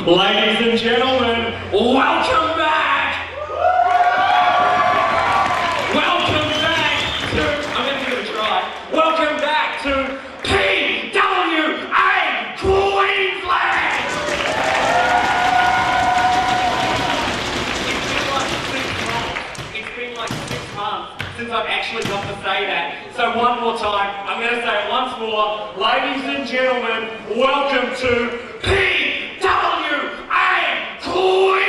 Ladies and gentlemen, welcome back! Welcome back to, I'm going to give it a try. Welcome back to PWAQ Queensland! It's been like 6 months since I've actually got to say that. So one more time, I'm going to say it once more. Ladies and gentlemen, welcome to PWAQ Queensland!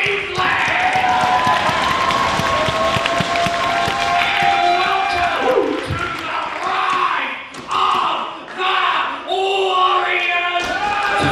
And welcome to the Rise of the Warriors 2!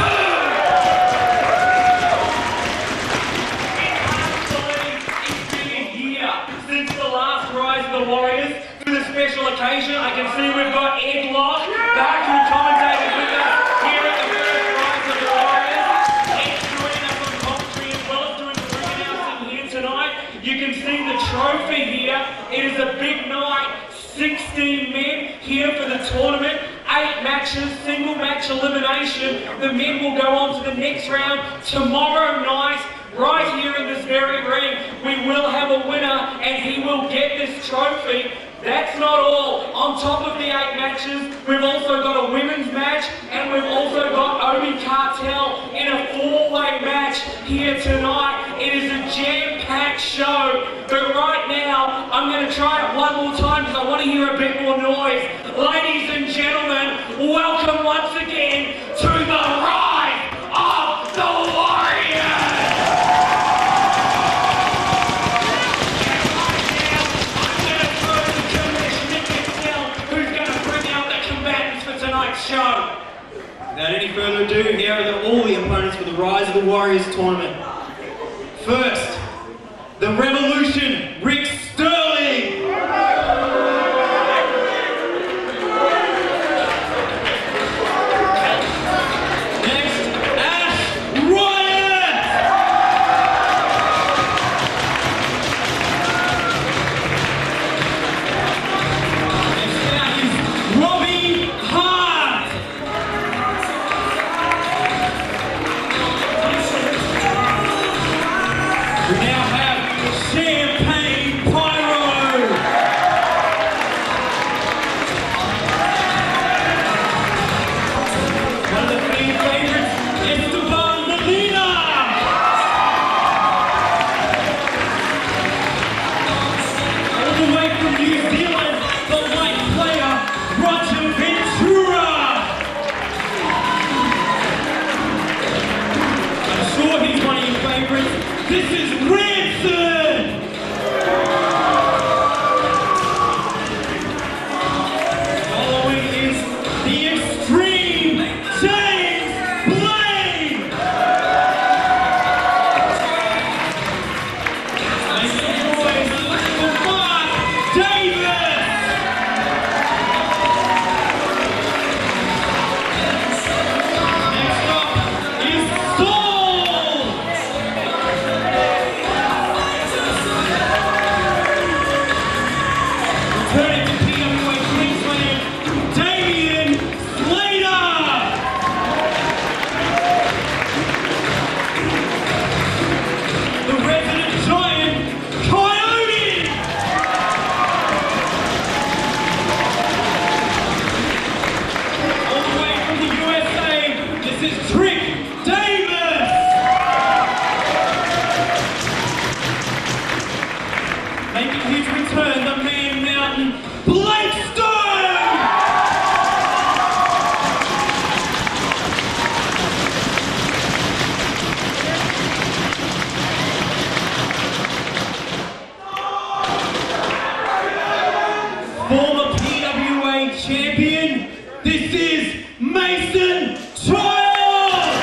It's hard to believe it's been a year since the last Rise of the Warriors. For the special occasion, I can see we've got Ed Locke back who commentated with us here at the first Rise of the Warriors. Ed's joining us on commentary as well as doing the ring announcing here tonight. You can see the trophy here. It is a big night. 16 men here for the tournament. 8 matches, single match elimination. The men will go on to the next round tomorrow night. Right here in this very ring, we will have a winner and he will get this trophy. That's not all. On top of the 8 matches, we've also got a women's match and we've also got Obie Cartel in a 4-way match here tonight. It is a jam-packed show, but right now, I'm going to try it one more time because I want to hear a bit more noise. Ladies and gentlemen, welcome once again to the Rise of the Warriors! Show. Without any further ado, here are all the opponents for the Rise of the Warriors tournament. First, the Revolution, Rick Sterling. Next, Ash Riot. Next out is Robby. We now have Champagne Pyro. One of the fan favorites is Melina. All the way from New Zealand, the white player, Ventura. I'm sure he's one of your favorites. This is Ranson! Following is the Extreme James Blade! Making noise for Mark Davis! Next up is Seoul! Returning to PWAQ Queensland, Damian, Slater! The resident giant, Kyote! All the way from the USA, this is Trik Davis! Making his return, the Man Mountain, Blakestone! Former PWA champion, this is Mason Child!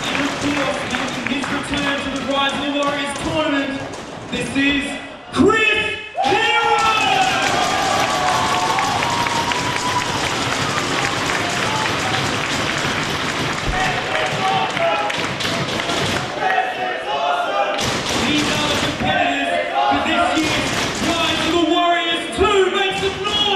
And of course, making his return to the Rise of the Warriors tournament, this is Chris Hero! These are the competitors for this year's Rise of the Warriors 2. Make some noise!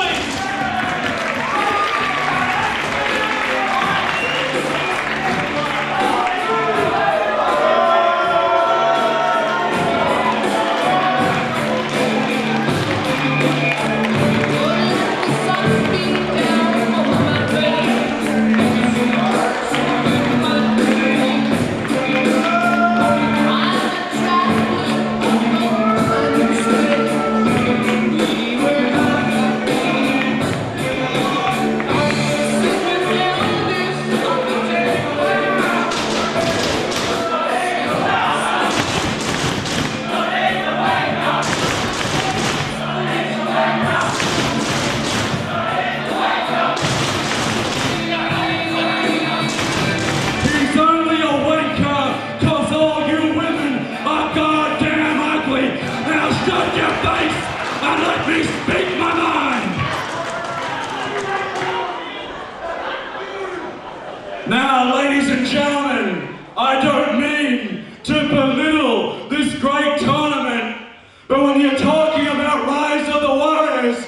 gentlemen, I don't mean to belittle this great tournament, but when you're talking about Rise of the Warriors,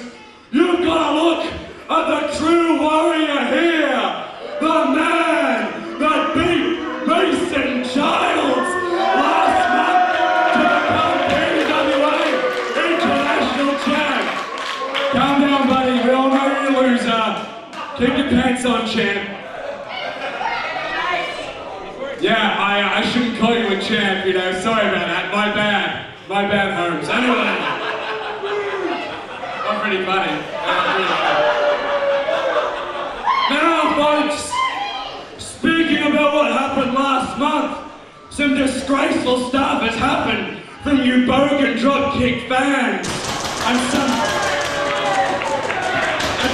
you've got to look at the true warrior here, the man that beat Mason Childs last month to become PWA International Champ. Calm down, buddy, we all know you're a loser. Keep your pants on, champ. Yeah, I shouldn't call you a champ, you know, sorry about that, my bad, Holmes. Anyway, I'm pretty funny. Now, folks, speaking about what happened last month, some disgraceful stuff has happened from you bogan dropkick fans and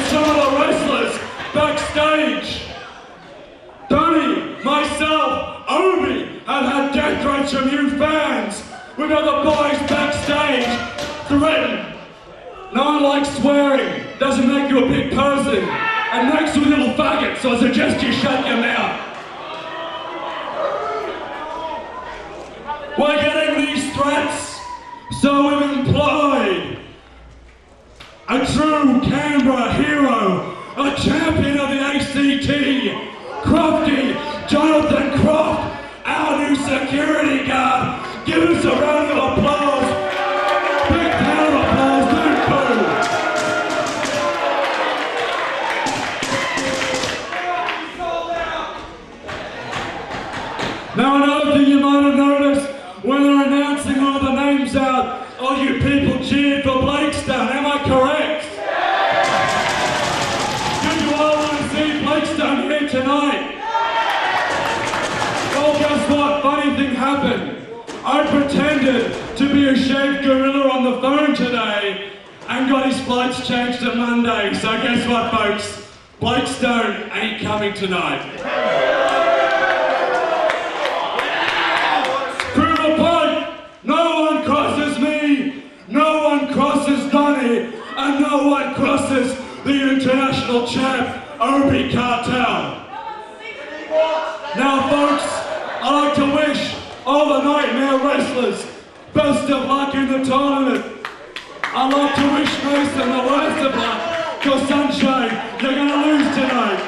some of the wrestlers backstage. Donnie, myself, Obie have had death threats from you fans with other boys backstage threatened. No one likes swearing, doesn't make you a big person. And next to a little faggot, so I suggest you shut your mouth. We're getting these threats, so we've employed a true Canberra hero, a champion of the ACT, Crofty, Jonathan Croft, our new security guard. Give us a round of applause. Big pound of applause, don't boo. Now another thing you might have noticed, when they're announcing all the names out, all you people cheered for Blakestone, am I correct? Do you all want to see Blakestone here tonight? Well, guess what? Funny thing happened. I pretended to be a shaved gorilla on the phone today and got his flights changed to Monday. So guess what, folks? Blakestone ain't coming tonight. Prove a point. No one crosses me, no one crosses Donnie, and no one crosses the international champ, Obie Cartel. Now, folks, I'd like to wish all the Nightmare wrestlers best of luck in the tournament. I'd like to wish Mason the worst of luck, because Sunshine, you're going to lose tonight.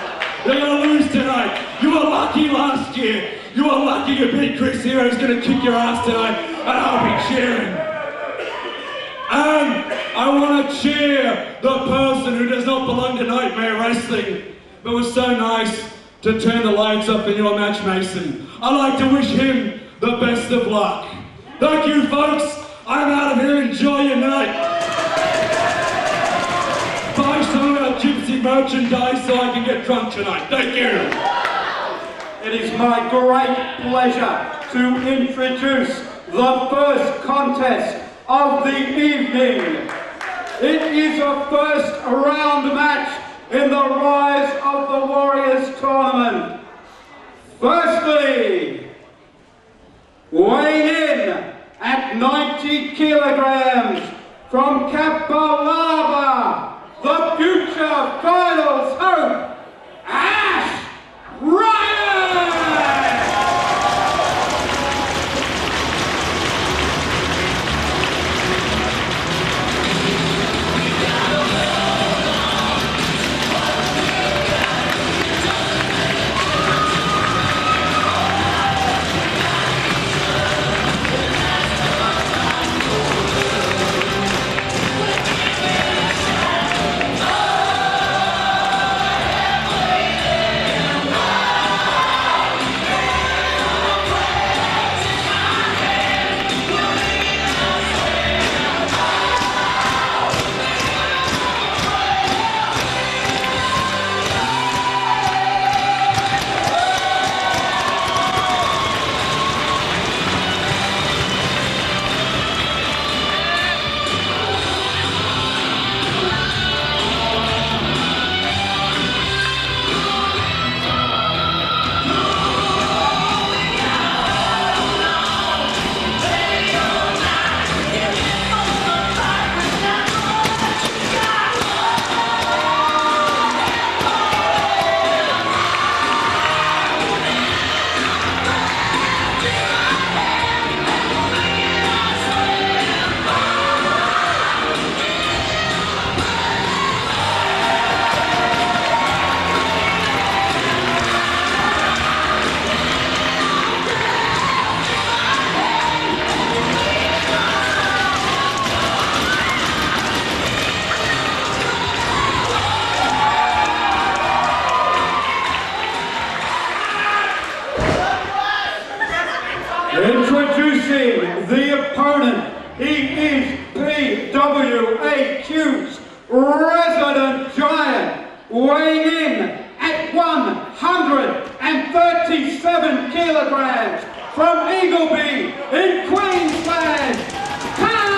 You're going to lose tonight. You were lucky last year. You were lucky you beat Chris here, who's going to kick your ass tonight, and I'll be cheering. And I want to cheer the person who does not belong to Nightmare Wrestling, but was so nice to turn the lights up in your match, Mason. I'd like to wish him the best of luck. Thank you, folks. I'm out of here. Enjoy your night. Buy some of our gypsy merchandise so I can get drunk tonight. Thank you. It is my great pleasure to introduce the first contest of the evening. It is a first round match in the Rise of the Warriors tournament. Firstly, weighing in at 90 kilograms from Kapalaba, the future finals hope, Ash Riot! weighing in at 137 kilograms from Eagleby in Queensland, Kyote!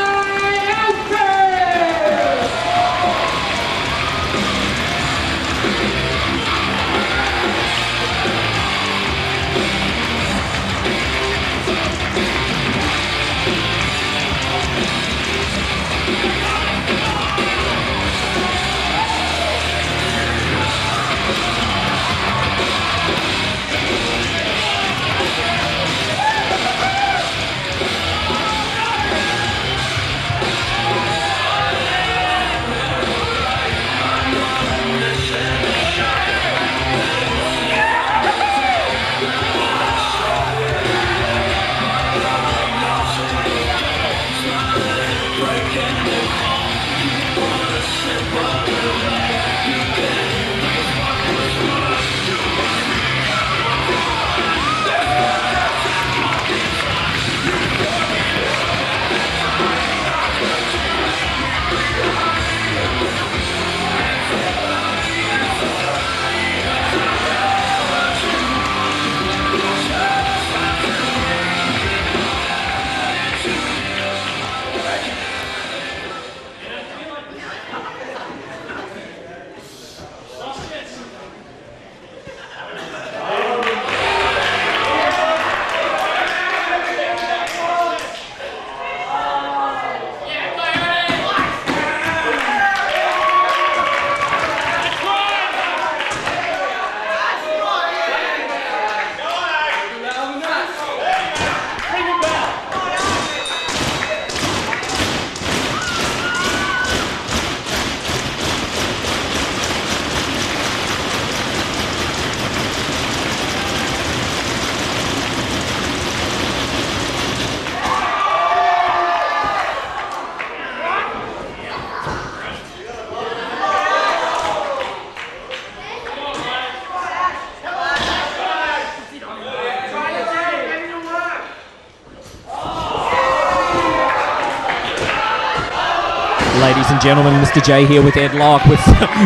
Ladies and gentlemen, Mr. J here with Ed Locke.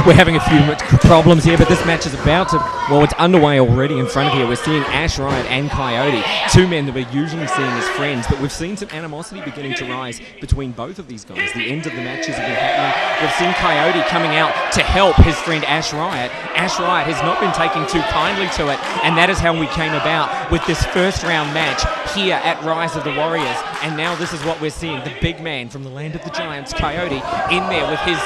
We're having a few problems here, but this match is about to, well, it's underway already in front of here. We're seeing Ash Riot and Kyote, two men that we're usually seeing as friends, but we've seen some animosity beginning to rise between both of these guys. The end of the matches have been happening. We've seen Kyote coming out to help his friend Ash Riot. Ash Riot has not been taking too kindly to it, and that is how we came about with this first round match here at Rise of the Warriors. And now this is what we're seeing, the big man from the land of the Giants, Kyote, in there with his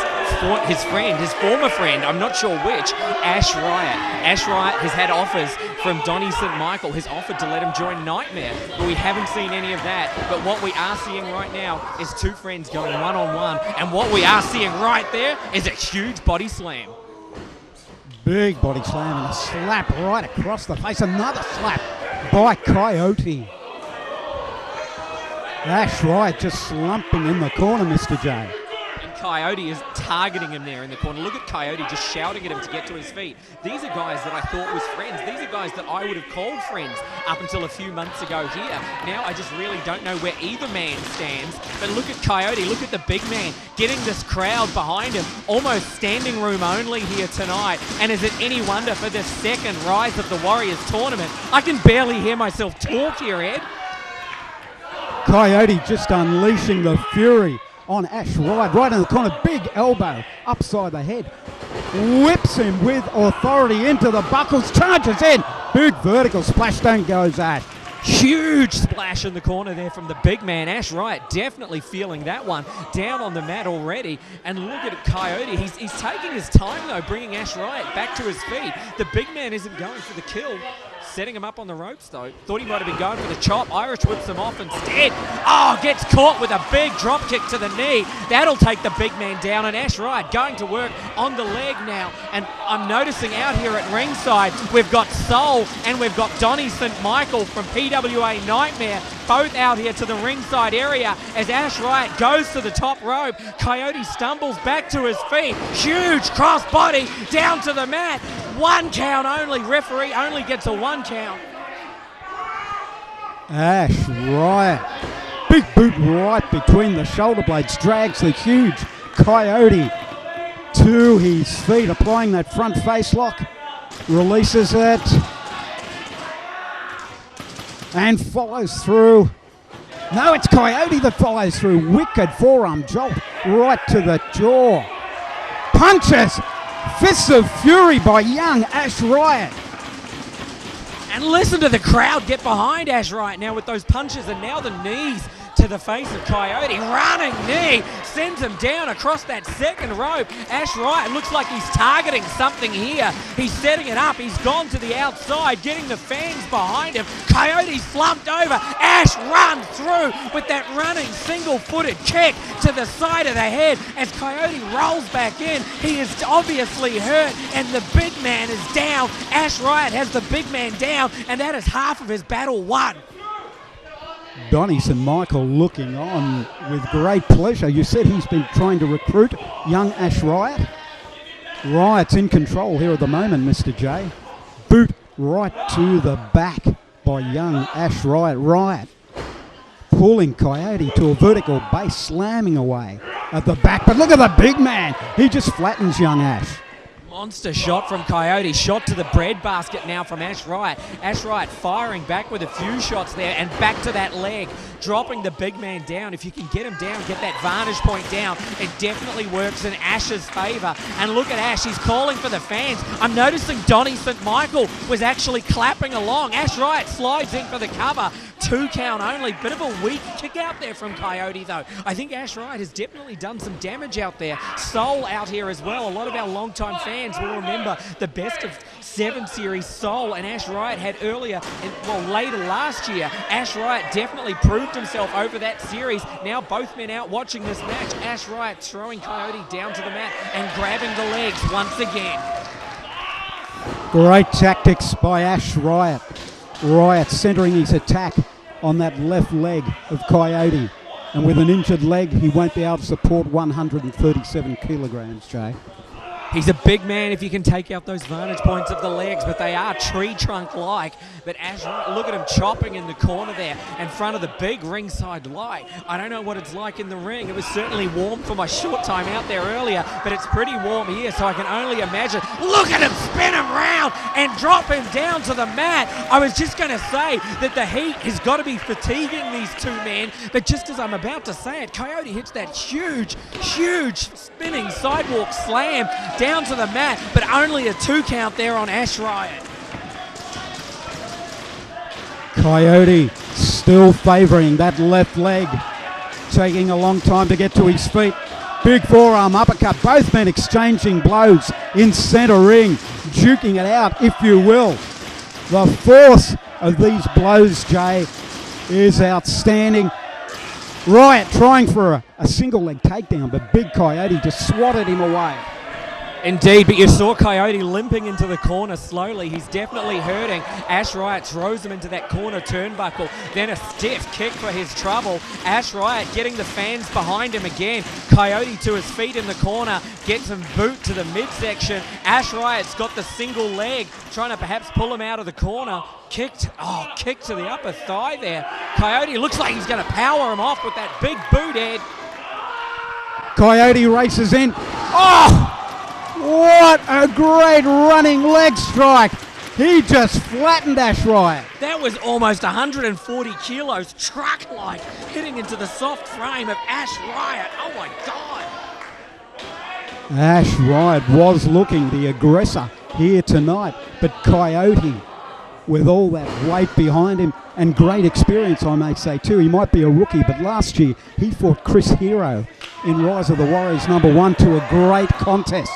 friend, his former friend, I'm not sure which, Ash Riot. Ash Riot has had offers from Donnie St. Michael, has offered to let him join Nightmare, but we haven't seen any of that. But what we are seeing right now is two friends going one-on-one, and what we are seeing right there is a huge body slam. Big body slam and a slap right across the face. Another slap by Kyote. Ash Riot just slumping in the corner, Mr. J. And Kyote is targeting him there in the corner. Look at Kyote just shouting at him to get to his feet. These are guys that I thought was friends. These are guys that I would have called friends up until a few months ago here. Now I just really don't know where either man stands. But look at Kyote, look at the big man getting this crowd behind him. Almost standing room only here tonight. And is it any wonder for this second Rise of the Warriors tournament? I can barely hear myself talk here, Ed. Kyote just unleashing the fury on Ash Riot, right in the corner, big elbow upside the head, whips him with authority into the buckles, charges in, big vertical splashdown goes Ash. Huge splash in the corner there from the big man. Ash Riot definitely feeling that one, down on the mat already. And look at Kyote, he's taking his time though, bringing Ash Riot back to his feet. The big man isn't going for the kill. Setting him up on the ropes though. Thought he might have been going for the chop. Irish whips him off instead. Oh, gets caught with a big drop kick to the knee. That'll take the big man down. And Ash Riot going to work on the leg now. And I'm noticing out here at ringside, we've got Seoul and we've got Donnie St. Michael from PWA Nightmare, both out here to the ringside area as Ash Riot goes to the top rope. Kyote stumbles back to his feet. Huge cross body down to the mat. 1 count only. Referee only gets a 1 count. Ash Riot, big boot right between the shoulder blades, drags the huge Kyote to his feet, applying that front face lock, releases it, and follows through. No, it's Kyote that follows through. Wicked forearm jolt right to the jaw. Punches, fists of fury by young Ash Riot. And listen to the crowd get behind Ash Riot now with those punches, and now the knees to the face of Kyote. Running knee sends him down across that second rope. Ash Riot looks like he's targeting something here. He's setting it up. He's gone to the outside, getting the fans behind him. Kyote slumped over. Ash runs through with that running single-footed kick to the side of the head as Kyote rolls back in. He is obviously hurt, and the big man is down. Ash Riot has the big man down, and that is half of his battle won. Donnie St. Michael looking on with great pleasure. You said he's been trying to recruit young Ash Riot. Riot's in control here at the moment, Mr. J. Boot right to the back by young Ash Riot. Riot pulling Kyote to a vertical base, slamming away at the back. But look at the big man. He just flattens young Ash. Monster shot from Kyote, shot to the breadbasket now from Ash Riot. Ash Riot firing back with a few shots there and back to that leg, dropping the big man down. If you can get him down, get that vantage point down, it definitely works in Ash's favour. And look at Ash, he's calling for the fans. I'm noticing Donnie St. Michael was actually clapping along. Ash Riot slides in for the cover. 2 count only. Bit of a weak kick out there from Kyote though. I think Ash Riot has definitely done some damage out there. Seoul out here as well. A lot of our long-time fans will remember the best of 7 series Seoul and Ash Riot had earlier, later last year. Ash Riot definitely proved himself over that series. Now both men out watching this match. Ash Riot throwing Kyote down to the mat and grabbing the legs once again. Great tactics by Ash Riot. Riot centering his attack on that left leg of Kyote. And with an injured leg, he won't be able to support 137 kilograms, Jay. He's a big man if you can take out those vantage points of the legs, but they are tree trunk-like. But Ash Riot, look at him chopping in the corner there in front of the big ringside light. I don't know what it's like in the ring. It was certainly warm for my short time out there earlier, but it's pretty warm here, so I can only imagine. Look at him spin him round and drop him down to the mat. I was just going to say that the heat has got to be fatiguing these two men, but just as I'm about to say it, Kyote hits that huge spinning sidewalk slam down to the mat, but only a 2 count there on Ash Riot. Kyote still favouring that left leg, taking a long time to get to his feet. Big forearm uppercut, both men exchanging blows in centre ring, duking it out, if you will. The force of these blows, Jay, is outstanding. Riot trying for a single leg takedown, but big Kyote just swatted him away. Indeed, but you saw Kyote limping into the corner slowly. He's definitely hurting. Ash Riot throws him into that corner turnbuckle, then a stiff kick for his trouble. Ash Riot getting the fans behind him again. Kyote to his feet in the corner, gets him boot to the midsection. Ash Riot's got the single leg, trying to perhaps pull him out of the corner. Kick to the upper thigh there. Kyote looks like he's going to power him off with that big boot head. Kyote races in. Oh! What a great running leg strike. He just flattened Ash Riot. That was almost 140 kilos, truck-like, hitting into the soft frame of Ash Riot. Oh my God. Ash Riot was looking the aggressor here tonight, but Kyote, with all that weight behind him and great experience, I may say too. He might be a rookie, but last year he fought Chris Hero in Rise of the Warriors #1 to a great contest.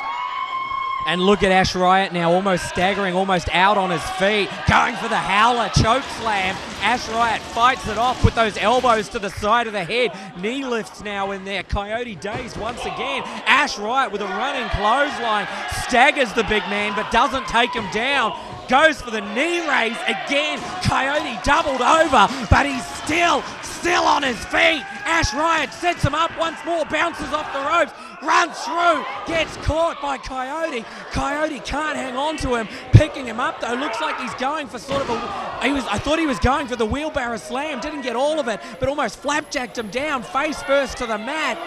And look at Ash Riot now, almost staggering, almost out on his feet, going for the howler choke slam. Ash Riot fights it off with those elbows to the side of the head. Knee lifts now in there. Kyote dazed once again. Ash Riot with a running clothesline, staggers the big man but doesn't take him down. Goes for the knee raise again. Kyote doubled over, but he's still on his feet. Ash Riot sets him up once more, bounces off the ropes, runs through, gets caught by Kyote. Kyote can't hang on to him, picking him up though. Looks like he's going for sort of I thought he was going for the wheelbarrow slam, didn't get all of it, but almost flapjacked him down, face first to the mat.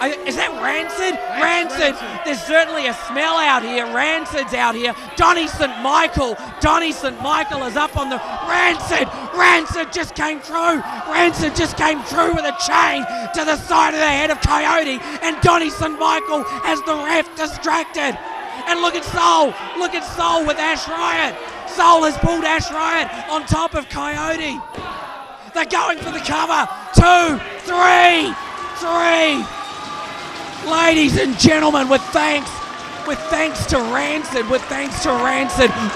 Is that Rancid? Rancid. There's certainly a smell out here. Rancid's out here. Donny St. Michael. Donny St. Michael is up on the... Rancid! Rancid just came through. Rancid just came through with a chain to the side of the head of Kyote. And Donny St. Michael has the ref distracted. And look at Seoul. Look at Seoul with Ash Riot. Seoul has pulled Ash Riot on top of Kyote. They're going for the cover. 2, 3, 3. Ladies and gentlemen, with thanks to Rancid,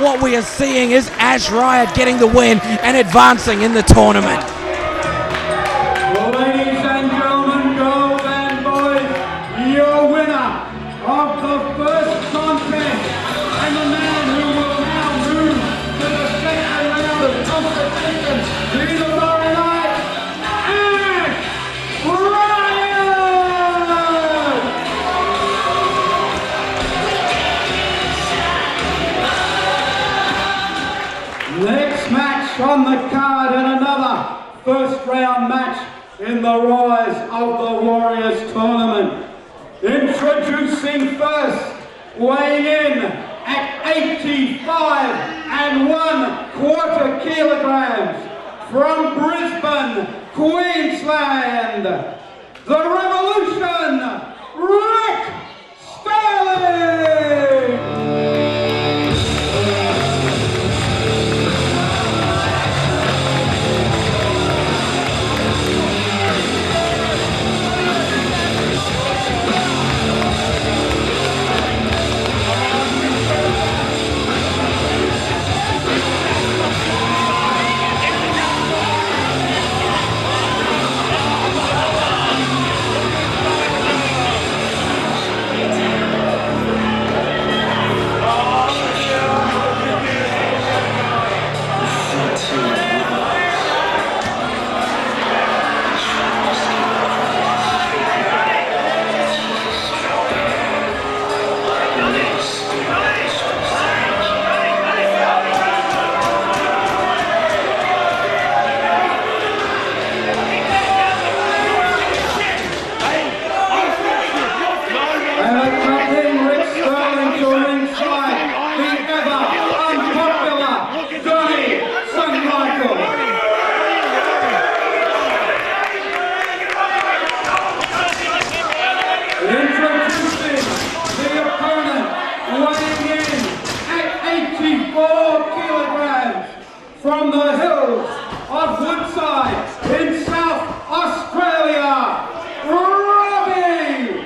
what we are seeing is Ash Riot getting the win and advancing in the tournament. Ladies and gentlemen, girls and boys, your winner of the first contest and the man who will now move to the second round of competition to tomorrow night, Ash Riot! Next match on the card and another first round match in the Rise of the Warriors tournament. Introducing first, weighing in at 85.25 kilograms from Brisbane, Queensland, the Revolution, Rick Sterling! From the hills of Woodside in South Australia, Robby!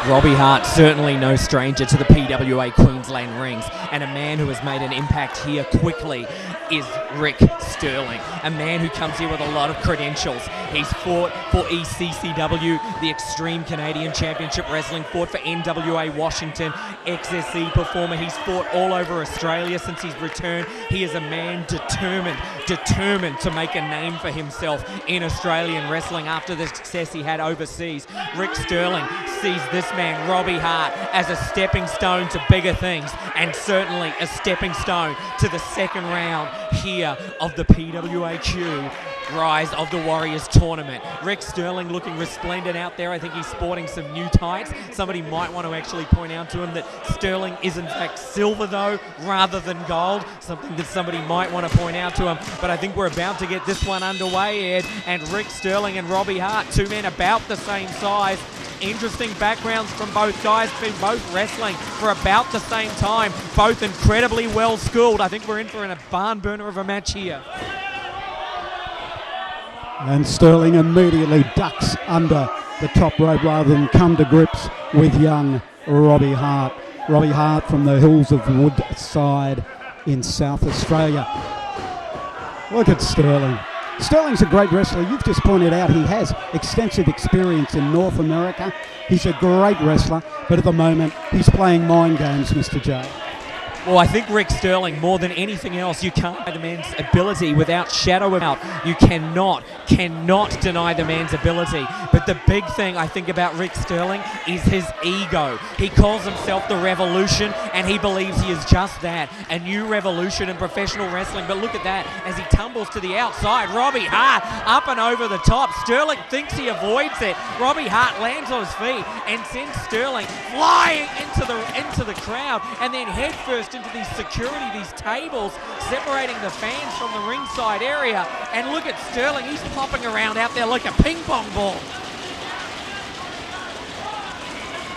Robby Hart, certainly no stranger to the PWA Queensland rings, and a man who has made an impact here quickly is Rick Sterling, a man who comes here with a lot of credentials. He's fought for ECCW, the Extreme Canadian Championship Wrestling, fought for NWA Washington, XSE performer. He's fought all over Australia since he's returned. He is a man determined to make a name for himself in Australian wrestling after the success he had overseas. Rick Sterling sees this man, Robby Hart, as a stepping stone to bigger things, and certainly a stepping stone to the second round here of the PWAQ Rise of the Warriors tournament. Rick Sterling looking resplendent out there. I think he's sporting some new tights. Somebody might want to actually point out to him that Sterling is in fact silver though, rather than gold. Something that somebody might want to point out to him. But I think we're about to get this one underway, Ed. And Rick Sterling and Robby Hart, two men about the same size. interesting backgrounds from both guys, been both wrestling for about the same time, both incredibly well schooled. I think we're in for a barn burner of a match here. And Sterling immediately ducks under the top rope rather than come to grips with young Robby Hart. Robby Hart from the hills of Woodside in South Australia. Look at Sterling. Sterling's a great wrestler. You've just pointed out he has extensive experience in North America. He's a great wrestler, but at the moment he's playing mind games, Mr. J. Well, I think Rick Sterling, more than anything else, you can't deny the man's ability without shadow of doubt. You cannot deny the man's ability. But the big thing I think about Rick Sterling is his ego. He calls himself the Revolution, and he believes he is just that, a new revolution in professional wrestling. But look at that, as he tumbles to the outside, Robby Hart up and over the top. Sterling thinks he avoids it. Robby Hart lands on his feet and sends Sterling flying into the crowd, and then headfirst into these security, these tables separating the fans from the ringside area. And look at Sterling, he's popping around out there like a ping pong ball.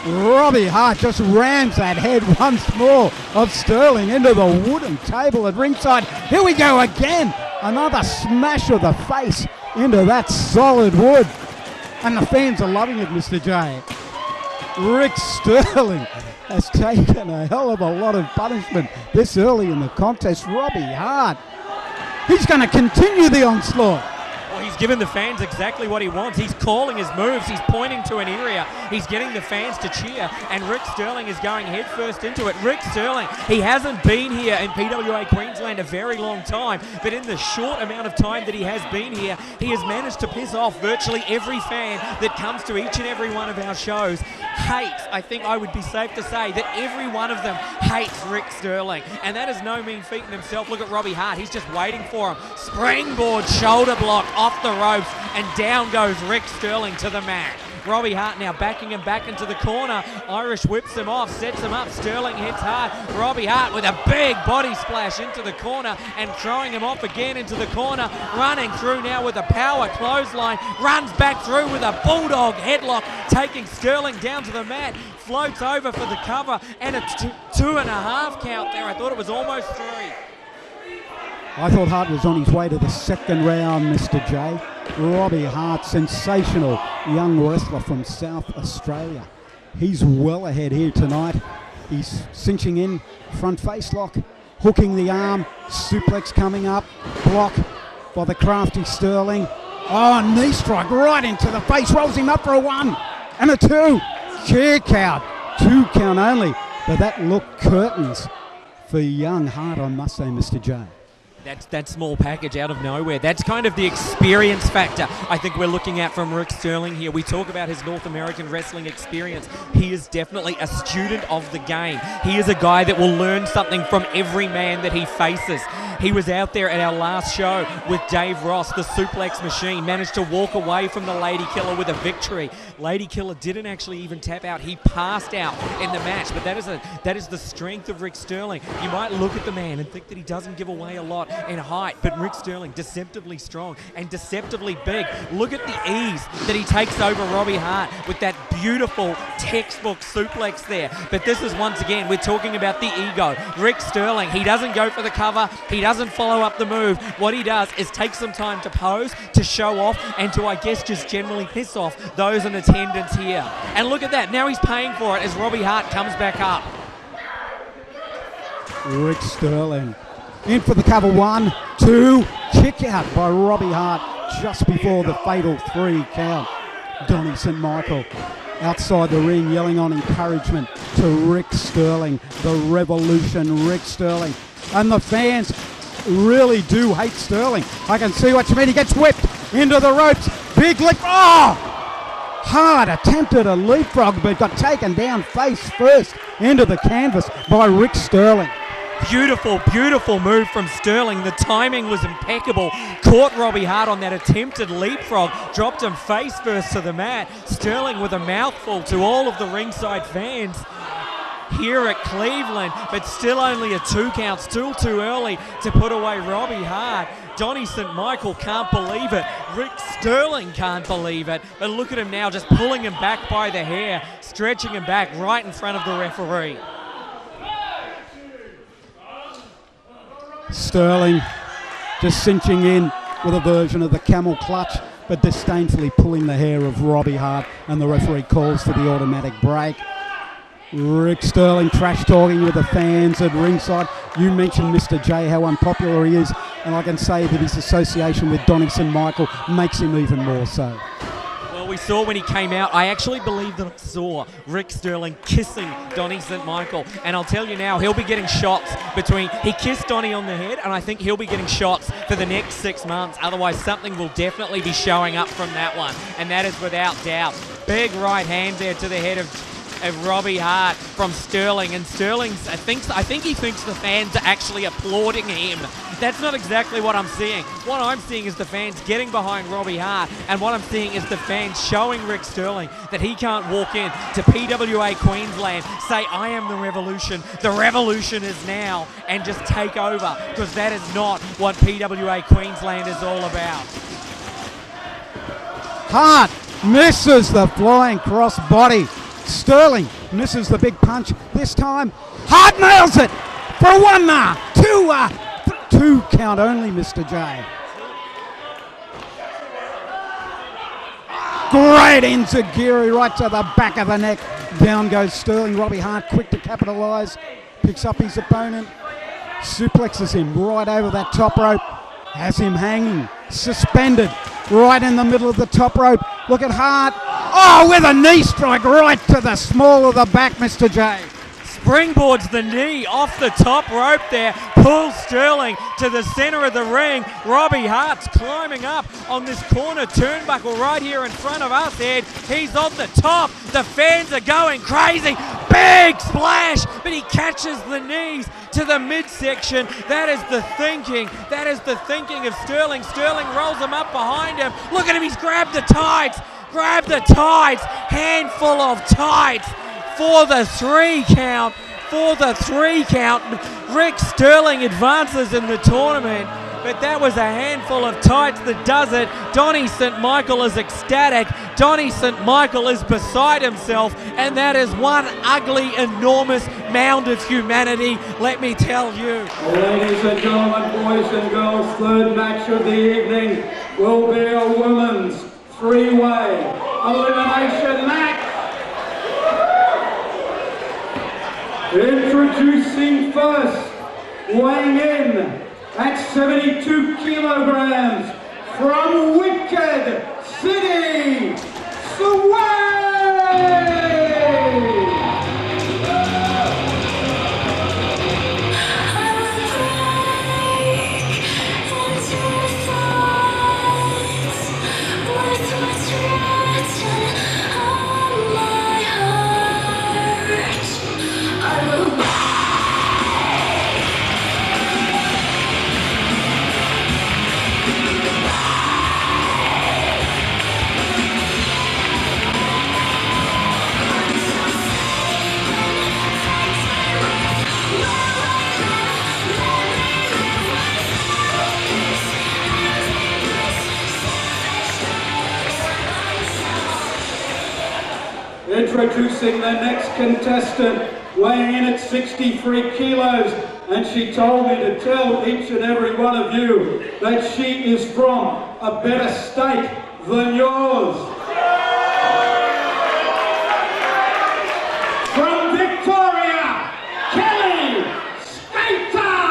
Robby Hart just rams that head once more of Sterling into the wooden table at ringside. Here we go again. Another smash of the face into that solid wood. And the fans are loving it, Mr. J. Rick Sterling has taken a hell of a lot of punishment this early in the contest. Robby Hart, he's going to continue the onslaught. Well, he's given the fans exactly what he wants. He's calling his moves. He's pointing to an area. He's getting the fans to cheer, and Rick Sterling is going headfirst into it. Rick Sterling, he hasn't been here in PWA Queensland a very long time, but in the short amount of time that he has been here, he has managed to piss off virtually every fan that comes to each and every one of our shows. I think I would be safe to say that every one of them hates Rick Sterling, and that is no mean feat in himself. Look at Robby Hart, he's just waiting for him. Springboard shoulder block off the ropes, and down goes Rick Sterling to the mat. Robby Hart now backing him back into the corner. Irish whips him off, sets him up. Sterling hits hard. Robby Hart with a big body splash into the corner and throwing him off again into the corner. Running through now with a power clothesline. Runs back through with a bulldog headlock, taking Sterling down to the mat. Floats over for the cover, and a 2.5 count there. I thought it was almost 3. I thought Hart was on his way to the second round, Mr. J. Robby Hart, sensational young wrestler from South Australia. He's well ahead here tonight. He's cinching in, front face lock, hooking the arm, suplex coming up, block by the crafty Sterling. Oh, knee strike right into the face, rolls him up for a 1 and a 2. Kick out, 2 count only, but that looked curtains for young Hart, I must say, Mr. J. That's that small package out of nowhere. That's kind of the experience factor I think we're looking at from Rick Sterling here. We talk about his North American wrestling experience. He is definitely a student of the game. He is a guy that will learn something from every man that he faces. He was out there at our last show with Dave Ross, the suplex machine, managed to walk away from the Lady Killer with a victory. Lady Killer didn't actually even tap out. He passed out in the match, but that is the strength of Rick Sterling. You might look at the man and think that he doesn't give away a lot in height, but Rick Sterling, deceptively strong and deceptively big. Look at the ease that he takes over Robby Hart with that beautiful textbook suplex there. But this is, once again, we're talking about the ego. Rick Sterling, he doesn't go for the cover, he doesn't follow up the move. What he does is take some time to pose, to show off, and to, I guess, just generally piss off those in attendance here. And look at that, now he's paying for it as Robby Hart comes back up. Rick Sterling in for the cover, 1, 2, kick out by Robby Hart just before the fatal 3 count. Donnie St. Michael outside the ring yelling on encouragement to Rick Sterling, the Revolution, Rick Sterling. And the fans really do hate Sterling. I can see what you mean. He gets whipped into the ropes. Big leap. Oh! Hart attempted a leapfrog but got taken down face first into the canvas by Rick Sterling. Beautiful, beautiful move from Sterling. The timing was impeccable. Caught Robby Hart on that attempted leapfrog. Dropped him face first to the mat. Sterling with a mouthful to all of the ringside fans. here at Cleveland, but still only a 2 count, still too early to put away Robby Hart. Donnie St. Michael can't believe it. Rick Sterling can't believe it. But look at him now, just pulling him back by the hair, stretching him back right in front of the referee. Sterling just cinching in with a version of the camel clutch, but disdainfully pulling the hair of Robby Hart, and the referee calls for the automatic break. Rick Sterling trash talking with the fans at ringside. You mentioned Mr. J, how unpopular he is, and I can say that his association with Donnie St. Michael makes him even more so. Well, we saw when he came out, I actually believe that I saw Rick Sterling kissing Donnie St. Michael, and I'll tell you now, he'll be getting shots he kissed Donnie on the head, and I think he'll be getting shots for the next 6 months. Otherwise, something will definitely be showing up from that one, and that is without doubt. Big right hand there to the head of Robby Hart from Sterling, and Sterling, I think he thinks the fans are actually applauding him. That's not exactly what I'm seeing. What I'm seeing is the fans getting behind Robby Hart, and what I'm seeing is the fans showing Rick Sterling that he can't walk in to PWA Queensland, say, I am the revolution is now, and just take over, because that is not what PWA Queensland is all about. Hart misses the flying cross body. Sterling misses the big punch. This time, Hart nails it for a 2 count only, Mr. J. Great enziguri right to the back of the neck. Down goes Sterling. Robby Hart quick to capitalise. Picks up his opponent. Suplexes him right over that top rope. Has him hanging. Suspended right in the middle of the top rope. Look at Hart. Oh, with a knee strike right to the small of the back, Mr. J. Springboards the knee off the top rope there, pulls Sterling to the center of the ring. Robby Hart's climbing up on this corner turnbuckle right here in front of us, Ed. He's on the top. The fans are going crazy. Big splash, but he catches the knees to the midsection. That is the thinking. That is the thinking of Sterling. Sterling rolls him up behind him. Look at him, he's grabbed the tights. Grab the tights. Handful of tights for the 3 count. For the 3 count. Rick Sterling advances in the tournament, but that was a handful of tights that does it. Donnie St. Michael is ecstatic. Donnie St. Michael is beside himself, and that is one ugly, enormous mound of humanity, let me tell you. Ladies and gentlemen, boys and girls, third match of the evening will be a women's 3-way elimination match. Introducing first, weighing in at 72 kilograms from Wicked City, Sway! Introducing the next contestant, weighing in at 63 kilos, and she told me to tell each and every one of you that she is from a better state than yours. From Victoria, Kellie, Slater!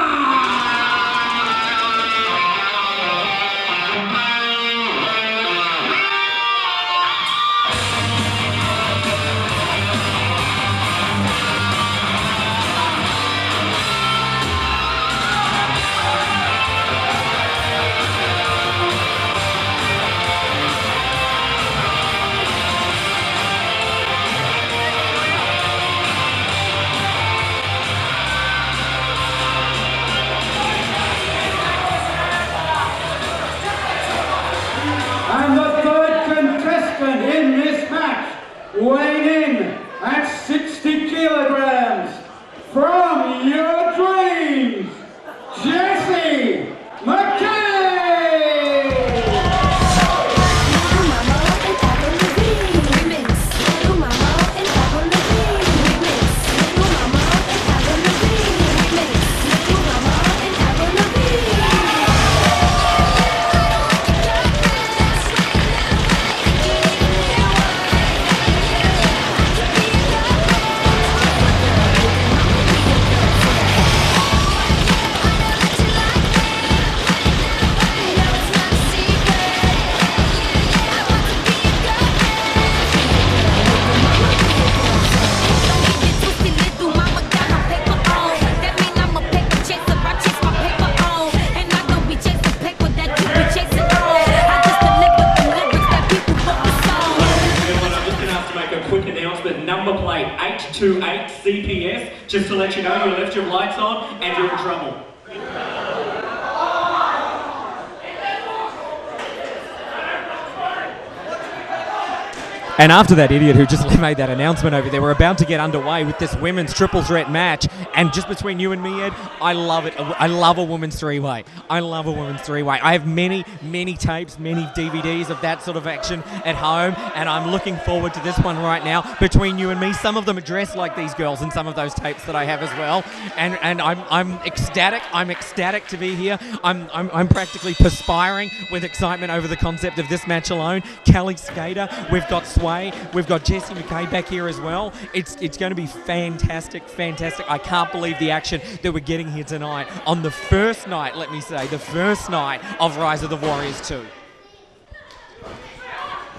28 CPS, just to let you know you left your lights on and you're in trouble. And after that idiot who just made that announcement over there, we're about to get underway with this women's triple threat match. And just between you and me, Ed, I love it. I love a women's three-way. I love a women's three-way. I have many, many tapes, many DVDs of that sort of action at home, and I'm looking forward to this one right now. Between you and me, some of them are dressed like these girls in some of those tapes that I have as well. And I'm ecstatic. I'm ecstatic to be here. I'm practically perspiring with excitement over the concept of this match alone. Kellie, Skater, we've got Sway, we've got Jessie, McKay back here as well. It's going to be fantastic, fantastic. I can't believe the action that we're getting here tonight on the first night, let me say, the first night of Rise of the Warriors 2.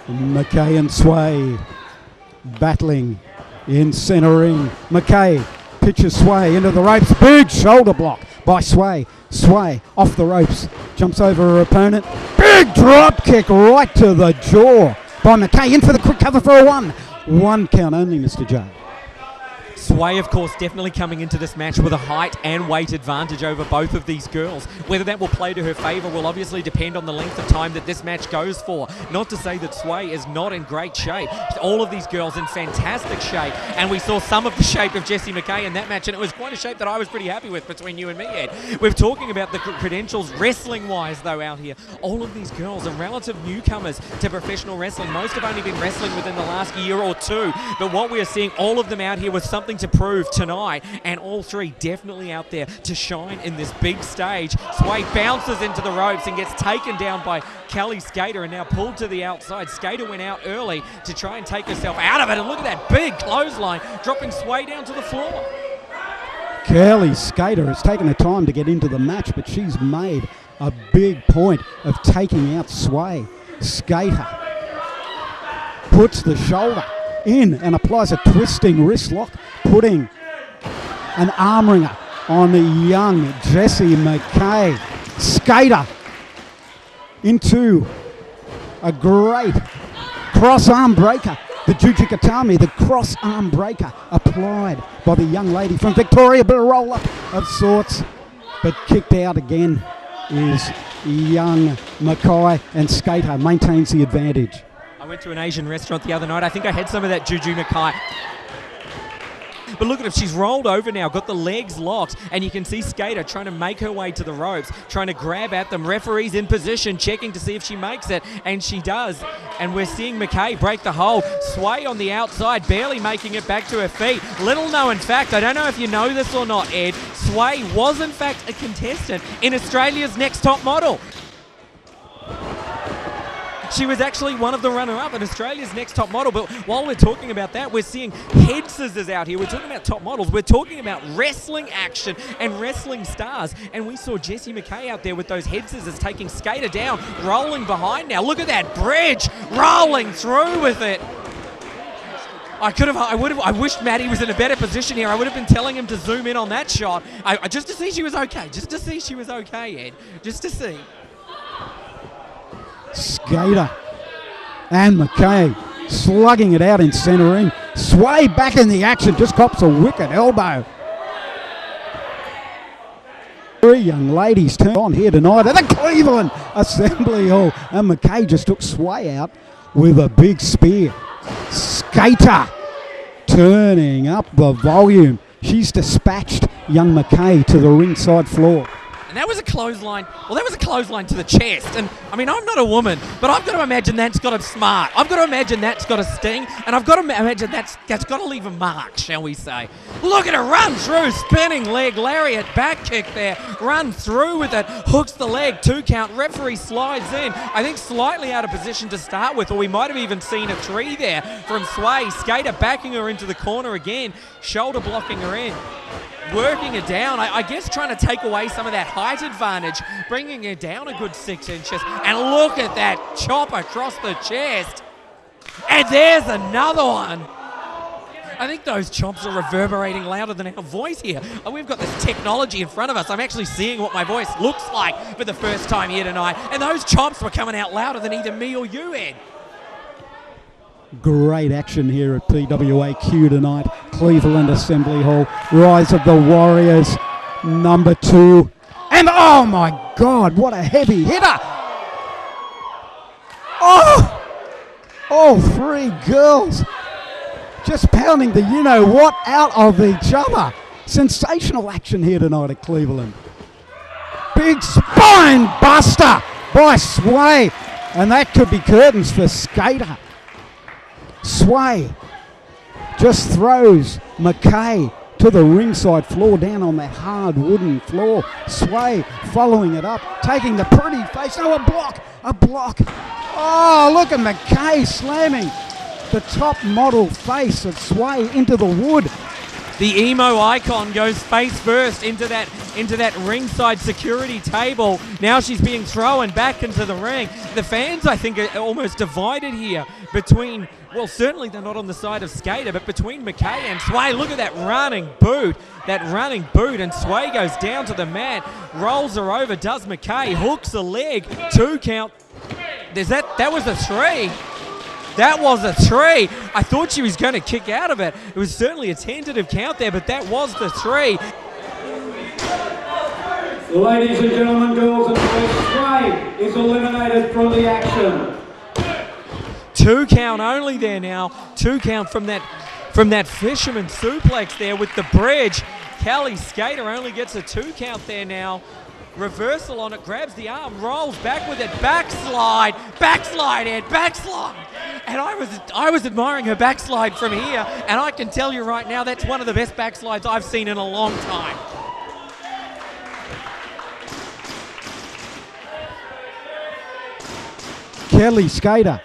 McKay and Sway battling in centre ring. McKay pitches Sway into the ropes. Big shoulder block by Sway. Sway off the ropes, jumps over her opponent. Big drop kick right to the jaw by McKay, in for the quick cover for a one. One count only, Mr. J. Sway, of course, definitely coming into this match with a height and weight advantage over both of these girls. Whether that will play to her favour will obviously depend on the length of time that this match goes for. Not to say that Sway is not in great shape. All of these girls in fantastic shape, and we saw some of the shape of Jessie McKay in that match, and it was quite a shape that I was pretty happy with between you and me, Ed. We're talking about the credentials wrestling-wise, though, out here. All of these girls are relative newcomers to professional wrestling. Most have only been wrestling within the last year or two, but what we are seeing, all of them out here with something to prove tonight, and all three definitely out there to shine in this big stage. Sway bounces into the ropes and gets taken down by Kellie, Skater, and now pulled to the outside. Skater went out early to try and take herself out of it, and look at that big clothesline, dropping Sway down to the floor. Kellie, Skater has taken her time to get into the match, but she's made a big point of taking out Sway. Skater puts the shoulder in and applies a twisting wrist lock, putting an arm wringer on the young Jessie McKay. Skater into a great cross arm breaker. The Jujikatami, the cross arm breaker applied by the young lady from Victoria, but a roll up of sorts, but kicked out again is young McKay, and Skater maintains the advantage. I went to an Asian restaurant the other night. I think I had some of that Juju McKay. But look at her, she's rolled over now, got the legs locked, and you can see Skater trying to make her way to the ropes, trying to grab at them. Referee's in position, checking to see if she makes it, and she does. And we're seeing McKay break the hold. Sway on the outside, barely making it back to her feet. Little known fact, I don't know if you know this or not, Ed, Sway was in fact a contestant in Australia's Next Top Model. She was actually one of the runner-up in Australia's Next Top Model. But while we're talking about that, we're seeing head scissors out here. We're talking about top models. We're talking about wrestling action and wrestling stars. And we saw Jessie McKay out there with those head scissors, taking Skater down, rolling behind now. Look at that bridge, rolling through with it. I wished Maddie was in a better position here. I would have been telling him to zoom in on that shot. Just to see she was okay. Just to see she was okay, Ed. Just to see. Skater and McKay slugging it out in centre ring. Sway back in the action, just cops a wicked elbow. Three young ladies turn on here tonight at the Cleveland Assembly Hall, and McKay just took Sway out with a big spear. Skater turning up the volume. She's dispatched young McKay to the ringside floor. And that was a clothesline. Well, that was a clothesline to the chest. And, I mean, I'm not a woman, but I've got to imagine that's got a smart. I've got to imagine that's got a sting. And I've got to imagine that's got to leave a mark, shall we say. Look at her run through. Spinning leg lariat. Back kick there. Run through with it. Hooks the leg. 2 count. Referee slides in. I think slightly out of position to start with. Or we might have even seen a 3 there from Sway. Skater backing her into the corner again. Shoulder blocking her in. Working her down, I guess trying to take away some of that height advantage, bringing her down a good 6 inches. And look at that chop across the chest. And there's another one. I think those chops are reverberating louder than our voice here. We've got this technology in front of us. I'm actually seeing what my voice looks like for the first time here tonight. And those chops were coming out louder than either me or you, Ed. Great action here at PWAQ tonight. Cleveland Assembly Hall. Rise of the Warriors, number 2. And oh my God, what a heavy hitter! Oh, 3 girls just pounding the you-know-what out of each other. Sensational action here tonight at Cleveland. Big spine buster by Sway. And that could be curtains for Skater. Sway just throws McKay to the ringside floor, down on that hard wooden floor. Sway following it up, taking the pretty face. No, a block. Oh, look at McKay slamming the top model face of Sway into the wood. The emo icon goes face first into that ringside security table. Now she's being thrown back into the ring. The fans, I think, are almost divided here between, well, certainly they're not on the side of Skater, but between McKay and Sway. Look at that running boot, and Sway goes down to the mat, rolls her over, does McKay, hooks a leg, 2 count. That was a 3. That was a 3. I thought she was going to kick out of it. It was certainly a tentative count there, but that was the 3. Ladies and gentlemen, girls and boys, Sway is eliminated from the action. 2 count only there now. 2 count from that fisherman suplex there with the bridge. Kellie Skater only gets a 2 count there now. Reversal on it, grabs the arm, rolls back with it, backslide, Ed, backslide. And I was admiring her backslide from here, and I can tell you right now that's one of the best backslides I've seen in a long time. Kellie Skater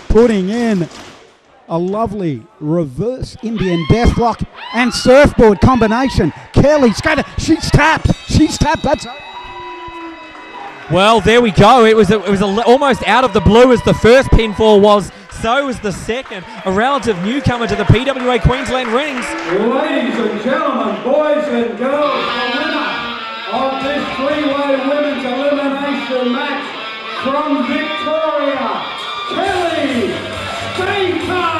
putting in a lovely reverse Indian deathlock and surfboard combination. Kellie Skater, she's tapped, that's it. Well, there we go. It was almost out of the blue as the first pinfall was. So was the second. A relative newcomer to the PWA Queensland rings. Ladies and gentlemen, boys and girls, the winner of this 3-way women's elimination match from Victoria, Kellie Skater!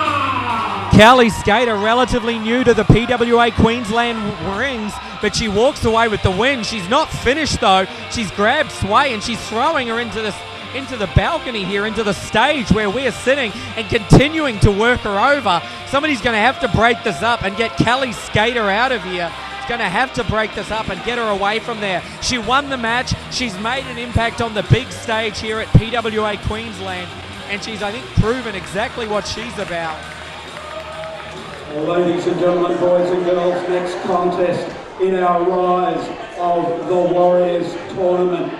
Kellie Skater, relatively new to the PWA Queensland rings, but she walks away with the win. She's not finished though. She's grabbed Sway and she's throwing her into the balcony here, into the stage where we are sitting, and continuing to work her over. Somebody's going to have to break this up and get Kellie Skater out of here. It's going to have to break this up and get her away from there. She won the match. She's made an impact on the big stage here at PWA Queensland, and she's, I think, proven exactly what she's about. Well, ladies and gentlemen, boys and girls, next contest in our Rise of the Warriors tournament.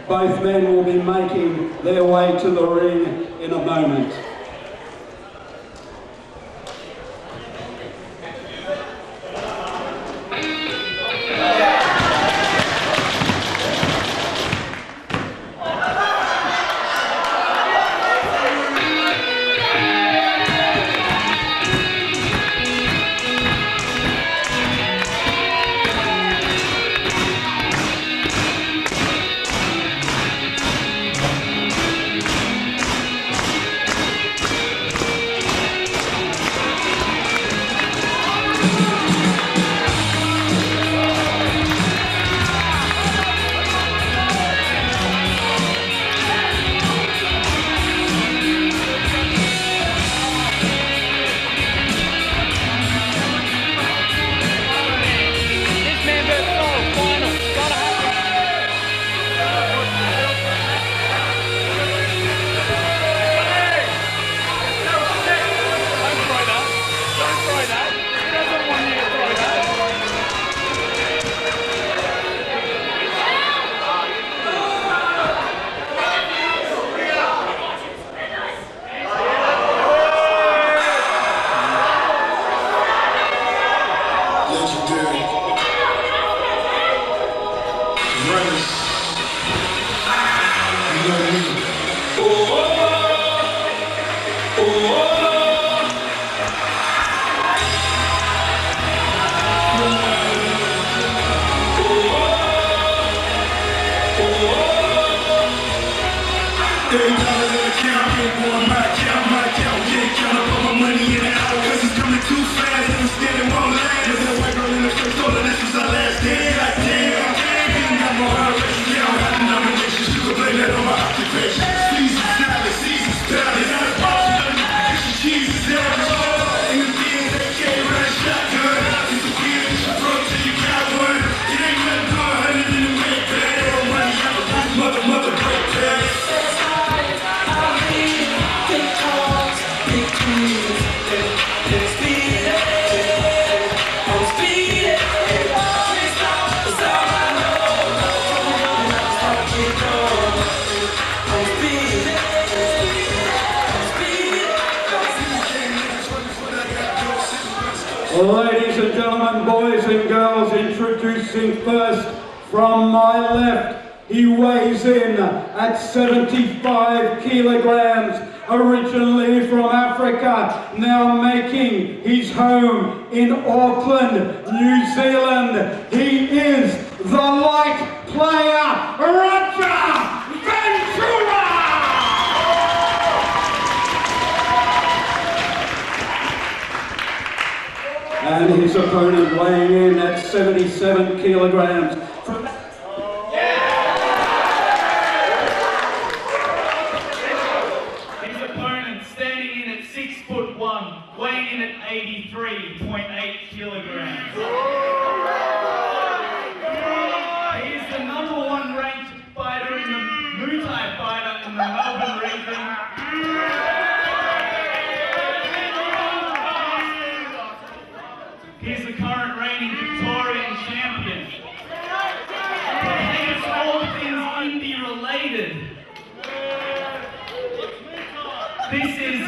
Both men will be making their way to the ring in a moment. Ladies and gentlemen, boys and girls, introducing first from my left, he weighs in at 75 kilograms, originally from Africa, now making his home in Auckland, New Zealand. He is the light player, Roger Ventura! And his opponent weighing in at 77 kilograms. His opponent standing in at 6'1", weighing in at 83.8 kilograms. He is the #1 ranked fighter in the Muay Thai fighter in the Melbourne region. He's the current reigning Victorian champion. He is all things indie related. This is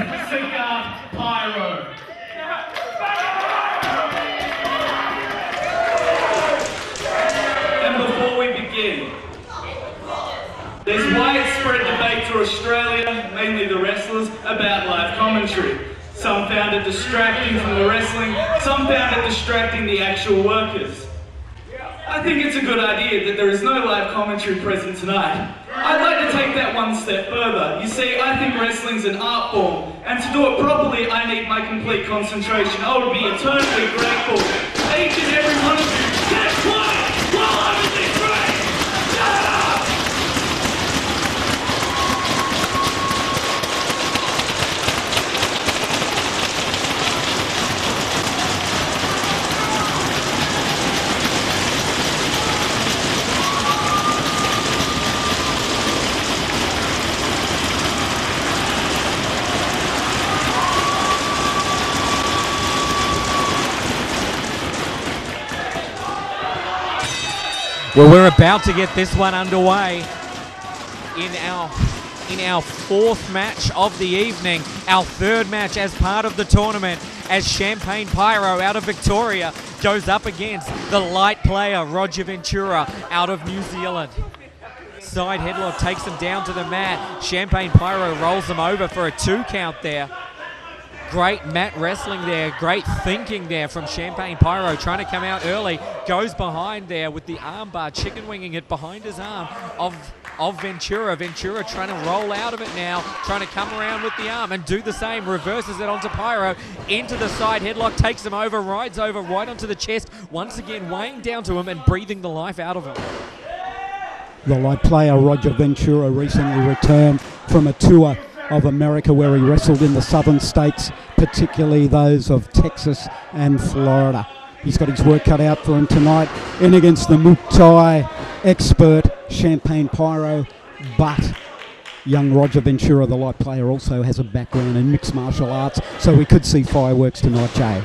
Pyro. And before we begin, there's widespread debate through Australia, mainly the wrestlers, about live commentary. Some found it distracting from the wrestling, some found it distracting the actual workers. I think it's a good idea that there is no live commentary present tonight. I'd like to take that one step further. You see, I think wrestling's an art form, and to do it properly, I need my complete concentration. I would be eternally grateful to each and every one of you. Get quiet while I'm in this ring! Shut up! Well, we're about to get this one underway in our fourth match of the evening, our third match as part of the tournament, as Champagne Pyro out of Victoria goes up against the light player Roger Ventura out of New Zealand. Side headlock takes him down to the mat. Champagne Pyro rolls him over for a 2 count there. Great mat wrestling there, great thinking there from Champagne Pyro, trying to come out early, goes behind there with the armbar, chicken winging it behind his arm of Ventura. Ventura trying to roll out of it now, trying to come around with the arm and do the same, reverses it onto Pyro, into the side headlock, takes him over, rides over right onto the chest, once again weighing down to him and breathing the life out of him. The light player Roger Ventura recently returned from a tour of America where he wrestled in the southern states, particularly those of Texas and Florida. He's got his work cut out for him tonight in against the Muay Thai expert Champagne Pyro, but young Roger Ventura, the light player, also has a background in mixed martial arts, so we could see fireworks tonight, Jay.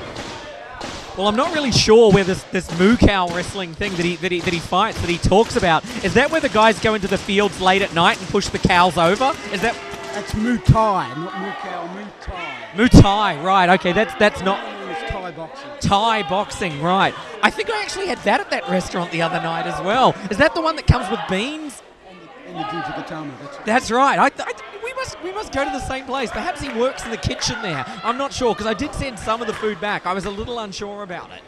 Well, I'm not really sure where this moo cow wrestling thing that he fights, that he talks about, is that where the guys go into the fields late at night and push the cows over? Is that... That's Muay Thai, not Moo Cow, Muay Thai. Muay Thai, right, okay, that's not... It's Thai boxing. Thai boxing, right. I think I actually had that at that restaurant the other night as well. Is that the one that comes with beans? And the Jujigatama, that's right. That's right. We must go to the same place. Perhaps he works in the kitchen there. I'm not sure, because I did send some of the food back. I was a little unsure about it.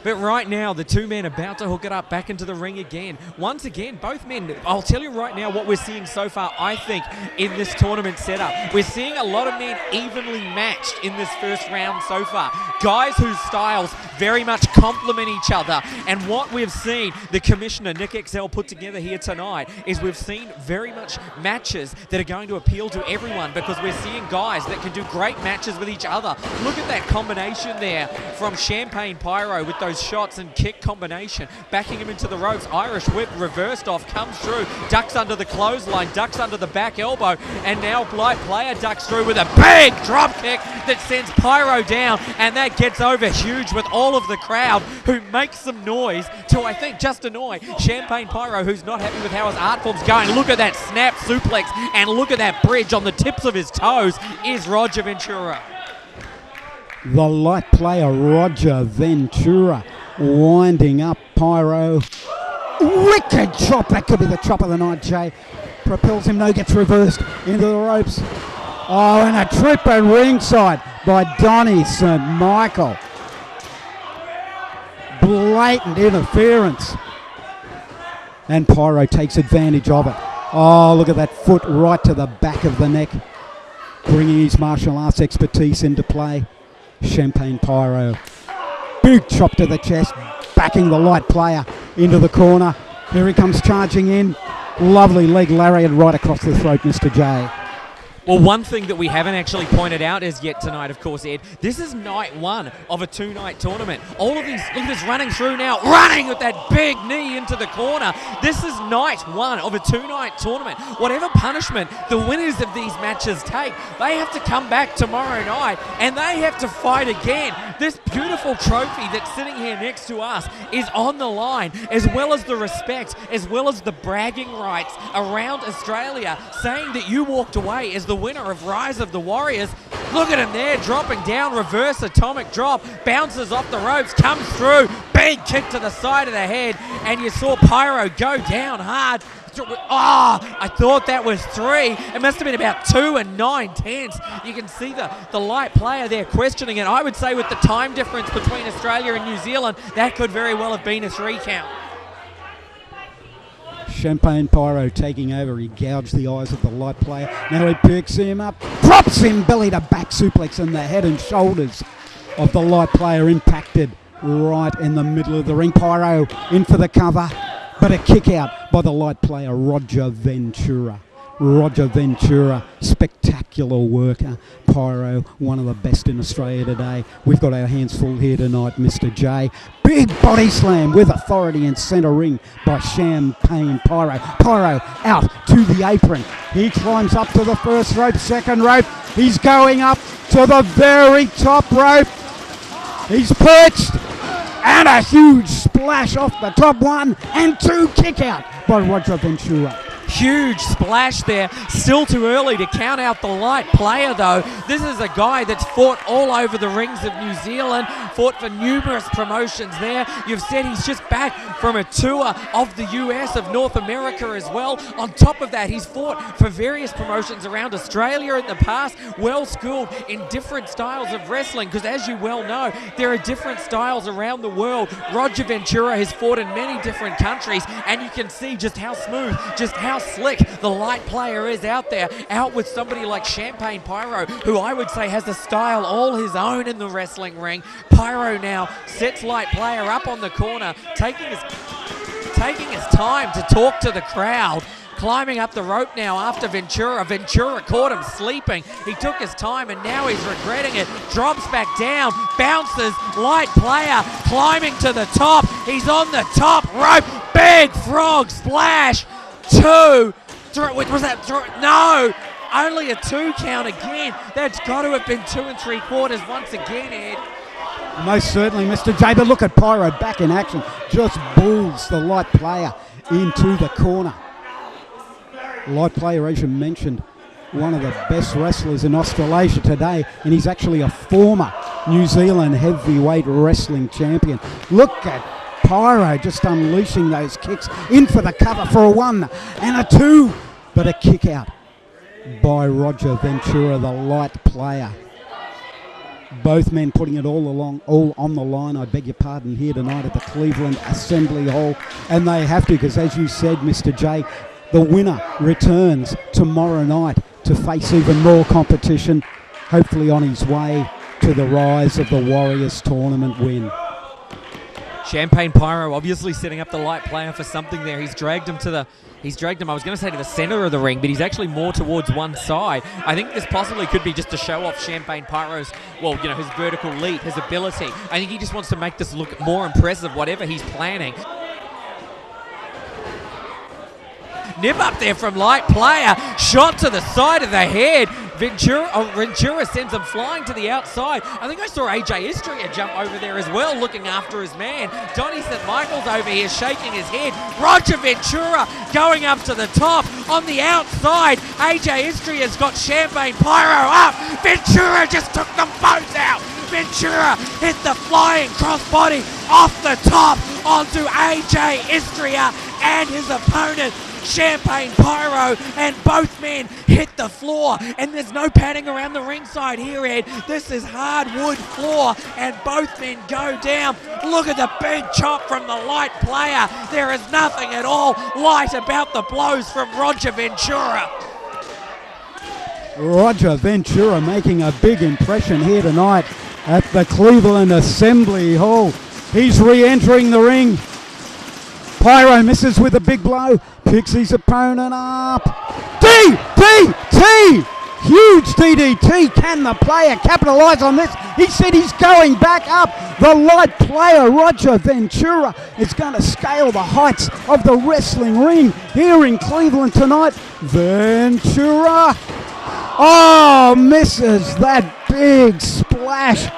But right now, the two men about to hook it up back into the ring again. Once again, both men, I'll tell you right now what we're seeing so far, I think, in this tournament setup. We're seeing a lot of men evenly matched in this first round so far. Guys whose styles very much complement each other. And what we've seen, the commissioner, Nick XL, put together here tonight, is we've seen very much matches that are going to appeal to everyone, because we're seeing guys that can do great matches with each other. Look at that combination there from Champagne Pyro with those shots and kick combination, backing him into the ropes. Irish whip reversed off, comes through, ducks under the clothesline, ducks under the back elbow, and now Blight player ducks through with a big drop kick that sends Pyro down, and that gets over huge with all of the crowd, who makes some noise to, I think, just annoy Champagne Pyro, who's not happy with how his art form's going. Look at that snap suplex, and look at that bridge on the tips of his toes is Roger Ventura. The light player, Roger Ventura, winding up Pyro. Wicked chop. That could be the chop of the night, Jay. Propels him, no, gets reversed into the ropes. Oh, and a trip at ringside by Donny St. Michael. Blatant interference. And Pyro takes advantage of it. Oh, look at that foot right to the back of the neck. Bringing his martial arts expertise into play. Champagne Pyro. Big chop to the chest. Backing the light player into the corner. Here he comes charging in. Lovely leg lariat right across the throat, Mr. J. Well, one thing that we haven't actually pointed out as yet tonight, of course, Ed, this is night one of a two-night tournament. All of these, look at this running through now, running with that big knee into the corner. This is night one of a two-night tournament. Whatever punishment the winners of these matches take, they have to come back tomorrow night and they have to fight again. This beautiful trophy that's sitting here next to us is on the line, as well as the respect, as well as the bragging rights around Australia, saying that you walked away as the winner of Rise of the Warriors. Look at him there, dropping down, reverse atomic drop, bounces off the ropes, comes through, big kick to the side of the head, and you saw Pyro go down hard. Oh, I thought that was 3. It must have been about 2 9/10. You can see the light player there questioning it. I would say with the time difference between Australia and New Zealand, that could very well have been a 3 count. Champagne Pyro taking over. He gouged the eyes of the light player. Now he picks him up, drops him belly to back suplex, and the head and shoulders of the light player impacted right in the middle of the ring. Pyro in for the cover, but a kick out by the light player, Roger Ventura. Roger Ventura, spectacular worker. Pyro, one of the best in Australia today. We've got our hands full here tonight, Mr. J. Big body slam with authority in centre ring by Champagne Pyro. Pyro out to the apron. He climbs up to the first rope, second rope. He's going up to the very top rope. He's perched. And a huge splash off the top, 1 and 2 kick out by Roger Ventura. Huge splash there. Still too early to count out the light player, though. This is a guy that's fought all over the rings of New Zealand, fought for numerous promotions there. You've said he's just back from a tour of the US, of North America as well. On top of that, he's fought for various promotions around Australia in the past, well schooled in different styles of wrestling, because as you well know, there are different styles around the world. Roger Ventura has fought in many different countries, and you can see just how smooth, just how slick the light player is out there, out with somebody like Champagne Pyro, who I would say has a style all his own in the wrestling ring. Pyro now sets light player up on the corner, taking his time to talk to the crowd. Climbing up the rope now after Ventura. Ventura caught him sleeping. He took his time and now he's regretting it. Drops back down, bounces, light player climbing to the top. He's on the top rope. Big frog splash. 2, 3, was that 3? No, only a 2 count again. That's got to have been 2 3/4 once again, Ed. Most certainly, Mr. J, but look at Pyro back in action. Just bulls the light player into the corner. Light player, as you mentioned, one of the best wrestlers in Australasia today, and he's actually a former New Zealand heavyweight wrestling champion. Look at Pyro just unleashing those kicks, in for the cover for a 1 and a 2, but a kick out by Roger Ventura, the light player. Both men putting it all on the line, I beg your pardon, here tonight at the Cleveland Assembly Hall, and they have to, because as you said, Mr. J, the winner returns tomorrow night to face even more competition, hopefully on his way to the Rise of the Warriors tournament win. Champagne Pyro obviously setting up the light player for something there. He's dragged him, I was going to say to the center of the ring, but he's actually more towards one side. I think this possibly could be just to show off Champagne Pyro's, his vertical leap, his ability. I think he just wants to make this look more impressive, whatever he's planning. Nip up there from light player, shot to the side of the head. Ventura sends him flying to the outside. I think I saw AJ Istria jump over there as well, looking after his man. Donny St. Michael's over here shaking his head. Roger Ventura going up to the top. On the outside, AJ Istria's got Champagne Pyro up. Ventura just took them both out. Ventura hit the flying crossbody off the top onto AJ Istria and his opponent Champagne Pyro, and both men hit the floor, and there's no padding around the ringside here, Ed. This is hardwood floor, and both men go down. Look at the big chop from the light player. There is nothing at all light about the blows from Roger Ventura. Roger Ventura making a big impression here tonight at the Cleveland Assembly Hall. He's re-entering the ring. Pyro misses with a big blow, picks his opponent up. DDT! Huge DDT. Can the player capitalise on this? He said he's going back up. The light player, Roger Ventura, is going to scale the heights of the wrestling ring here in Cleveland tonight. Ventura. Oh, misses that big splash.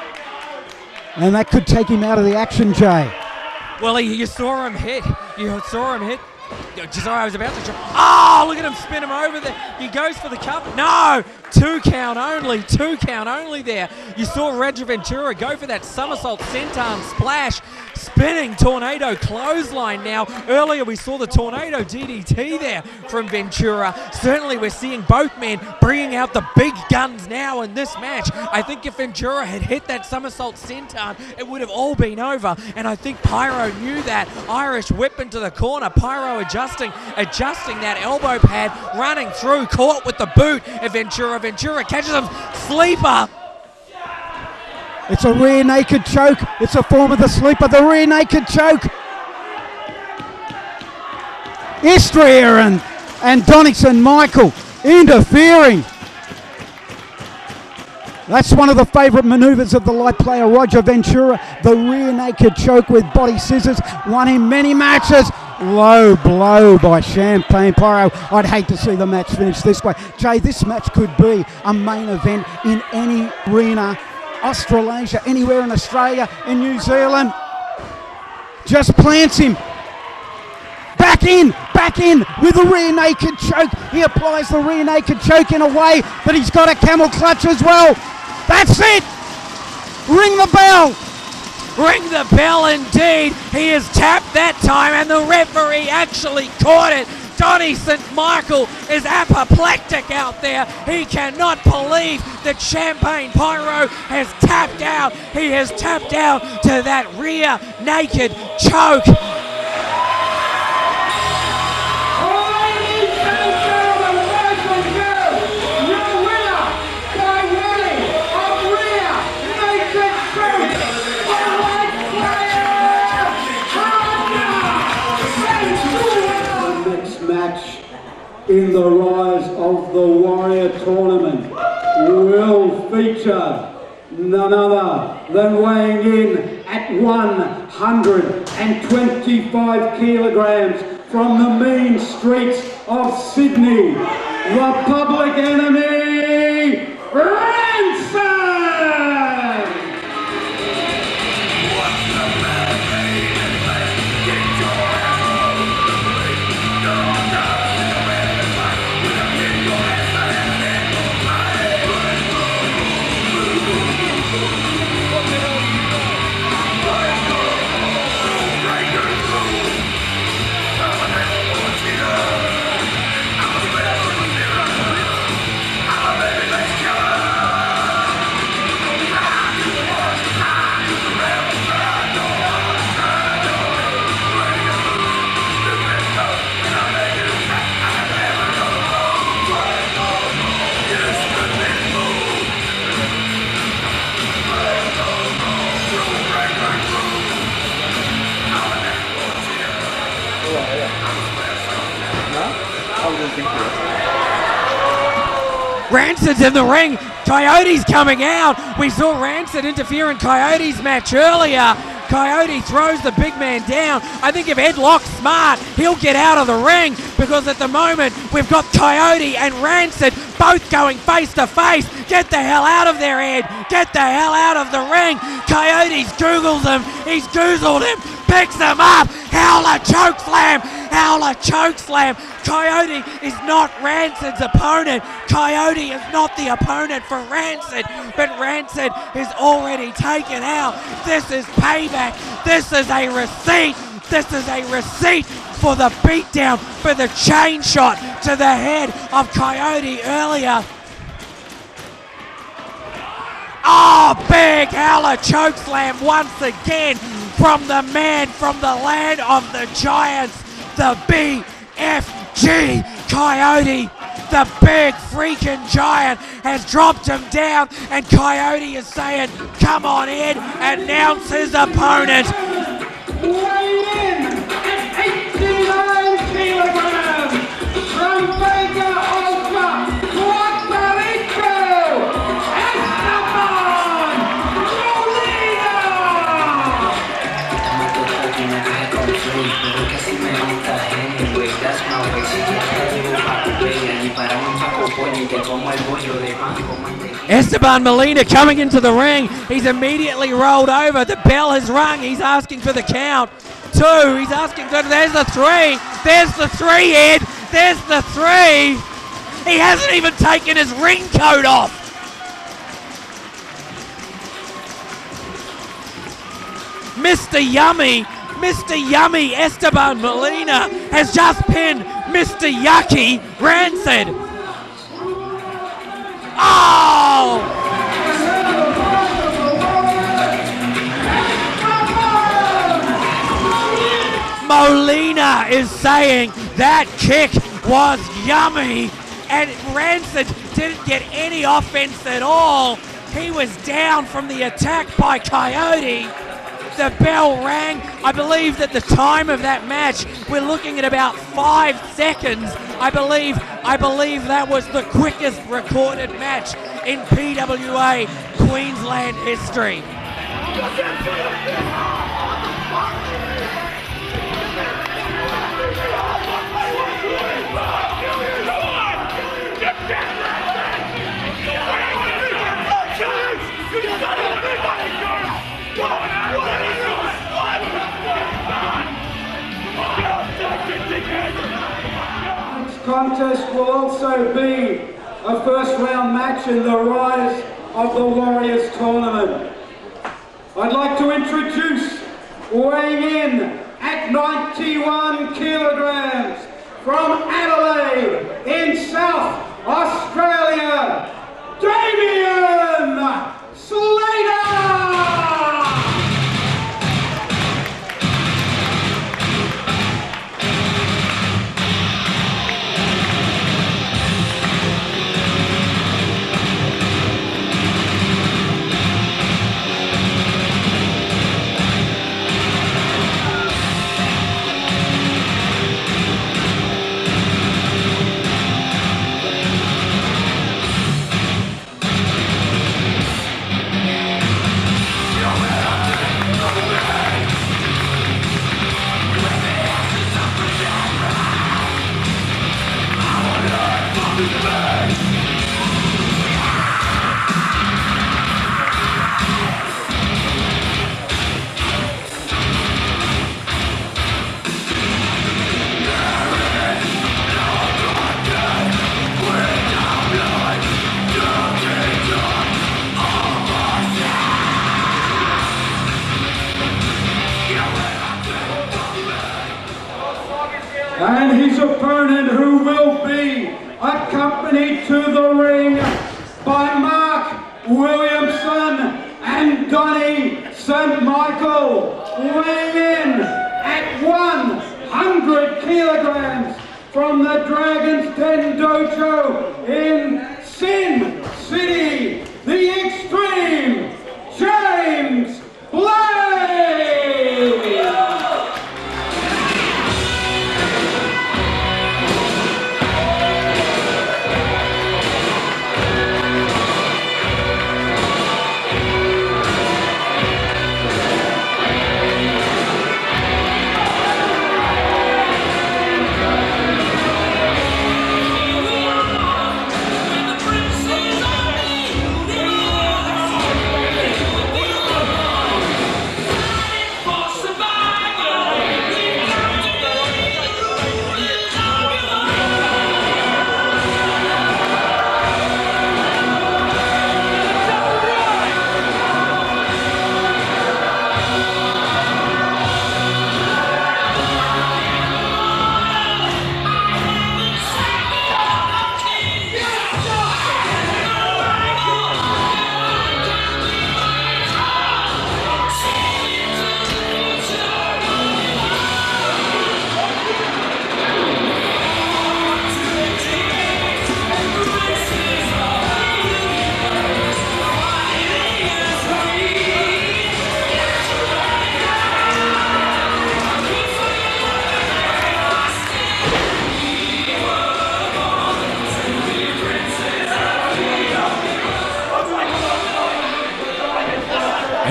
And that could take him out of the action, Jay. Well, you saw him hit. Sorry, I was about to jump. Oh, look at him spin him over there. He goes for the cover. No, 2 count only there. You saw Roger Ventura go for that somersault senton splash, spinning tornado clothesline now. Earlier we saw the tornado DDT there from Ventura. Certainly we're seeing both men bringing out the big guns now in this match. I think if Ventura had hit that somersault senton, it would have all been over, and I think Pyro knew that. Irish whip into the corner. Pyro adjusting that elbow pad, running through, caught with the boot of Ventura. Ventura catches him, sleeper. It's a rear naked choke. It's a form of the sleeper, the rear naked choke. Istria and Donington Michael interfering. That's one of the favourite manoeuvres of the light player Roger Ventura. The rear naked choke with body scissors. Won in many matches. Low blow by Champagne Pyro. I'd hate to see the match finish this way. Jay, this match could be a main event in any arena. Australasia, anywhere in Australia, in New Zealand. Just plants him. Back in with the rear naked choke. He applies the rear naked choke in a way that he's got a camel clutch as well. That's it. Ring the bell. Ring the bell indeed. He has tapped that time, and the referee actually caught it. Donnie St. Michael is apoplectic out there. He cannot believe that Champagne Pyro has tapped out. He has tapped out to that rear naked choke. In the Rise of the Warrior tournament will feature none other than weighing in at 125 kilograms from the mean streets of Sydney, the public enemy, Ringside! Rancid's in the ring. Kyote's coming out. We saw Ringside interfere in Kyote's match earlier. Kyote throws the big man down. I think if Ed Lock's smart, he'll get out of the ring, because at the moment we've got Kyote and Ringside both going face to face. Get the hell out of there, Ed. Get the hell out of the ring. Kyote's Googles him. He's goozled him. Picks him up. Howler choke slam. howler chokeslam. Kyote is not Rancid's opponent. Kyote is not the opponent for Rancid, but Rancid is already taken out. This is payback. This is a receipt. This is a receipt for the beatdown, for the chain shot to the head of Kyote earlier. Oh, big howler chokeslam once again from the man from the land of the giants, the BFG. Kyote, the big freaking giant, has dropped him down, and Kyote is saying, come on in, announce his opponent. Weighing in at 89 kilograms from Vega Alpha, Guatemala, Esteban Molina! Esteban Molina coming into the ring. He's immediately rolled over. The bell has rung. He's asking for the count. 2. He's asking for. There's the 3. There's the 3, Ed. There's the 3. He hasn't even taken his ring coat off. Mr. Yummy, Esteban Molina has just pinned Mr. Yucky Rancid. Oh! Molina is saying that kick was yummy, and Rancid didn't get any offense at all. He was down from the attack by Kyote. The bell rang. I believe that the time of that match, we're looking at about 5 seconds. I believe that was the quickest recorded match in PWA Queensland history. This contest will also be a first round match in the Rise of the Warriors tournament. I'd like to introduce, weighing in at 91 kilograms from Adelaide in South Australia, Damian Slater! And his opponent, who will be accompanied to the ring by Mark Williamson and Donnie St. Michael, weighing in at 100 kilograms from the Dragon's Den Dojo in Sin City, the Extreme, James Blade!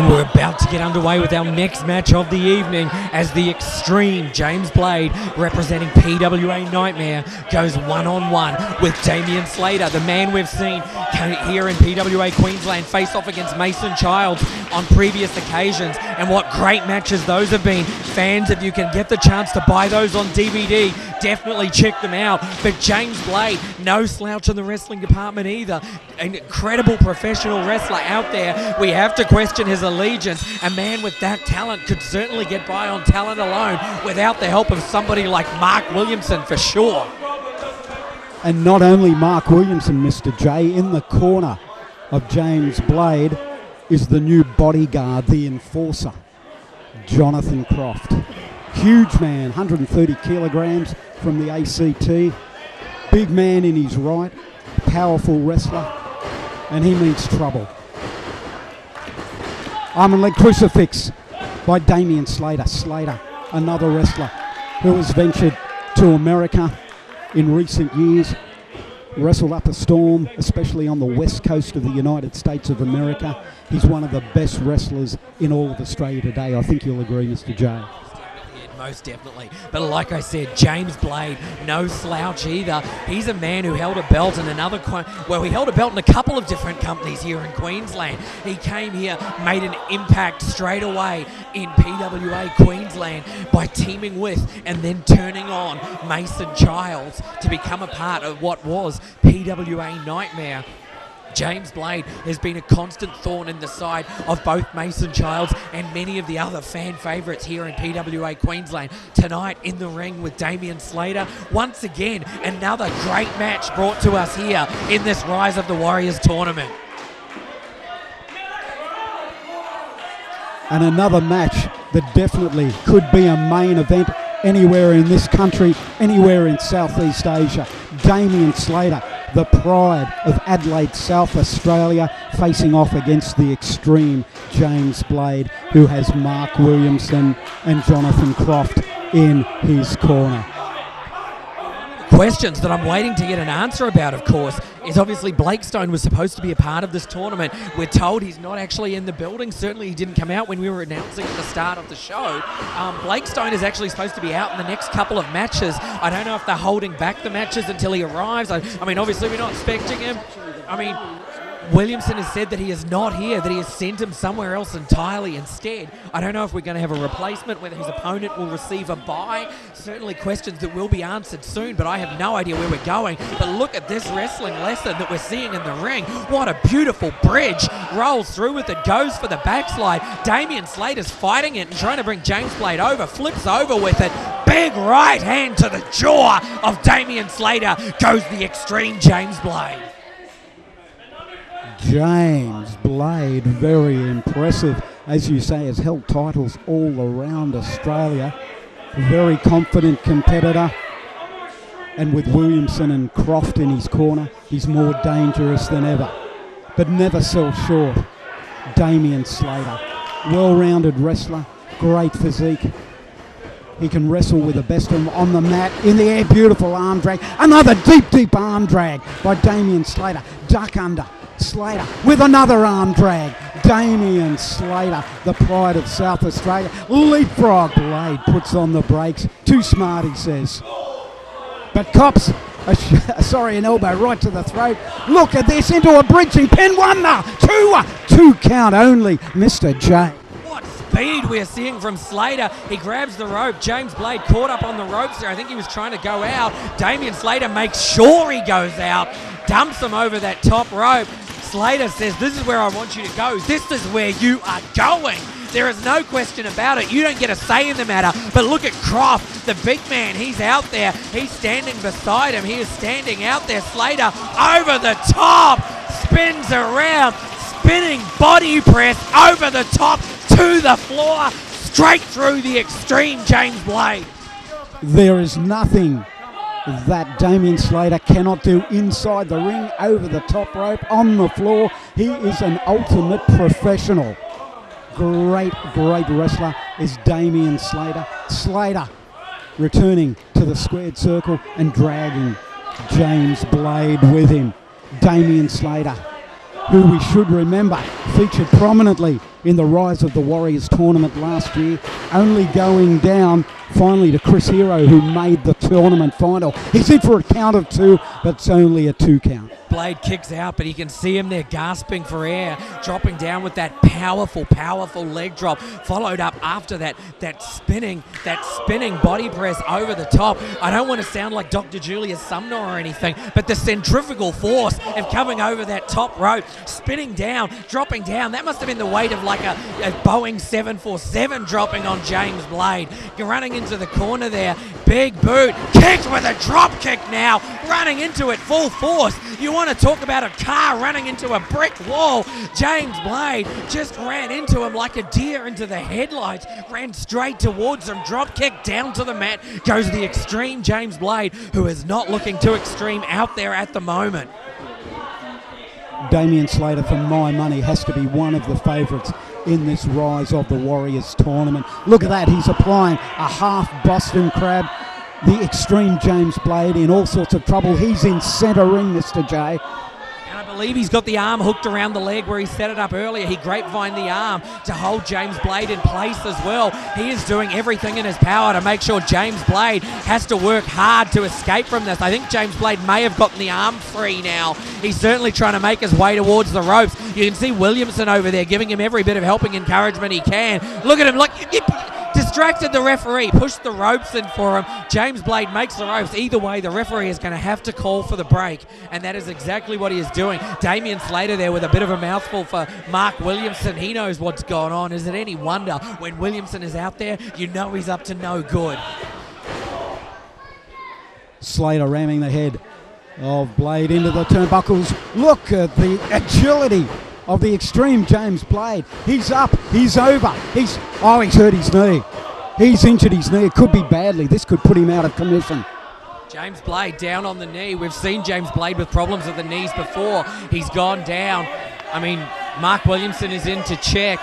And we're about to get underway with our next match of the evening as the Extreme James Blade, representing PWA Nightmare, goes one-on-one with Damian Slater, the man we've seen here in PWA Queensland face off against Mason Childs on previous occasions. And what great matches those have been. Fans, if you can get the chance to buy those on DVD, definitely check them out. But James Blade, no slouch in the wrestling department either. An incredible professional wrestler out there. We have to question his allegiance. A man with that talent could certainly get by on talent alone without the help of somebody like Mark Williamson for sure. And not only Mark Williamson, Mr. J, in the corner of James Blade is the new bodyguard, the enforcer, Jonathan Croft. Huge man, 130 kilograms from the ACT. Big man in his right, powerful wrestler, and he means trouble. Arm and leg crucifix by Damian Slater. Slater, another wrestler who has ventured to America in recent years, wrestled up a storm, especially on the west coast of the United States of America. He's one of the best wrestlers in all of Australia today. I think you'll agree, Mr. J. Most definitely. But like I said, James Blade, no slouch either. He's a man who held a belt in he held a belt in a couple of different companies here in Queensland. He came here, made an impact straight away in PWA Queensland by teaming with and then turning on Mason Childs to become a part of what was PWA Nightmare. James Blade has been a constant thorn in the side of both Mason Childs and many of the other fan favourites here in PWA Queensland. Tonight in the ring with Damian Slater, once again another great match brought to us here in this Rise of the Warriors tournament. And another match that definitely could be a main event anywhere in this country, anywhere in Southeast Asia. Damian Slater, the pride of Adelaide, South Australia, facing off against the Extreme James Blade, who has Mark Williamson and Jonathan Croft in his corner. Questions that I'm waiting to get an answer about, of course, is obviously Blakestone was supposed to be a part of this tournament. We're told he's not actually in the building. Certainly he didn't come out when we were announcing at the start of the show. Blakestone is actually supposed to be out in the next couple of matches. I don't know if they're holding back the matches until he arrives. I mean, obviously we're not expecting him. I mean, Williamson has said that he is not here, that he has sent him somewhere else entirely instead. I don't know if we're going to have a replacement, whether his opponent will receive a bye. Certainly questions that will be answered soon, but I have no idea where we're going. But look at this wrestling lesson that we're seeing in the ring. What a beautiful bridge. Rolls through with it, goes for the backslide. Damian Slater's fighting it and trying to bring James Blade over, flips over with it. Big right hand to the jaw of Damian Slater. Goes the Extreme James Blade. James Blade, very impressive. As you say, has held titles all around Australia. Very confident competitor. And with Williamson and Croft in his corner, he's more dangerous than ever. But never sell short. Damian Slater, well-rounded wrestler, great physique. He can wrestle with the best of them on the mat, in the air, beautiful arm drag. Another deep arm drag by Damian Slater. Duck under. Slater with another arm drag. Damian Slater, the pride of South Australia. Leapfrog. Blade puts on the brakes. Too smart, he says. But cops, an elbow right to the throat. Look at this, into a bridging pin. 2 count only, Mr. J. What speed we're seeing from Slater. He grabs the rope. James Blade caught up on the ropes there. I think he was trying to go out. Damian Slater makes sure he goes out. Dumps him over that top rope. Slater says, this is where I want you to go. This is where you are going. There is no question about it. You don't get a say in the matter. But look at Croft, the big man. He's out there. He's standing beside him. He is standing out there. Slater over the top. Spins around. Spinning body press over the top to the floor. Straight through the Extreme James Blade. There is nothing that Damian Slater cannot do inside the ring, over the top rope, on the floor. He is an ultimate professional. Great wrestler is Damian Slater. Slater returning to the squared circle and dragging James Blade with him. Damian Slater, who we should remember featured prominently in the Rise of the Warriors tournament last year, only going down finally to Chris Hero, who made the tournament final. He's in for a count of 2, but it's only a 2 count. Blade kicks out, but you can see him there gasping for air, dropping down with that powerful leg drop, followed up after that spinning body press over the top. I don't want to sound like Dr. Julius Sumner or anything, but the centrifugal force of coming over that top rope, spinning down, dropping down, that must have been the weight of like a Boeing 747 dropping on James Blade. You're running into the corner there, big boot, kicked with a drop kick now, running into it full force. You want to talk about a car running into a brick wall. James Blade just ran into him like a deer into the headlights, ran straight towards him, drop kick down to the mat, goes the extreme James Blade, who is not looking too extreme out there at the moment. Damian Slater, for my money, has to be one of the favourites in this Rise of the Warriors tournament. Look at that, he's applying a half Boston Crab. The extreme James Blade in all sorts of trouble. He's in centre ring, Mr. J. And I believe he's got the arm hooked around the leg where he set it up earlier. He grapevined the arm to hold James Blade in place as well. He is doing everything in his power to make sure James Blade has to work hard to escape from this. I think James Blade may have gotten the arm free now. He's certainly trying to make his way towards the ropes. You can see Williamson over there giving him every bit of helping encouragement he can. Look at him, look, distracted the referee, pushed the ropes in for him. James Blade makes the ropes. Either way, the referee is going to have to call for the break, and that is exactly what he is doing. Damian Slater there with a bit of a mouthful for Mark Williamson. He knows what's going on. Is it any wonder when Williamson is out there, you know he's up to no good. Slater ramming the head of Blade into the turnbuckles. Look at the agility of the extreme James Blade. He's up, he's over, he's hurt his knee. He's injured his knee. It could be badly. This could put him out of commission. James Blade down on the knee. We've seen James Blade with problems with the knees before. He's gone down. I mean, Mark Williamson is in to check.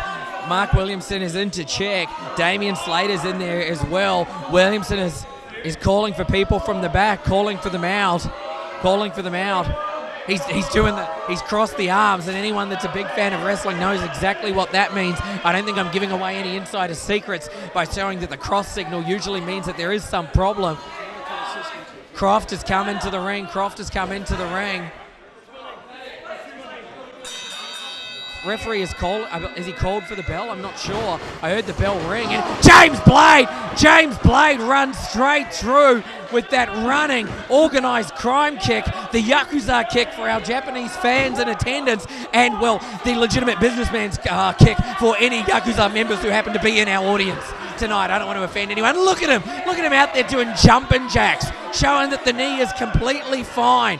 Damian Slater's in there as well. Williamson is calling for people from the back, calling for them out. He's crossed the arms, and anyone that's a big fan of wrestling knows exactly what that means. I don't think I'm giving away any insider secrets by showing that the cross signal usually means that there is some problem. Croft has come into the ring. Referee is he called for the bell? I'm not sure. I heard the bell ring, and James Blade runs straight through with that running organised crime kick, the Yakuza kick for our Japanese fans in attendance, and well, the legitimate businessman's kick for any Yakuza members who happen to be in our audience tonight. I don't want to offend anyone. Look at him out there doing jumping jacks, showing that the knee is completely fine,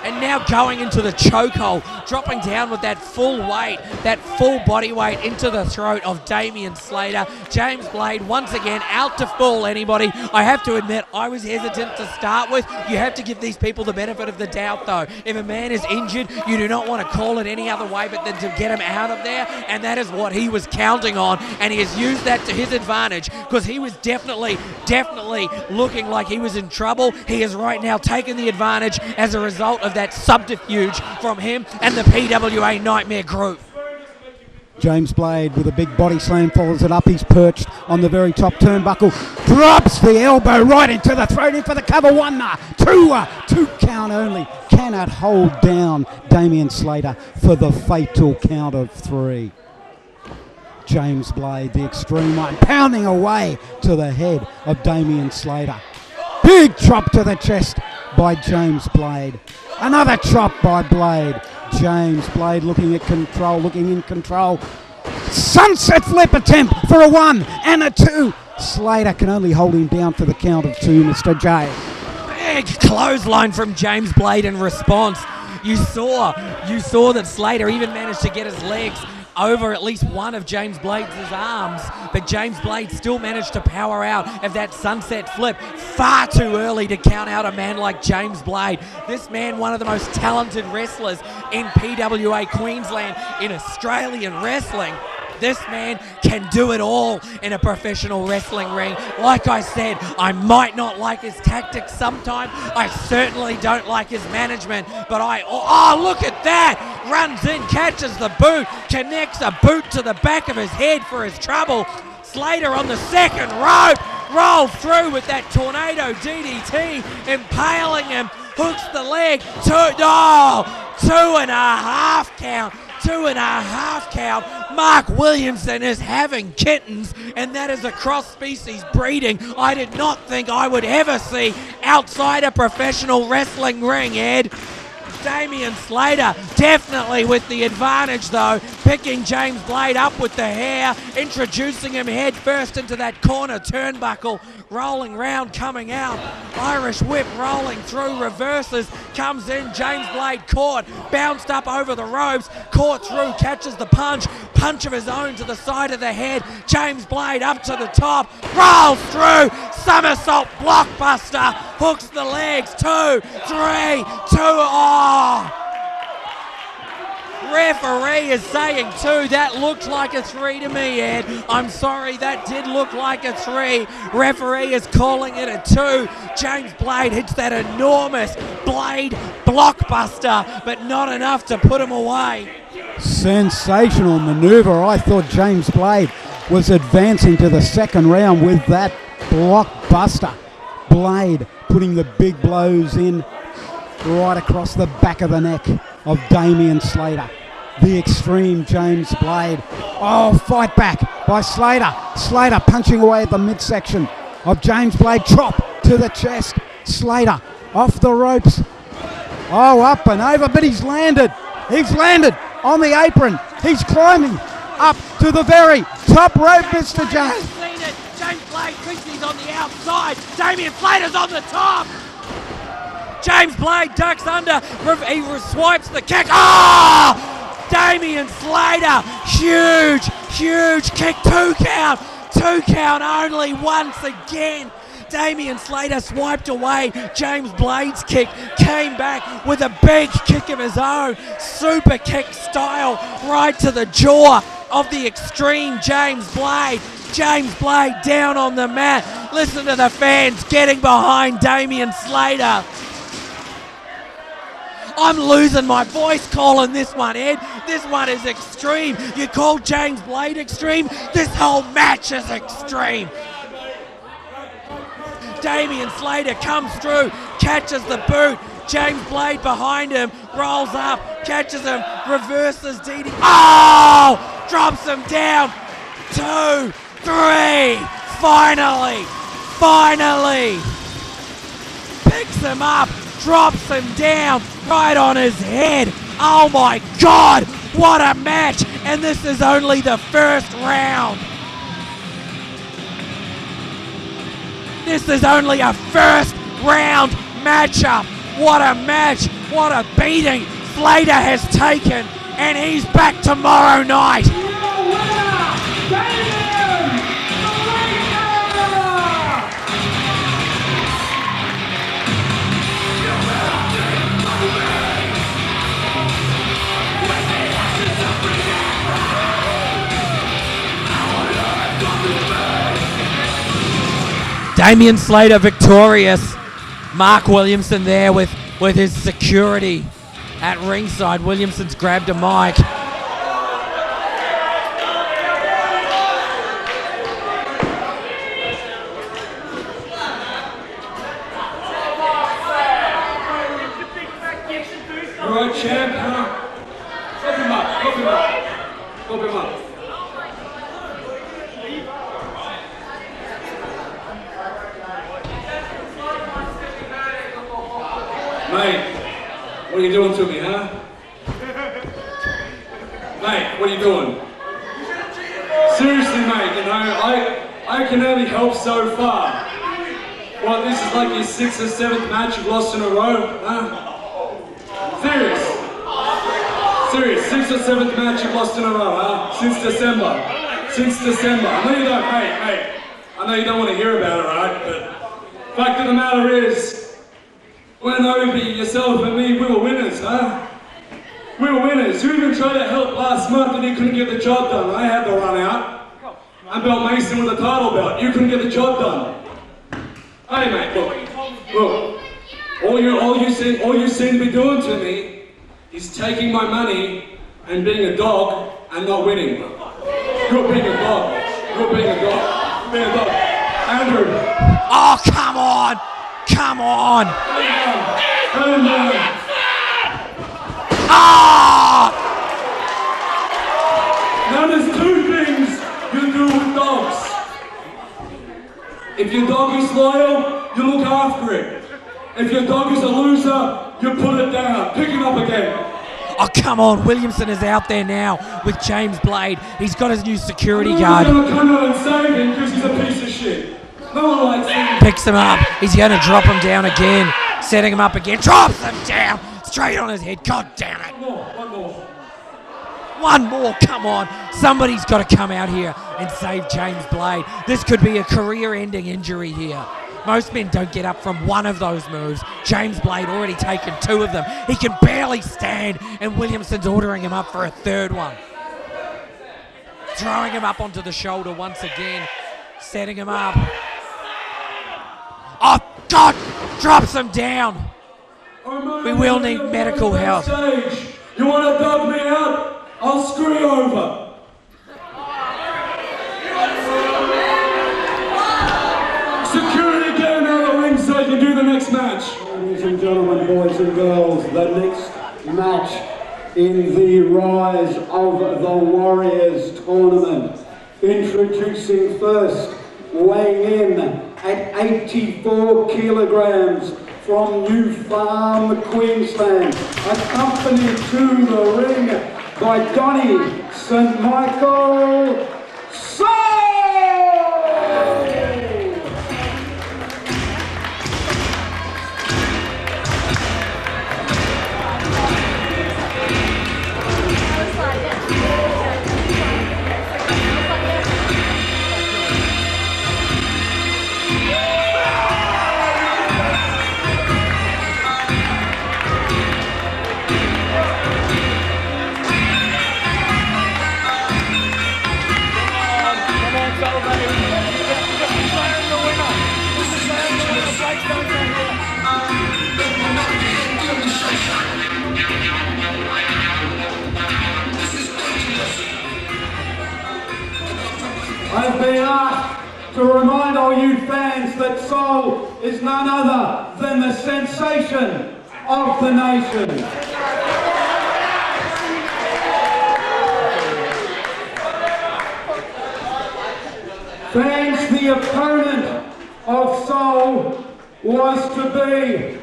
and now going into the chokehold, dropping down with that full weight, that full body weight into the throat of Damian Slater. James Blade once again out to fool anybody. I have to admit, I was hesitant to start with. You have to give these people the benefit of the doubt though. If a man is injured, you do not want to call it any other way but than to get him out of there, and that is what he was counting on, and he has used that to his advantage because he was definitely looking like he was in trouble. He has right now taken the advantage as a result of that subterfuge from him and the PWA Nightmare group. James Blade with a big body slam follows it up. He's perched on the very top turnbuckle, drops the elbow right into the throat, in for the cover. 1, 2 count only. Cannot hold down Damian Slater for the fatal count of 3. James Blade, the extreme one, pounding away to the head of Damian Slater. Big chop to the chest by James Blade. Another chop by Blade. James Blade looking in control. Sunset flip attempt for a 1 and a 2. Slater can only hold him down for the count of 2, Mr. J. Big clothesline from James Blade in response. You saw that Slater even managed to get his legs over at least one of James Blade's arms, but James Blade still managed to power out of that sunset flip far too early to count out a man like James Blade. This man, one of the most talented wrestlers in PWA Queensland, in Australian wrestling. This man can do it all in a professional wrestling ring. Like I said, I might not like his tactics sometimes. I certainly don't like his management, but oh, look at that! Runs in, catches the boot, connects a boot to the back of his head for his trouble. Slater on the second rope, rolls through with that tornado DDT, impaling him, hooks the leg, 2.5 count. 2.5 count. Mark Williamson is having kittens, and that is a cross-species breeding I did not think I would ever see outside a professional wrestling ring, Ed. Damian Slater definitely with the advantage though, picking James Blade up with the hair, introducing him head first into that corner turnbuckle, rolling round, coming out, Irish whip rolling through, reverses, comes in, James Blade caught, bounced up over the ropes, caught through, catches the punch of his own to the side of the head, James Blade up to the top, rolls through, somersault blockbuster, hooks the legs, 2, 3, 2, Referee is saying 2. That looked like a 3 to me, Ed. I'm sorry, that did look like a 3. Referee is calling it a 2. James Blade hits that enormous Blade blockbuster, but not enough to put him away. Sensational maneuver. I thought James Blade was advancing to the second round with that blockbuster. Blade putting the big blows in right across the back of the neck of Damian Slater. The extreme James Blade. Oh, fight back by Slater. Slater punching away at the midsection of James Blade. Chop to the chest. Slater off the ropes. Oh, up and over, but he's landed. He's landed on the apron. He's climbing up to the very top rope, Mr. J. James Blade thinks he's on the outside. Damian Slater's on the top. James Blade ducks under, he swipes the kick. Oh! Damian Slater, huge kick, 2 count. 2 count only once again. Damian Slater swiped away James Blade's kick, came back with a big kick of his own, super kick style, right to the jaw of the extreme James Blade. James Blade down on the mat. Listen to the fans getting behind Damian Slater. I'm losing my voice calling this one, Ed. This one is extreme. You call James Blade extreme? This whole match is extreme. Damian Slater comes through, catches the boot. James Blade behind him, rolls up, catches him, reverses DD. Oh! Drops him down. 2, 3. Finally. Picks him up, drops him down right on his head. Oh my God, what a match. And this is only the first round. This is only a first round matchup. What a match, what a beating Slater has taken. And he's back tomorrow night. Damian Slater victorious. Mark Williamson there with his security at ringside. Williamson's grabbed a mic. Right, champ, huh? Pop him up. Mate, what are you doing to me, huh? Mate, what are you doing? Seriously, mate, you know, I can only help so far. What, this is like your 6th or 7th match you've lost in a row, huh? Serious, 6th or 7th match you've lost in a row, huh? Since December. I know you don't, mate, I know you don't want to hear about it, right? But fact of the matter is, when Obie, yourself and me, we were winners, huh? We were winners. winners. You even tried to help last month and you couldn't get the job done. I had the run out. I'm Belt Mason with a title belt. You couldn't get the job done. Hey mate, look. All you seem to be doing to me is taking my money and being a dog and not winning. You're being a dog. You're being a dog. You're being a dog. Andrew. Oh, come on! Come on! Ah! Now there's two things you do with dogs. If your dog is loyal, you look after it. If your dog is a loser, you put it down. Pick it up again. Oh, come on. Williamson is out there now with James Blade. He's got his new security guard. He's going to come out and save him because he's a piece of shit. No one likes him. Picks him up. He's going to drop him down again. Setting him up again. Drops him down. Straight on his head. God damn it. One more. One more. Come on. Somebody's got to come out here and save James Blade. This could be a career-ending injury here. Most men don't get up from one of those moves. James Blade already taken two of them. He can barely stand, and Williamson's ordering him up for a third one. Throwing him up onto the shoulder once again. Setting him up. Oh, God! Drops him down. We will need medical help. You want to dog me out? I'll screw you over. Security, get him out of the ring so you can do the next match. Ladies and gentlemen, boys and girls, the next match in the Rise of the Warriors tournament. Introducing first, weighing in at 84 kilograms from New Farm, Queensland, accompanied to the ring by Donnie St. Michael Seoul! I've been asked to remind all you fans that Seoul is none other than the sensation of the nation. Fans, the opponent of Seoul was to be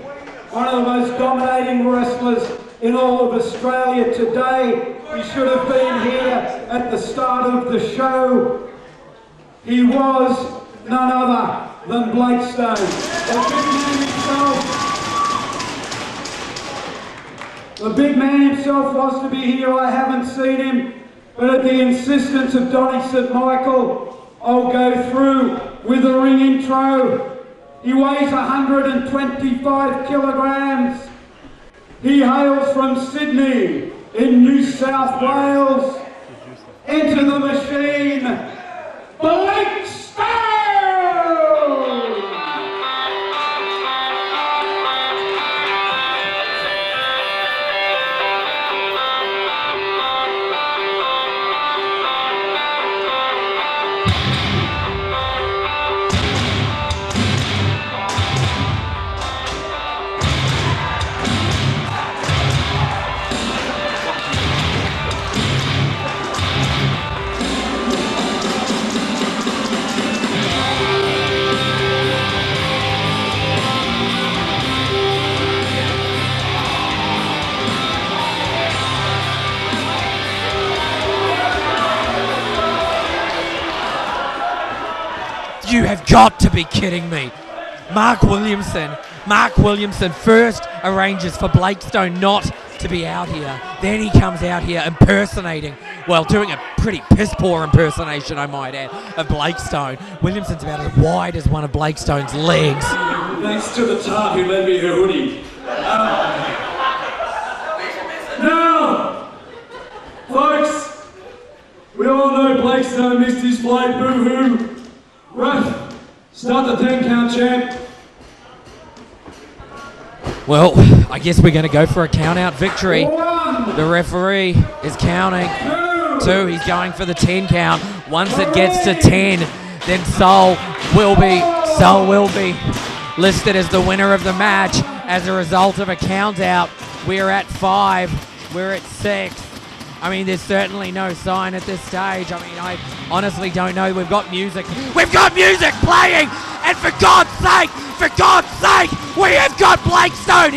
one of the most dominating wrestlers in all of Australia today. He should have been here at the start of the show. He was none other than Blakestone. The big man himself was to be here. I haven't seen him, but at the insistence of Donnie St. Michael, I'll go through with a ring intro. He weighs 125 kilograms. He hails from Sydney in New South Wales. Enter the machine, Blakestone! You have got to be kidding me. Mark Williamson first arranges for Blakestone not to be out here. Then he comes out here impersonating, well, doing a pretty piss-poor impersonation, I might add, of Blakestone. Williamson's about as wide as one of Blakestone's legs. Thanks to the tart who lent me her hoodie. Now, Blakestone missed his flight, boo-hoo. Ref, start the 10 count, champ. Well, I guess we're going to go for a count-out victory. The referee is counting. 2, he's going for the 10 count. Once it gets to 10, then Seoul will be listed as the winner of the match as a result of a count-out. We're at 5, we're at 6. I mean, there's certainly no sign at this stage. I mean, I honestly don't know. We've got music playing, and for God's sake, we have got Blakestone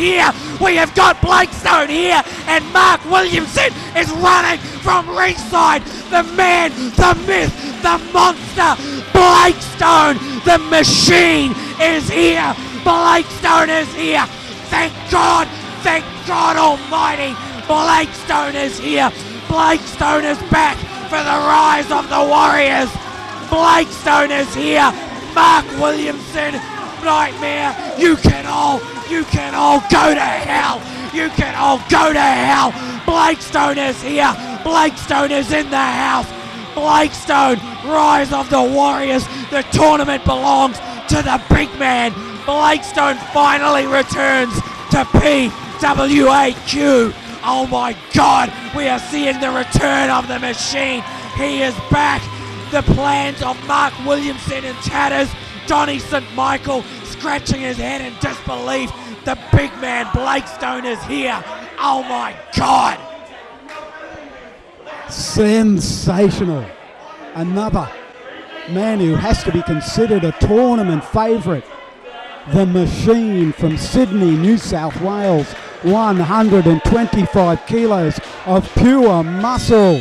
here. And Mark Williamson is running from ringside. The man, the myth, the monster, Blakestone, the machine is here. Blakestone is here. Thank God Almighty. Blakestone is here. Blakestone is back for the rise of the Warriors. Blakestone is here. Mark Williamson, Nightmare, you can all go to hell. Blakestone is here. Blakestone is in the house. Blakestone, rise of the Warriors. The tournament belongs to the big man. Blakestone finally returns to PWAQ. Oh my God, we are seeing the return of the machine. He is back. The plans of Mark Williamson in tatters. Donnie St. Michael scratching his head in disbelief. The big man Blakestone is here. Oh my God. Sensational. Another man who has to be considered a tournament favourite. The machine from Sydney, New South Wales. 125 kilos of pure muscle.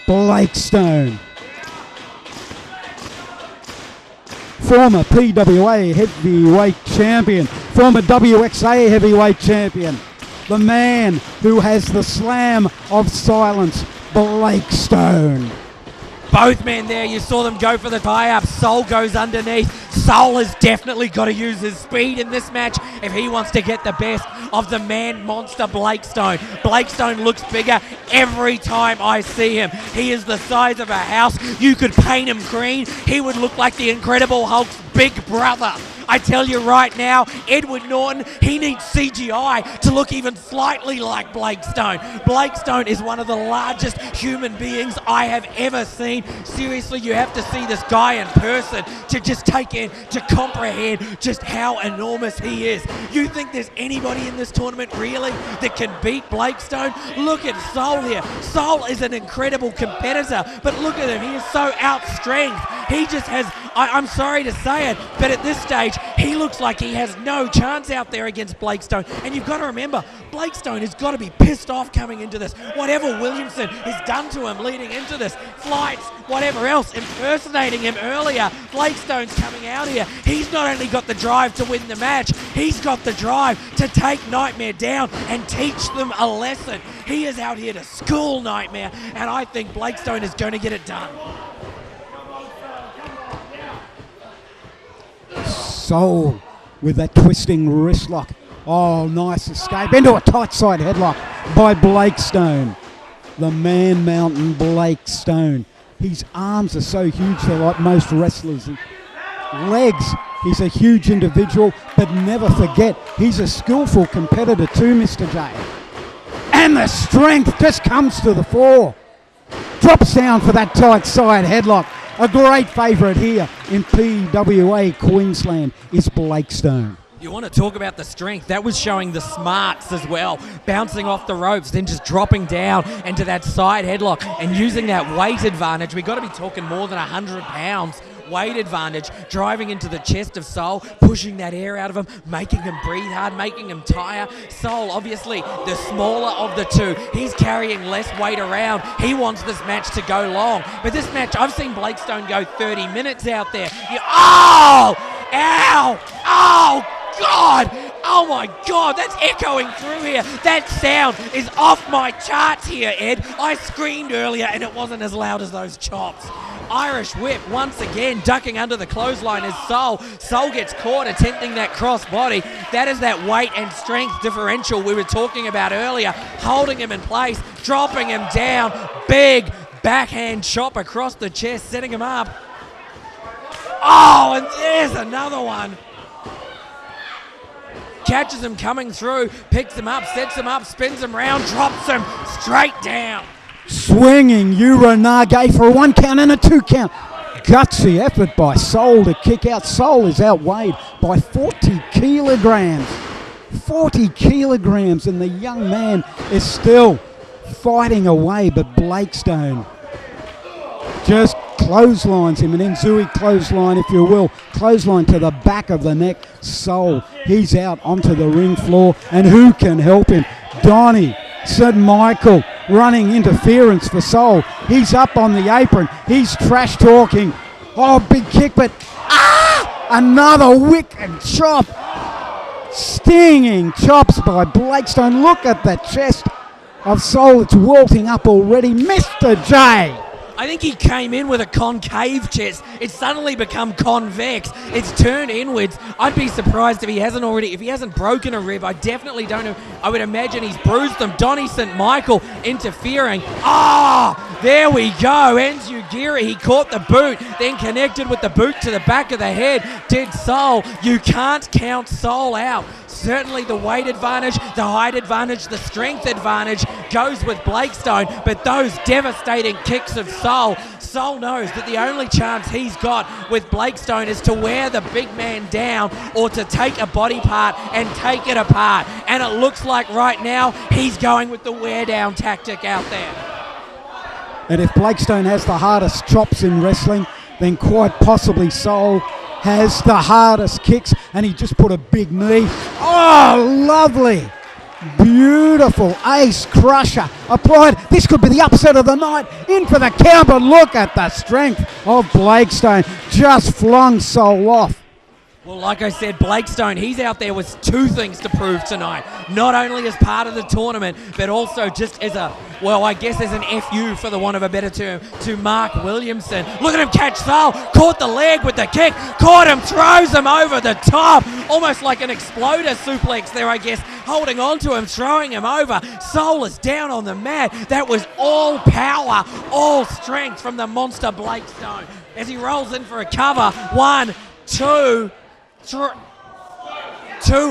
Blakestone. Former PWA heavyweight champion. Former WXA heavyweight champion. The man who has the slam of silence. Blakestone. Both men there, you saw them go for the tie-up. Seoul goes underneath. Seoul has definitely got to use his speed in this match if he wants to get the best of the man monster Blakestone. Blakestone looks bigger every time I see him. He is the size of a house. You could paint him green. He would look like the Incredible Hulk's big brother. I tell you right now, Edward Norton, he needs CGI to look even slightly like Blakestone. Blakestone is one of the largest human beings I have ever seen. Seriously, you have to see this guy in person to just take in, to comprehend just how enormous he is. You think there's anybody in this tournament really that can beat Blakestone? Look at Seoul here. Seoul is an incredible competitor, but look at him. He is so outstrength. He just has, I'm sorry to say it, but at this stage, he looks like he has no chance out there against Blakestone. And you've got to remember, Blakestone has got to be pissed off coming into this. Whatever Williamson has done to him leading into this, flights, whatever else, impersonating him earlier, Blakestone's coming out here. He's not only got the drive to win the match, he's got the drive to take Nightmare down and teach them a lesson. He is out here to school Nightmare, and I think Blakestone is going to get it done. Seoul with that twisting wrist lock. Oh, nice escape into a tight side headlock by Blakestone. The man mountain Blakestone. His arms are so huge, they're like most wrestlers. Legs, he's a huge individual, but never forget, he's a skillful competitor too, Mr. J. And the strength just comes to the fore. Drops down for that tight side headlock. A great favourite here in PWA Queensland is Blakestone. You want to talk about the strength? That was showing the smarts as well. Bouncing off the ropes, then just dropping down into that side headlock and using that weight advantage. We've got to be talking more than 100 pounds. Weight advantage, driving into the chest of Seoul, pushing that air out of him, making him breathe hard, making him tire. Seoul, obviously, the smaller of the two. He's carrying less weight around. He wants this match to go long. But this match, I've seen Blakestone go 30 minutes out there. Oh! Ow! Oh, God! Oh, my God, that's echoing through here. That sound is off my charts here, Ed. I screamed earlier, and it wasn't as loud as those chops. Irish whip once again, ducking under the clothesline as Seoul gets caught attempting that cross body. That is that weight and strength differential we were talking about earlier, holding him in place, dropping him down. Big backhand chop across the chest, setting him up. Oh, and there's another one. Catches him coming through, picks him up, sets him up, spins him round, drops him straight down. Swinging Uranage for a 1 count and a 2 count. Gutsy effort by Seoul to kick out. Seoul is outweighed by 40 kilograms. 40 kilograms, and the young man is still fighting away, but Blakestone just clotheslines him, and then Zooey clothesline, if you will, clothesline to the back of the neck. Seoul, he's out onto the ring floor, and who can help him? Donnie, St. Michael running interference for Seoul. He's up on the apron, he's trash talking. Oh, big kick, but another wicked chop. Stinging chops by Blakestone. Look at the chest of Seoul, it's wilting up already. Mr. J. I think he came in with a concave chest. It's suddenly become convex. It's turned inwards. I'd be surprised if he hasn't broken a rib. I definitely don't know. I would imagine he's bruised them. Donnie St. Michael interfering. There we go. Enzugiri, he caught the boot, then connected with the boot to the back of the head. Did Seoul. You can't count Seoul out. Certainly the weight advantage, the height advantage, the strength advantage goes with Blakestone, but those devastating kicks of Seoul knows that the only chance he's got with Blakestone is to wear the big man down or to take a body part and take it apart. And it looks like right now he's going with the wear down tactic out there. And if Blakestone has the hardest chops in wrestling, then quite possibly Seoul has the hardest kicks, and he just put a big knee. Oh, lovely. Beautiful ace crusher applied. This could be the upset of the night. In for the count, but look at the strength of Blakestone. Just flung Seoul off. Well, like I said, Blakestone, he's out there with two things to prove tonight. Not only as part of the tournament, but also just as as an FU, for the want of a better term, to Mark Williamson. Look at him catch Seoul. Caught the leg with the kick. Caught him, throws him over the top. Almost like an exploder suplex there, I guess. Holding on to him, throwing him over. Seoul is down on the mat. That was all power, all strength from the monster Blakestone. As he rolls in for a cover. 1, 2... 2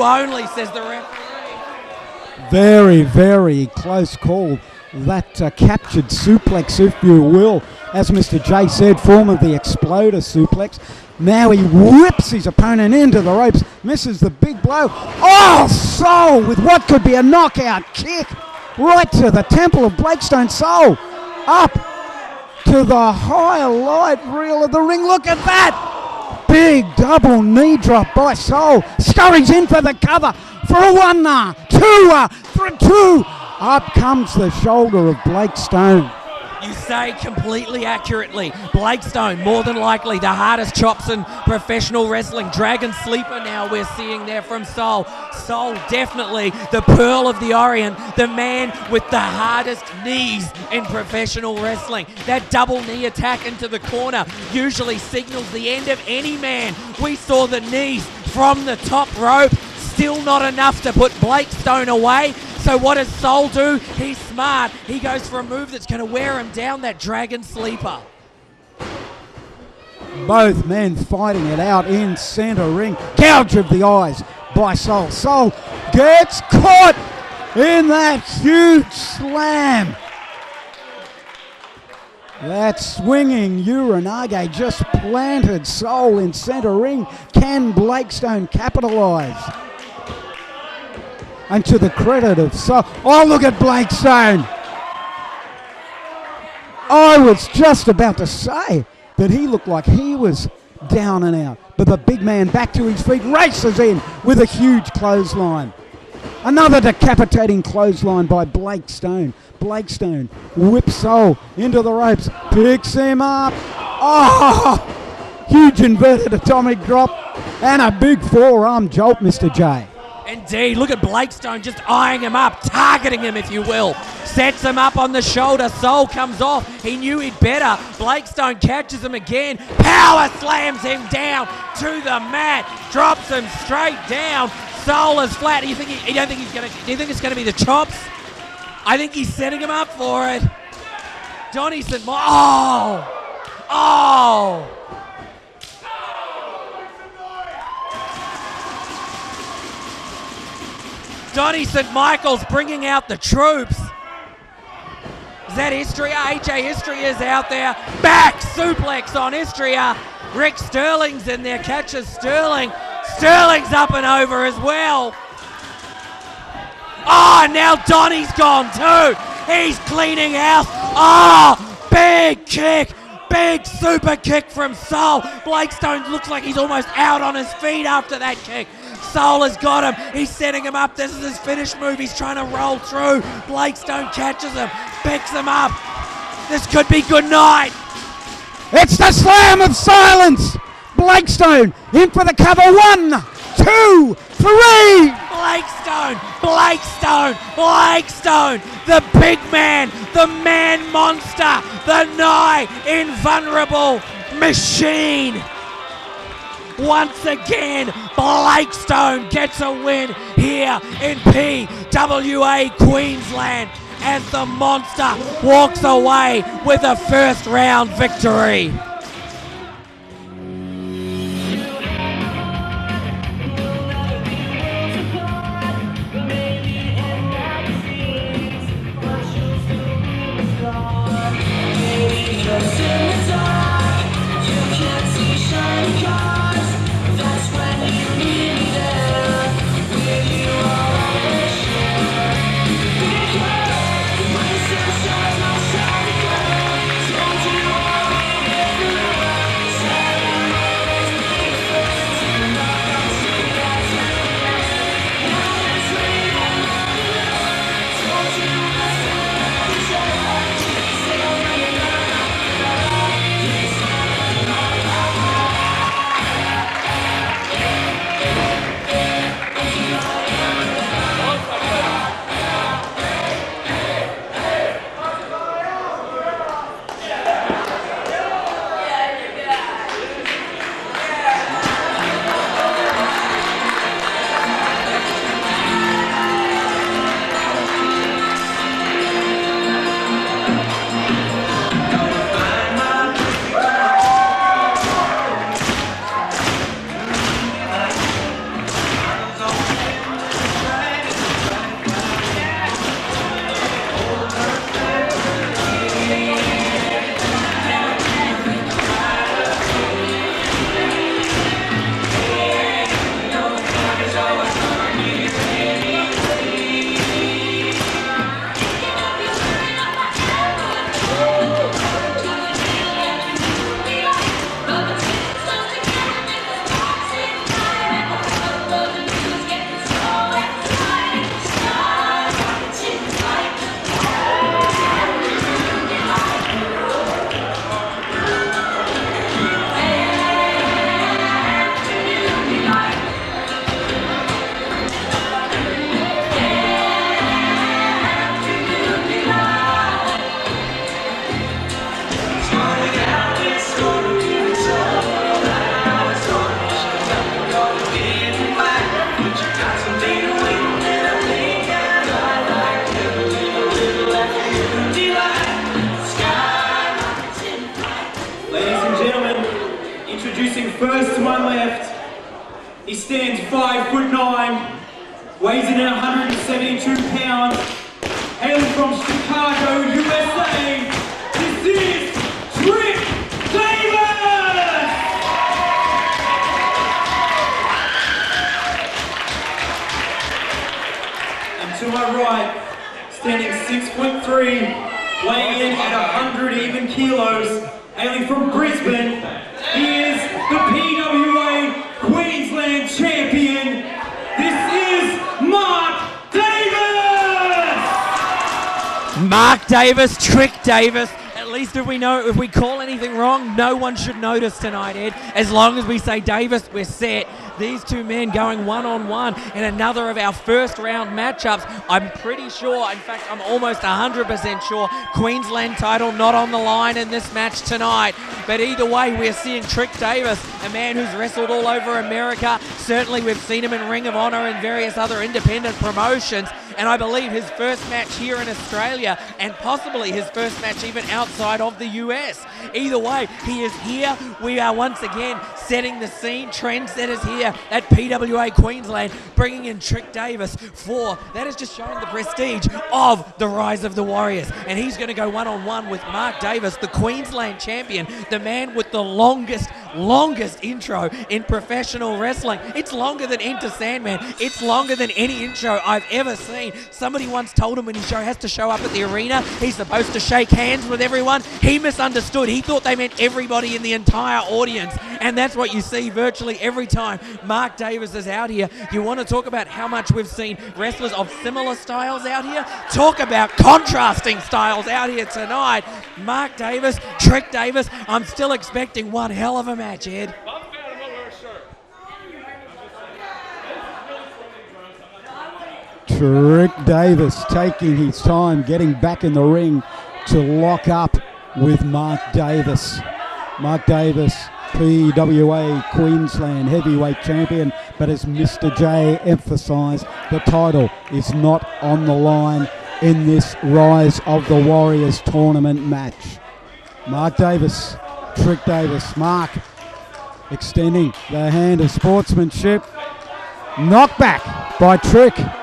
only, says the referee. Very, very close call. That captured suplex, if you will. As Mr. J said, form of the exploder suplex. Now he whips his opponent into the ropes. Misses the big blow. Oh, Seoul with what could be a knockout kick. Right to the temple of Blakestone. Seoul up to the highlight reel of the ring. Look at that. Big double knee drop by Seoul. Scurries in for the cover for a 1, 2, for a 2. Up comes the shoulder of Blakestone. You say completely accurately. Blakestone, more than likely the hardest chops in professional wrestling. Dragon Sleeper now we're seeing there from Seoul. Seoul definitely the Pearl of the Orient, the man with the hardest knees in professional wrestling. That double knee attack into the corner usually signals the end of any man. We saw the knees from the top rope. Still not enough to put Blakestone away. So what does Seoul do? He's smart. He goes for a move that's going to wear him down, that Dragon Sleeper. Both men fighting it out in center ring. Gouge of the eyes by Seoul. Seoul gets caught in that huge slam. That swinging Uranage just planted Seoul in center ring. Can Blakestone capitalize? And to the credit of Seoul. Oh, look at Blakestone. I was just about to say that he looked like he was down and out. But the big man back to his feet, races in with a huge clothesline. Another decapitating clothesline by Blakestone. Blakestone whips Seoul into the ropes, picks him up. Oh, huge inverted atomic drop and a big forearm jolt, Mr. J. Indeed, look at Blakestone just eyeing him up, targeting him, if you will. Sets him up on the shoulder. Seoul comes off. He knew he'd better. Blakestone catches him again. Power slams him down to the mat. Drops him straight down. Seoul is flat. Do you think it's going to be the chops? I think he's setting him up for it. Donnie St. Oh! Oh! Donnie St. Michael's bringing out the troops. Is that Istria? AJ Istria is out there. Back suplex on Istria. Rick Sterling's in there, catches Sterling. Sterling's up and over as well. Oh, now Donnie's gone too. He's cleaning house. Oh, big kick. Big super kick from Seoul. Blakestone looks like he's almost out on his feet after that kick. Seoul has got him. He's setting him up. This is his finish move. He's trying to roll through. Blakestone catches him, picks him up. This could be good night. It's the slam of silence. Blakestone in for the cover. 1, 2, 3. Blakestone, Blakestone, Blakestone. The big man, the man monster, the nigh invulnerable machine. Once again, Blakestone gets a win here in PWA Queensland as the monster walks away with a first round victory. First one left. He stands 5'9", weighs in at 172 pounds, hailing from Chicago, USA. This is Trik Davis! And to my right, standing 6'3", weighing in at 100 even kilos, hailing from Brisbane, he is the PWA Queensland champion. This is Mark Davis! Mark Davis, Trik Davis. At least if we know, if we call anything wrong, no one should notice tonight, Ed. As long as we say Davis, we're set. These two men going one-on-one in another of our first round matchups. I'm pretty sure, in fact, I'm almost 100% sure, Queensland title not on the line in this match tonight. But either way, we're seeing Trik Davis, a man who's wrestled all over America. Certainly we've seen him in Ring of Honor and various other independent promotions. and I believe his first match here in Australia, and possibly his first match even outside of the US. Either way, he is here. We are once again setting the scene. Trendsetters here at PWA Queensland, bringing in Trik Davis for, that is just showing the prestige of the Rise of the Warriors. And he's going to go one-on-one with Mark Davis, the Queensland champion, the man with the longest intro in professional wrestling. It's longer than Enter Sandman. It's longer than any intro I've ever seen. Somebody once told him when he has to show up at the arena, he's supposed to shake hands with everyone. He misunderstood. He thought they meant everybody in the entire audience. And that's what you see virtually every time Mark Davis is out here. You want to talk about how much we've seen wrestlers of similar styles out here? Talk about contrasting styles out here tonight. Mark Davis, Trik Davis, I'm still expecting one hell of a match, Ed. Trik Davis taking his time, getting back in the ring to lock up with Mark Davis. Mark Davis, PWA Queensland heavyweight champion, but as Mr. J emphasised, the title is not on the line in this Rise of the Warriors tournament match. Mark Davis, Trik Davis, Mark extending the hand of sportsmanship. Knockback by Trik.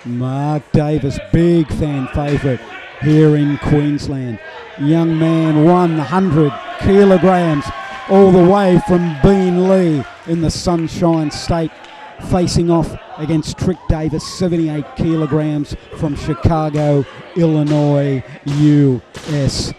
Mark Davis, big fan favourite here in Queensland. Young man, 100 kilograms, all the way from Beenleigh in the Sunshine State, facing off against Trik Davis, 78 kilograms from Chicago, Illinois, USA.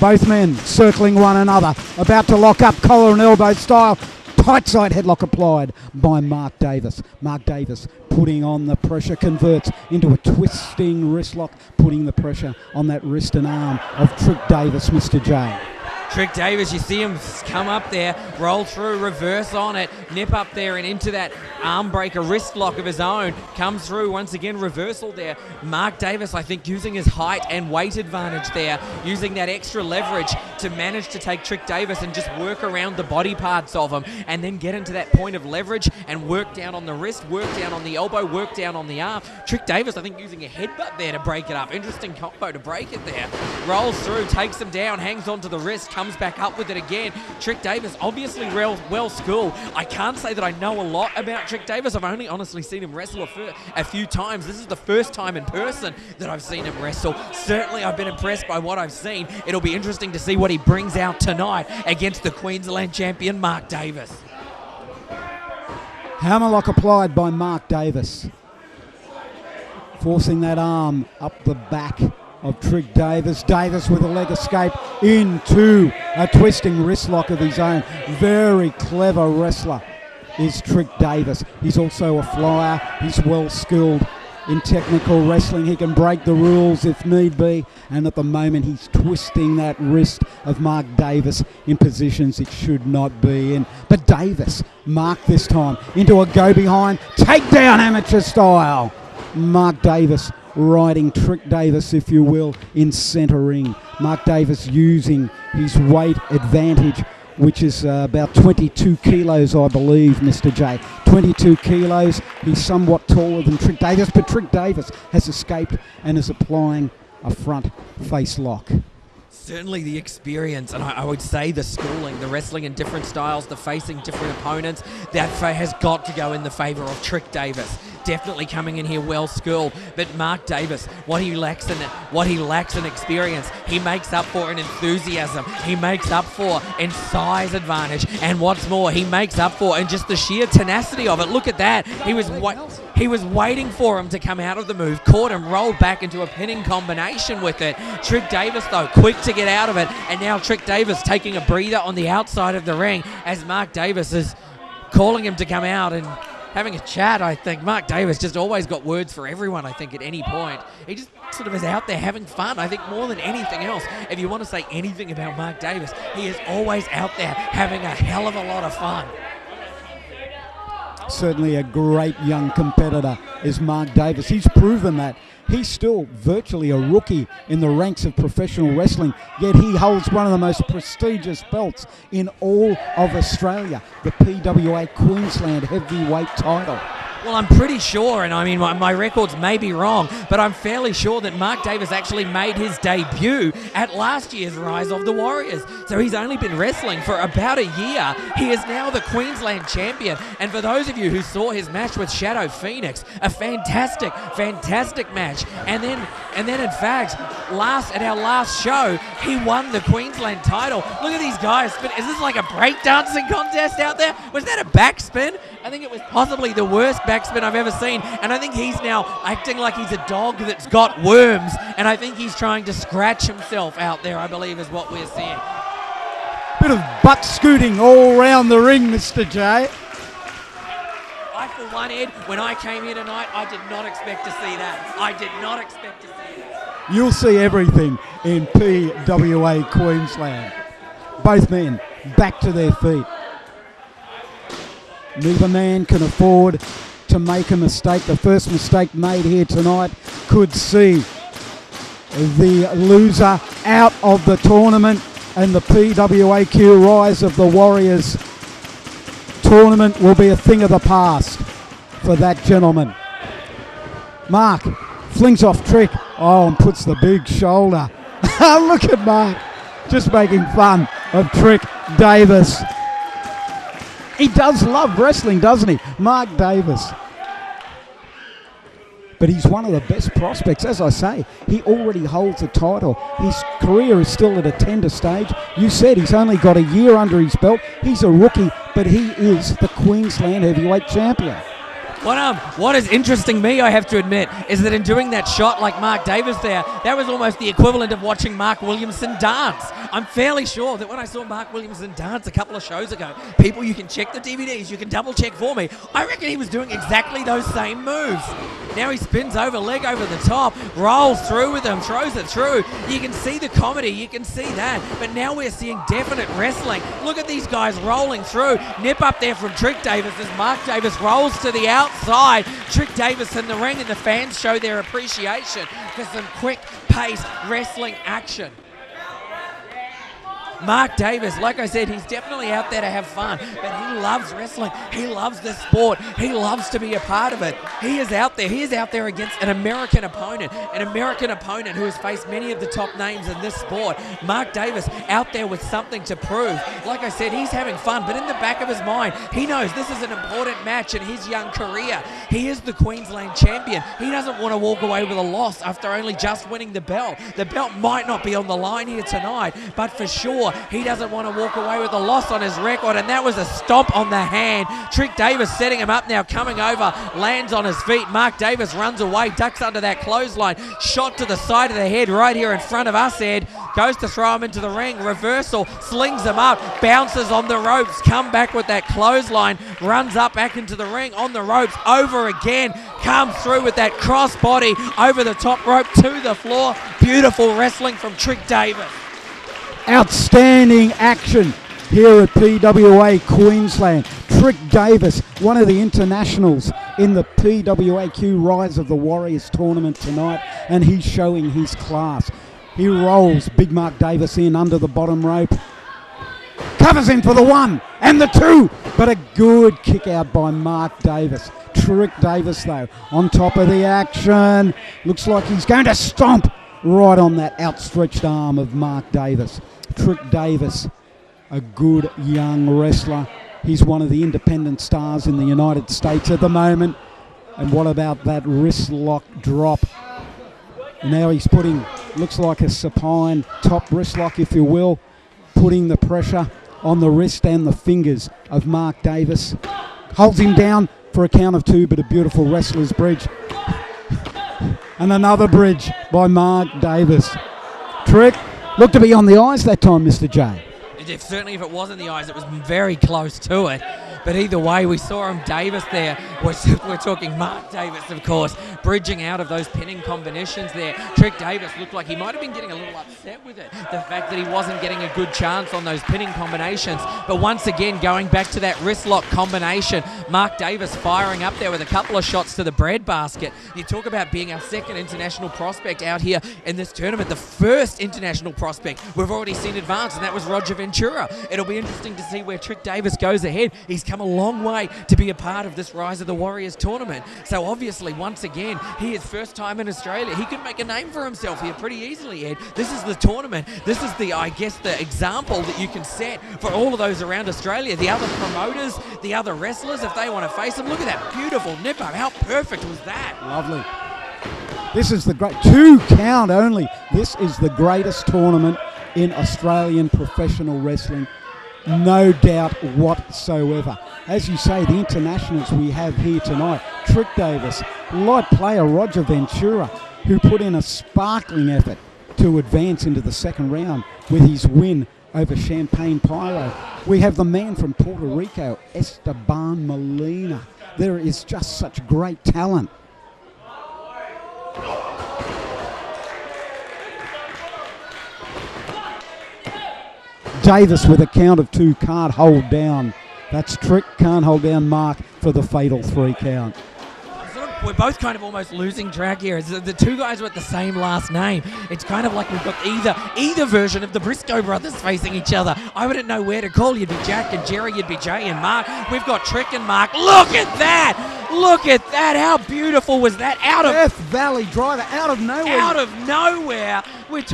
Both men circling one another, about to lock up collar and elbow style. Tight side headlock applied by Mark Davis. Mark Davis putting on the pressure, converts into a twisting wrist lock, putting the pressure on that wrist and arm of Trik Davis, Mr. J. Trik Davis, you see him come up there, roll through, reverse on it, nip up there and into that arm breaker wrist lock of his own. Comes through once again, reversal there. Mark Davis, I think, using his height and weight advantage there, using that extra leverage to manage to take Trik Davis and just work around the body parts of him and then get into that point of leverage and work down on the wrist, work down on the elbow, work down on the arm. Trik Davis, I think, using a headbutt there to break it up. Interesting combo to break it there. Rolls through, takes him down, hangs onto the wrist, comes back up with it again. Trik Davis, obviously well schooled. I can't say that I know a lot about Trik Davis. I've only honestly seen him wrestle a few times. This is the first time in person that I've seen him wrestle. Certainly I've been impressed by what I've seen. It'll be interesting to see what he brings out tonight against the Queensland champion, Mark Davis. Hammerlock applied by Mark Davis, forcing that arm up the back of Trik Davis. Davis with a leg escape into a twisting wrist lock of his own. Very clever wrestler is Trik Davis. He's also a flyer. He's well skilled in technical wrestling. He can break the rules if need be, and at the moment he's twisting that wrist of Mark Davis in positions it should not be in. But Davis, Mark this time into a go behind, takedown amateur style. Mark Davis riding Trik Davis, if you will, in centre ring. Mark Davis using his weight advantage, which is about 22 kilos, I believe, Mr. J. 22 kilos. He's somewhat taller than Trik Davis, but Trik Davis has escaped and is applying a front face lock. Certainly the experience, and I would say the schooling, the wrestling in different styles, the facing different opponents, that has got to go in the favour of Trik Davis. Definitely coming in here well schooled, but Mark Davis, what he lacks in experience, he makes up for in enthusiasm. He makes up for in size advantage, and what's more, he makes up for in just the sheer tenacity of it. Look at that. He was waiting for him to come out of the move, caught him, rolled back into a pinning combination with it. Trik Davis, though, quick to get out of it, and now Trik Davis taking a breather on the outside of the ring as Mark Davis is calling him to come out and having a chat. I think Mark Davis just always got words for everyone, I think, at any point. He just sort of is out there having fun, I think, more than anything else. If you want to say anything about Mark Davis, he is always out there having a hell of a lot of fun. certainly a great young competitor is Mark Davis. He's proven that. He's still virtually a rookie in the ranks of professional wrestling, yet he holds one of the most prestigious belts in all of Australia, the PWA Queensland heavyweight title. Well, I'm pretty sure, and I mean, my records may be wrong, but I'm fairly sure that Mark Davis actually made his debut at last year's Rise of the Warriors. So he's only been wrestling for about a year. He is now the Queensland champion. And for those of you who saw his match with Shadow Phoenix, a fantastic, fantastic match. And then in fact, at our last show, he won the Queensland title. Look at these guys. Is this like a breakdancing contest out there? Was that a backspin? I think it was possibly the worst backspin I've ever seen, and I think he's now acting like he's a dog that's got worms, and I think he's trying to scratch himself out there, I believe is what we're seeing. Bit of butt scooting all around the ring, Mr. J. I, for one, Ed, when I came here tonight, I did not expect to see that. I did not expect to see that. You'll see everything in PWA Queensland. Both men back to their feet. Neither man can afford to make a mistake. The first mistake made here tonight could see the loser out of the tournament, and the PWAQ Rise of the Warriors tournament will be a thing of the past for that gentleman. Mark flings off Trik, and puts the big shoulder. Look at Mark, just making fun of Trik Davis. He does love wrestling, doesn't he? Mark Davis. But he's one of the best prospects. As I say, he already holds a title. His career is still at a tender stage. You said he's only got a year under his belt. He's a rookie, but he is the Queensland heavyweight champion. What is interesting me, I have to admit, is that in doing that shot like Mark Davis there, that was almost the equivalent of watching Mark Williamson dance. I'm fairly sure that when I saw Mark Williamson dance a couple of shows ago, people, you can check the DVDs, you can double check for me, I reckon he was doing exactly those same moves. Now he spins over, leg over the top, rolls through with them, throws it through. You can see the comedy, you can see that, but now we're seeing definite wrestling. Look at these guys rolling through. Nip up there from Trik Davis as Mark Davis rolls to the outside. Trik Davis in the ring, and the fans show their appreciation for some quick-paced wrestling action. Mark Davis, like I said, he's definitely out there to have fun, but he loves wrestling. He loves the sport. He loves to be a part of it. He is out there. He is out there against an American opponent who has faced many of the top names in this sport. Mark Davis out there with something to prove. Like I said, he's having fun, but in the back of his mind, he knows this is an important match in his young career. He is the Queensland champion. He doesn't want to walk away with a loss after only just winning the belt. The belt might not be on the line here tonight, but for sure, he doesn't want to walk away with a loss on his record, and that was a stomp on the hand. Trik Davis setting him up now, coming over, lands on his feet. Mark Davis runs away, ducks under that clothesline, shot to the side of the head right here in front of us, Ed. Goes to throw him into the ring, reversal, slings him up, bounces on the ropes, come back with that clothesline, runs up back into the ring on the ropes, over again, comes through with that crossbody over the top rope to the floor. Beautiful wrestling from Trik Davis. Outstanding action here at PWA Queensland. Trik Davis, one of the internationals in the PWAQ Rise of the Warriors tournament tonight, and he's showing his class. He rolls Big Mark Davis in under the bottom rope, covers him for the 1 and the 2, but a good kick out by Mark Davis. Trik Davis, though, on top of the action. Looks like he's going to stomp right on that outstretched arm of Mark Davis. Trik Davis, a good young wrestler. He's one of the independent stars in the United States at the moment. And what about that wrist lock drop? Now he's putting, looks like a supine top wrist lock, if you will, putting the pressure on the wrist and the fingers of Mark Davis. Holds him down for a count of 2, but a beautiful wrestler's bridge. And another bridge by Mark Davis. Trik looked to be on the eyes that time, Mr. J. Certainly if it wasn't the eyes, it was very close to it. But either way, we saw him Davis there. We're talking Mark Davis, of course, bridging out of those pinning combinations there. Trik Davis looked like he might have been getting a little upset with it, the fact that he wasn't getting a good chance on those pinning combinations. But once again, going back to that wrist lock combination, Mark Davis firing up there with a couple of shots to the breadbasket. You talk about being our second international prospect out here in this tournament. The first international prospect we've already seen advance, and that was Roger Ventura. It'll be interesting to see where Trik Davis goes ahead. He's come a long way to be a part of this Rise of the Warriors tournament. So obviously, once again, he is first time in Australia. He could make a name for himself here pretty easily, Ed. This is the tournament. This is the, I guess, the example that you can set for all of those around Australia. The other promoters, the other wrestlers, if they want to face him. Look at that beautiful nipper. How perfect was that? Lovely. This is the great 2 count only. This is the greatest tournament in Australian professional wrestling. No doubt whatsoever. As you say, the internationals we have here tonight, Trik Davis, light player Roger Ventura, who put in a sparkling effort to advance into the second round with his win over Champagne Pyro. We have the man from Puerto Rico, Esteban Molina. There is just such great talent. Davis with a count of 2 can't hold down. That's Trik, can't hold down Mark for the fatal 3 count. We're both kind of almost losing track here. The two guys are at the same last name. It's kind of like we've got either version of the Briscoe brothers facing each other. I wouldn't know where to call. You'd be Jack and Jerry, you'd be Jay and Mark. We've got Trik and Mark. Look at that! Look at that! How beautiful was that? Death Valley driver out of nowhere. Out of nowhere. We're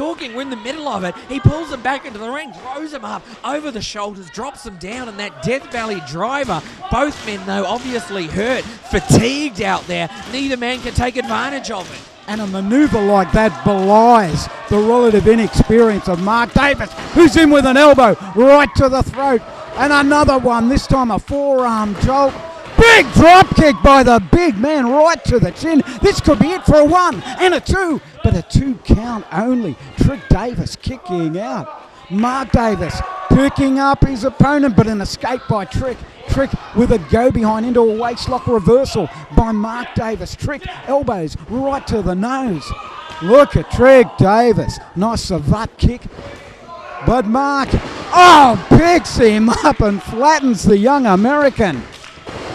in the middle of it. He pulls him back into the ring, throws him up over the shoulders, drops him down, and that Death Valley driver. Both men, though, obviously hurt, fatigued out there. Neither man can take advantage of it. And a maneuver like that belies the relative inexperience of Mark Davis, who's in with an elbow right to the throat. And another one, this time a forearm jolt. Big drop kick by the big man right to the chin. This could be it for a 1 and a 2, but a 2 count only. Trik Davis kicking out. Mark Davis picking up his opponent, but an escape by Trik. Trik with a go behind into a waistlock reversal by Mark Davis. Trik elbows right to the nose. Look at Trik Davis. Nice savate kick. But Mark, picks him up and flattens the young American.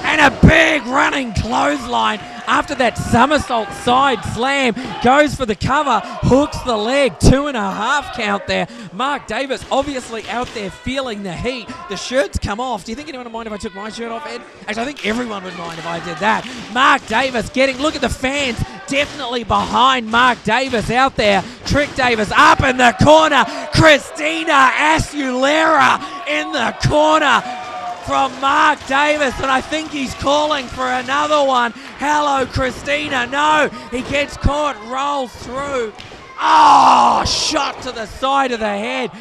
And a big running clothesline after that somersault side slam. Goes for the cover, hooks the leg, 2.5 count there. Mark Davis obviously out there feeling the heat. The shirt's come off. Do you think anyone would mind if I took my shirt off, Ed? Actually, I think everyone would mind if I did that. Mark Davis look at the fans, definitely behind Mark Davis out there. Trik Davis up in the corner. Christina Aguilera in the corner from Mark Davis, and I think he's calling for another one. Hello, Christina. No, he gets caught, rolls through. Shot to the side of the head.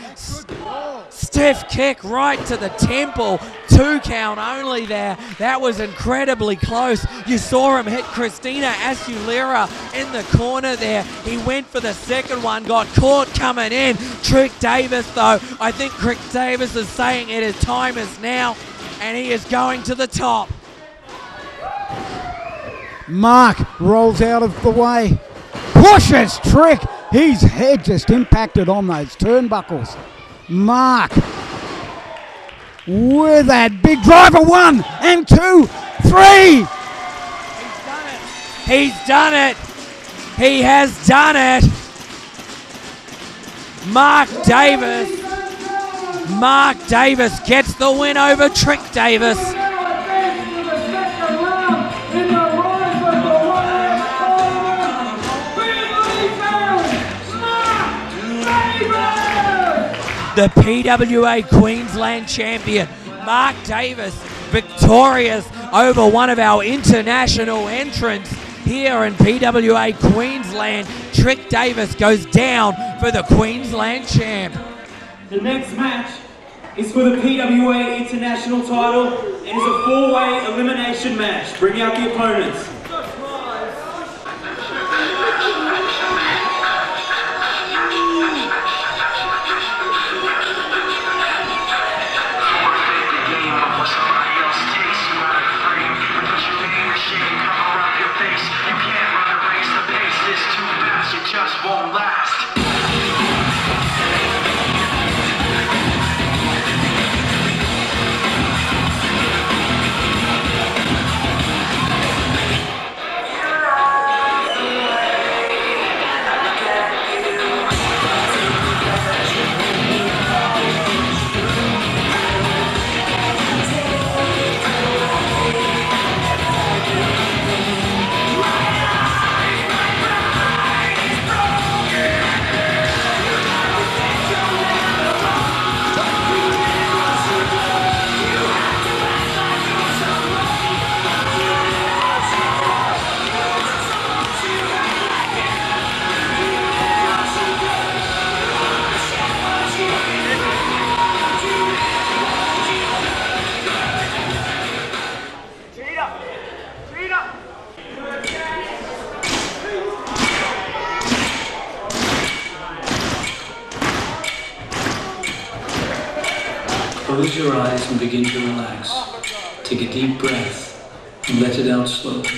Stiff kick right to the temple. 2 count only there. That was incredibly close. You saw him hit Christina Aguilera in the corner there. He went for the second one, got caught coming in. Trik Davis, though, I think Trik Davis is saying it, his time is now, and he is going to the top. Mark rolls out of the way. Pushes Trik. His head just impacted on those turnbuckles. Mark with that big driver. 1 and 2, 3. He's done it. He has done it. Mark Davis gets the win over Trik Davis. The PWA Queensland champion, Mark Davis, victorious over one of our international entrants here in PWA Queensland. Trik Davis goes down for the Queensland champ. The next match is for the PWA International title and is a 4-way elimination match. Bring out the opponents. Close your eyes and begin to relax. Take a deep breath and let it out slowly.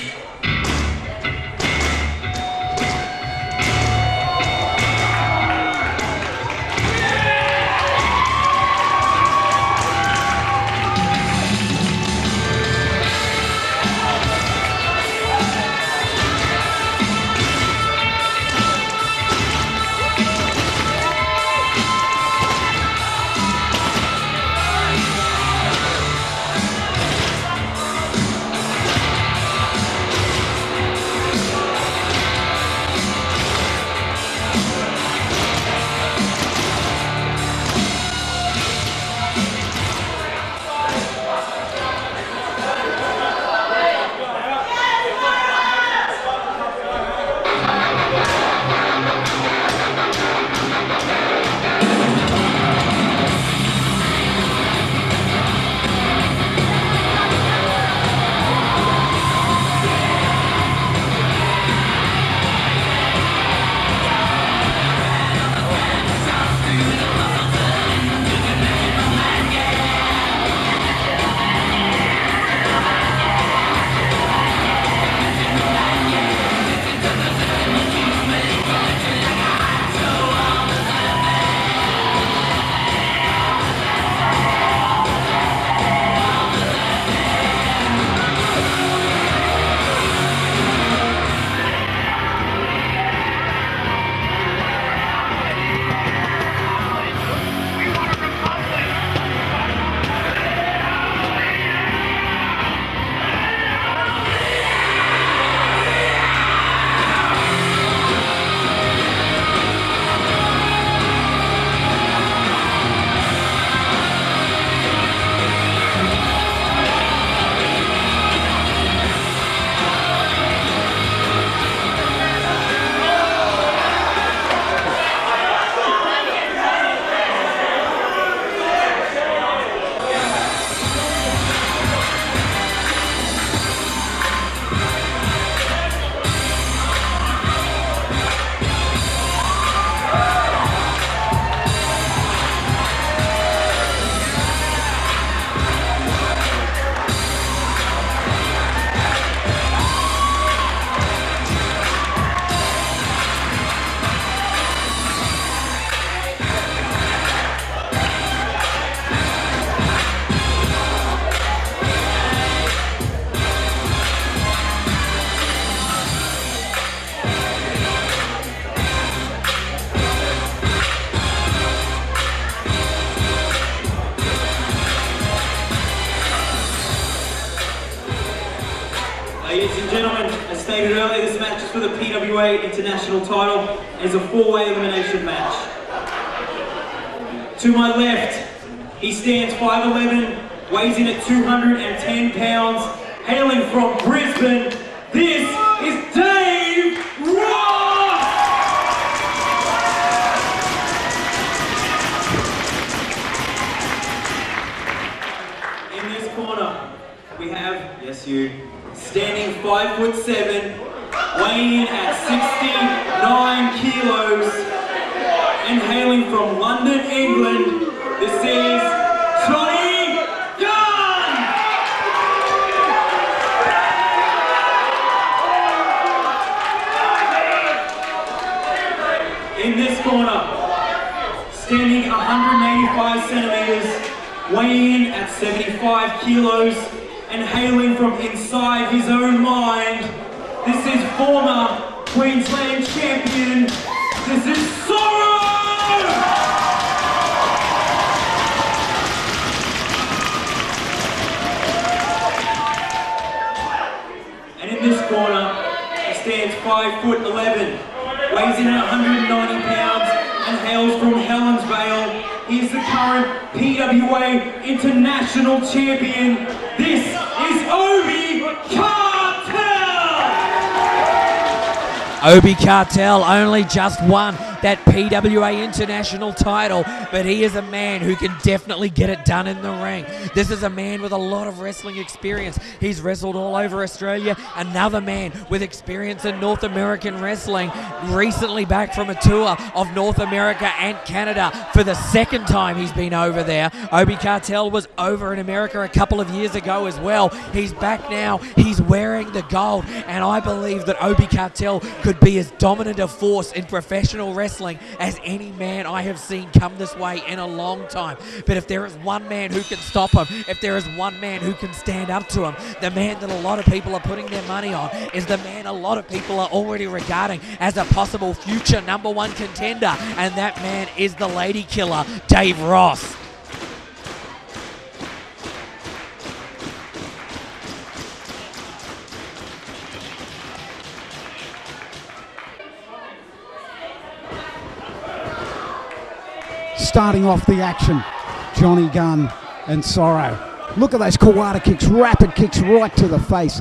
Ladies and gentlemen, as stated earlier, this match is for the PWA International title. It's a four-way elimination match. To my left, he stands 5'11", weighs in at 210 pounds, hailing from Brisbane. This is Dave Ross! In this corner, we have, yes you, standing 5'7", weighing in at 69 kilos, and hailing from London, England, this is Johnny Gunn! In this corner, standing 185 centimeters, weighing in at 75 kilos, and hailing from inside his own mind, this is former Queensland champion, this is Sorrow! And in this corner, he stands 5'11", weighs in at 190 pounds, and hails from Helensvale. He is the current PWA International Champion. This is Obie Cartel! Obie Cartel, only just one that PWA International title, but he is a man who can definitely get it done in the ring. This is a man with a lot of wrestling experience. He's wrestled all over Australia. Another man with experience in North American wrestling, recently back from a tour of North America and Canada for the second time he's been over there. Obie Cartel was over in America a couple of years ago as well. He's back now. He's wearing the gold, and I believe that Obie Cartel could be as dominant a force in professional wrestling as any man I have seen come this way in a long time. But if there is one man who can stop him, if there is one man who can stand up to him, the man that a lot of people are putting their money on is the man a lot of people are already regarding as a possible future #1 contender, and that man is the lady killer, Dave Ross. Starting off the action, Johnny Gunn and Sorrow. Look at those Kyote kicks, rapid kicks right to the face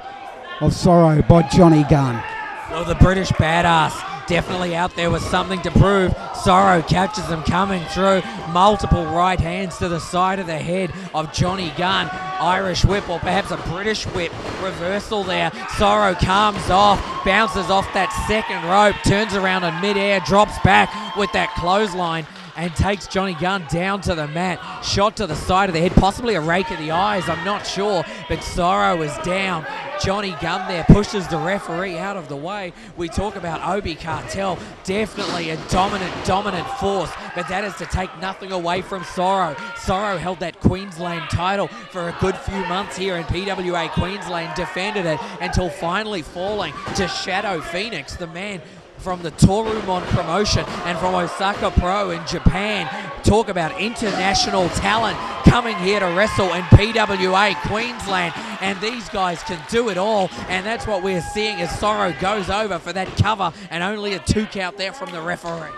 of Sorrow by Johnny Gunn. Well, the British badass definitely out there with something to prove. Sorrow catches him coming through. Multiple right hands to the side of the head of Johnny Gunn. Irish whip, or perhaps a British whip reversal there. Sorrow comes off, bounces off that second rope, turns around in midair, drops back with that clothesline, and takes Johnny Gunn down to the mat. Shot to the side of the head, possibly a rake of the eyes, I'm not sure, but Sorrow is down. Johnny Gunn there pushes the referee out of the way. We talk about Obie Cartel, definitely a dominant force, but that is to take nothing away from Sorrow. Sorrow held that Queensland title for a good few months here in PWA Queensland, defended it until finally falling to Shadow Phoenix, the man from the Torumon promotion and from Osaka Pro in Japan. Talk about international talent coming here to wrestle in PWA Queensland, and these guys can do it all, and that's what we're seeing as Sorrow goes over for that cover, and only a 2 count there from the referee.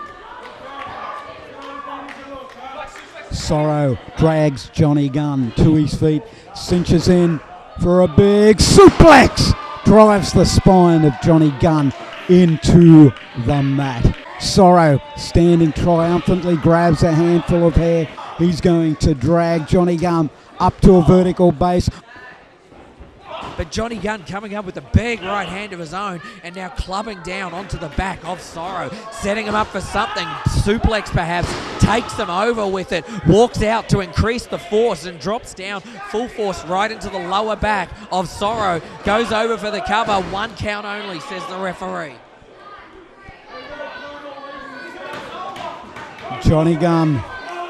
Sorrow drags Johnny Gunn to his feet, cinches in for a big suplex, drives the spine of Johnny Gunn into the mat. Sorrow standing triumphantly, grabs a handful of hair. He's going to drag Johnny Gunn up to a vertical base. But Johnny Gunn coming up with a big right hand of his own and now clubbing down onto the back of Sorrow, setting him up for something. Suplex perhaps, takes him over with it, walks out to increase the force and drops down full force right into the lower back of Sorrow. Goes over for the cover, 1 count only, says the referee. Johnny Gunn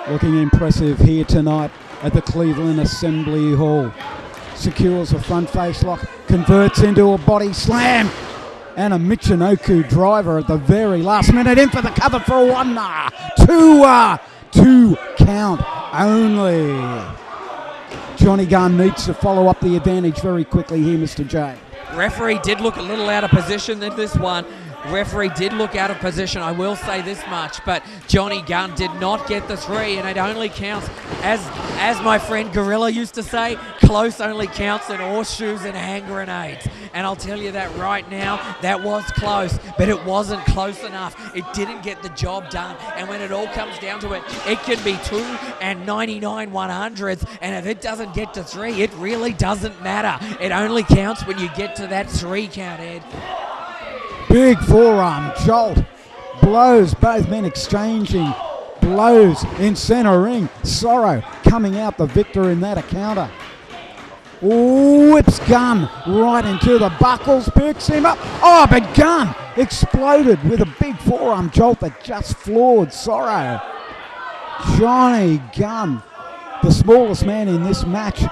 looking impressive here tonight at the Cleveland Assembly Hall. Secures a front face lock, converts into a body slam, and a Michinoku driver at the very last minute, in for the cover for a 2 count only. Johnny Gunn needs to follow up the advantage very quickly here, Mr. J. Referee did look a little out of position in this one. Referee did look out of position, I will say this much, but Johnny Gunn did not get the 3, and it only counts, as my friend Gorilla used to say, close only counts in horseshoes and hand grenades. And I'll tell you that right now, that was close, but it wasn't close enough. It didn't get the job done, and when it all comes down to it, it can be 2 and 99 100s, and if it doesn't get to 3, it really doesn't matter. It only counts when you get to that 3 count, Ed. Big forearm jolt, blows, both men exchanging blows in center ring. Sorrow coming out the victor in that encounter. Whips Gunn right into the buckles, picks him up. Oh, but Gunn exploded with a big forearm jolt that just floored Sorrow. Johnny Gunn, the smallest man in this match,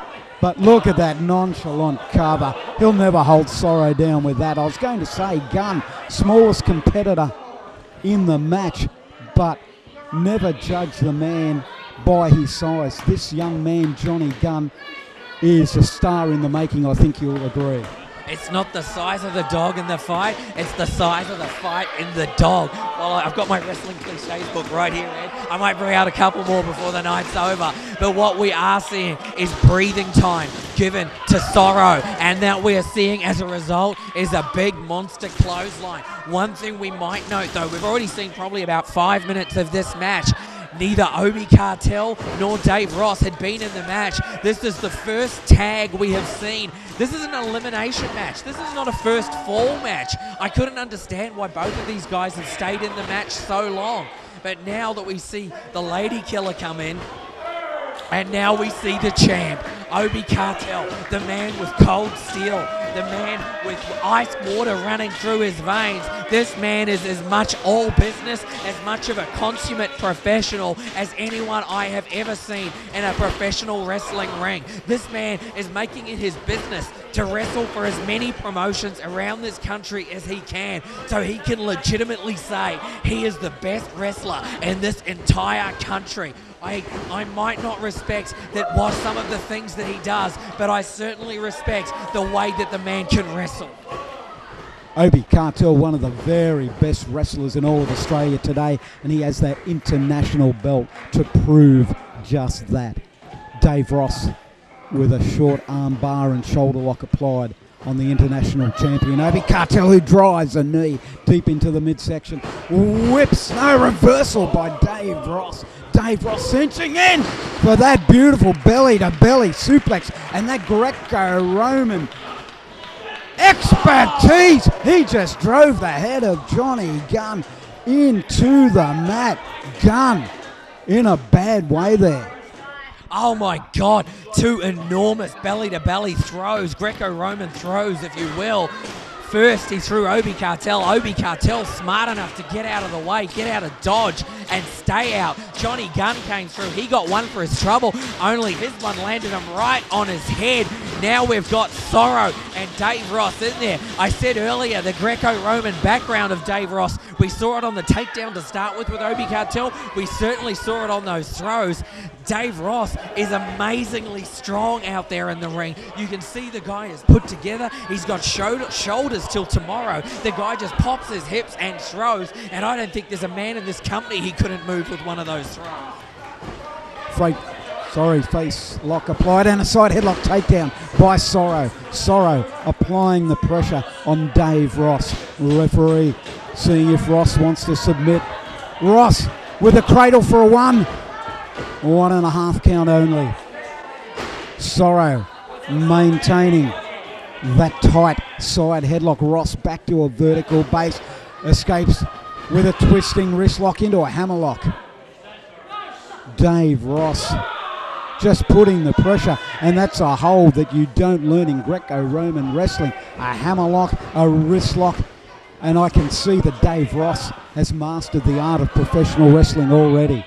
but look at that nonchalant cover. He'll never hold Sorrow down with that. I was going to say Gunn, smallest competitor in the match, but never judge the man by his size. This young man, Johnny Gunn, is a star in the making, I think you'll agree. It's not the size of the dog in the fight, it's the size of the fight in the dog. Well, I've got my wrestling cliches book right here, Ed. I might bring out a couple more before the night's over. But what we are seeing is breathing time. given to Sorrow, and that we are seeing as a result is a big monster clothesline. One thing we might note though, we've already seen probably about 5 minutes of this match. Neither Obie Cartel nor Dave Ross had been in the match. This is the first tag we have seen. This is an elimination match. This is not a first fall match. I couldn't understand why both of these guys have stayed in the match so long. But now that we see the Lady Killer come in, and now we see the champ, Obie Cartel, the man with cold steel, the man with ice water running through his veins. This man is as much all business, as much of a consummate professional as anyone I have ever seen in a professional wrestling ring. This man is making it his business to wrestle for as many promotions around this country as he can, so he can legitimately say he is the best wrestler in this entire country. I might not respect that what some of the things that he does, but I certainly respect the way that the man can wrestle. Obie Cartel, one of the very best wrestlers in all of Australia today, and he has that international belt to prove just that. Dave Ross with a short arm bar and shoulder lock applied on the international champion. Obie Cartel, who drives a knee deep into the midsection. Whips, no reversal by Dave Ross. Dave Ross cinching in for that beautiful belly-to-belly suplex and that Greco-Roman expertise. He just drove the head of Johnny Gunn into the mat. Gunn in a bad way there. Oh my God, two enormous belly-to-belly throws, Greco-Roman throws, if you will. First, he threw Obie Cartel. Obie Cartel smart enough to get out of the way, get out of dodge, and stay out. Johnny Gunn came through. He got one for his trouble, only his one landed him right on his head. Now we've got Sorrow and Dave Ross in there. I said earlier, the Greco-Roman background of Dave Ross, we saw it on the takedown to start with Obie Cartel. We certainly saw it on those throws. Dave Ross is amazingly strong out there in the ring. You can see the guy is put together. He's got shoulders till tomorrow. The guy just pops his hips and throws, and I don't think there's a man in this company he couldn't move with one of those throws. Face lock applied and a side headlock takedown by Sorrow. Sorrow applying the pressure on Dave Ross. Referee seeing if Ross wants to submit. Ross with a cradle for a 1.5 count only. Sorrow maintaining that tight side headlock. Ross back to a vertical base. Escapes with a twisting wrist lock into a hammerlock. Dave Ross just putting the pressure, and that's a hold that you don't learn in Greco-Roman wrestling. A hammerlock, a wrist lock, and I can see that Dave Ross has mastered the art of professional wrestling already.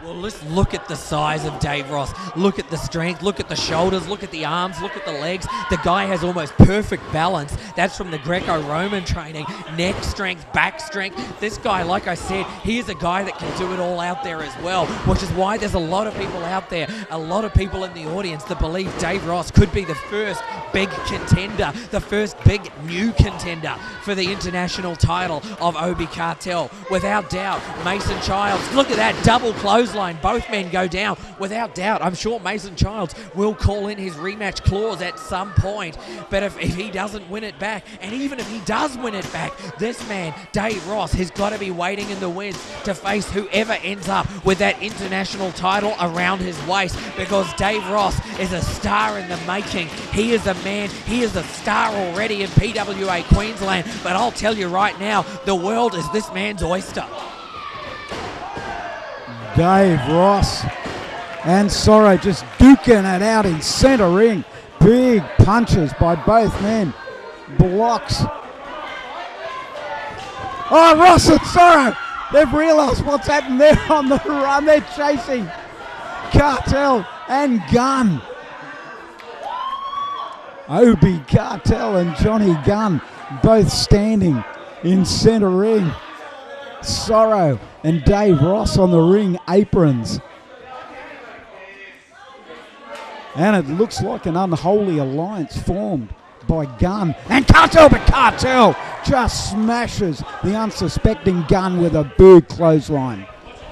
Well, let's look at the size of Dave Ross. Look at the strength, look at the shoulders, look at the arms, look at the legs. The guy has almost perfect balance. That's from the Greco-Roman training. Neck strength, back strength. This guy, like I said, he is a guy that can do it all out there as well, which is why there's a lot of people out there, a lot of people in the audience that believe Dave Ross could be the first big contender, the first big new contender for the international title of Obie Cartel. Without doubt, Mason Childs, look at that double clothesline. Both men go down. Without doubt, I'm sure Mason Childs will call in his rematch clause at some point. But if he doesn't win it back, and even if he does win it back, this man, Dave Ross, has got to be waiting in the wings to face whoever ends up with that international title around his waist, because Dave Ross is a star in the making. He is a man, he is a star already in PWA Queensland, but I'll tell you right now, the world is this man's oyster. Dave Ross and Sorrow just duking it out in centre ring. Big punches by both men. Blocks. Oh, Ross and Sorrow, they've realised what's happened there on the run. They're chasing Cartel and Gunn. Obie Cartel and Johnny Gunn both standing in centre ring. Sorrow and Dave Ross on the ring aprons. And it looks like an unholy alliance formed by Gunn and Cartel, but Cartel just smashes the unsuspecting Gunn with a big clothesline.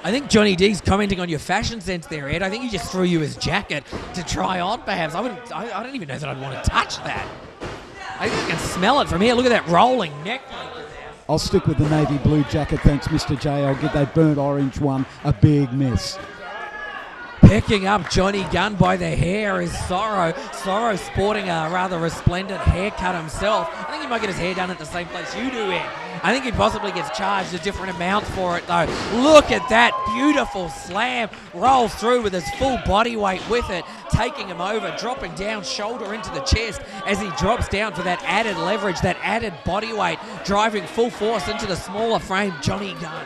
I think Johnny D's commenting on your fashion sense there, Ed. I think he just threw you his jacket to try on, perhaps. I don't even know that I'd want to touch that. I think I can smell it from here. Look at that rolling neck. I'll stick with the navy blue jacket, thanks, Mr. J. I'll give that burnt orange one a big miss. Picking up Johnny Gunn by the hair is Sorrow. Sorrow sporting a rather resplendent haircut himself. I think he might get his hair done at the same place you do, Ed. I think he possibly gets charged a different amount for it, though. Look at that beautiful slam. Rolls through with his full body weight with it, taking him over, dropping down, shoulder into the chest as he drops down for that added leverage, that added body weight, driving full force into the smaller frame, Johnny Gunn.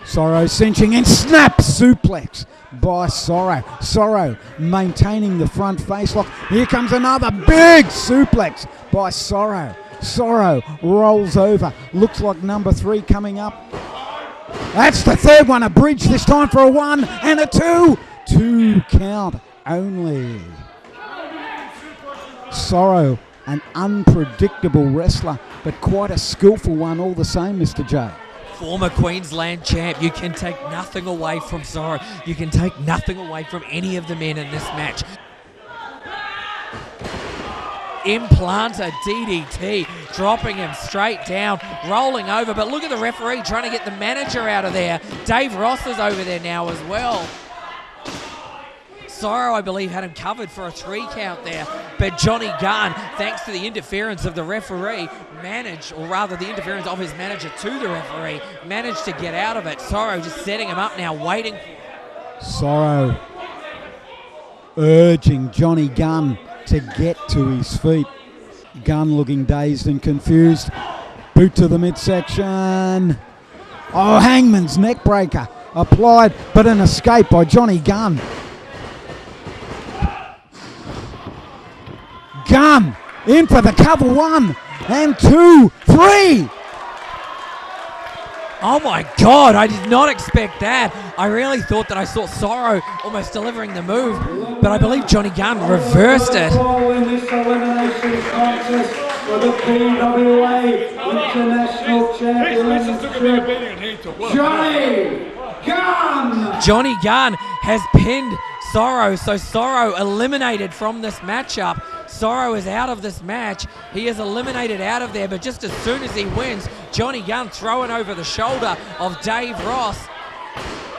Sorrow cinching in, snap suplex by Sorrow. Sorrow maintaining the front face lock. Here comes another big suplex by Sorrow. Sorrow rolls over. Looks like number 3 coming up. That's the third one. A bridge this time for a 1 and a 2. 2 count only. Sorrow, an unpredictable wrestler, but quite a skillful one all the same, Mr. J. Former Queensland champ. You can take nothing away from Sorrow. You can take nothing away from any of the men in this match. Implanter DDT, dropping him straight down, rolling over. But look at the referee trying to get the manager out of there. Dave Ross is over there now as well. Sorrow, I believe, had him covered for a 3 count there. But Johnny Gunn, thanks to the interference of the referee, managed, or rather the interference of his manager to the referee, managed to get out of it. Sorrow just setting him up now, waiting. Sorrow urging Johnny Gunn to get to his feet. Gunn looking dazed and confused. Boot to the midsection. Oh, Hangman's neck breaker applied, but an escape by Johnny Gunn. Gunn in for the cover, 1 and 2, 3. Oh my God, I did not expect that. I really thought that I saw Sorrow almost delivering the move, but I believe Johnny Gunn reversed it. In this elimination contest for the PWA International Championship, Johnny Gunn! Johnny Gunn has pinned Sorrow, so Sorrow eliminated from this matchup. Sorrow is out of this match. He is eliminated out of there, but just as soon as he wins, Johnny Gunn throwing over the shoulder of Dave Ross.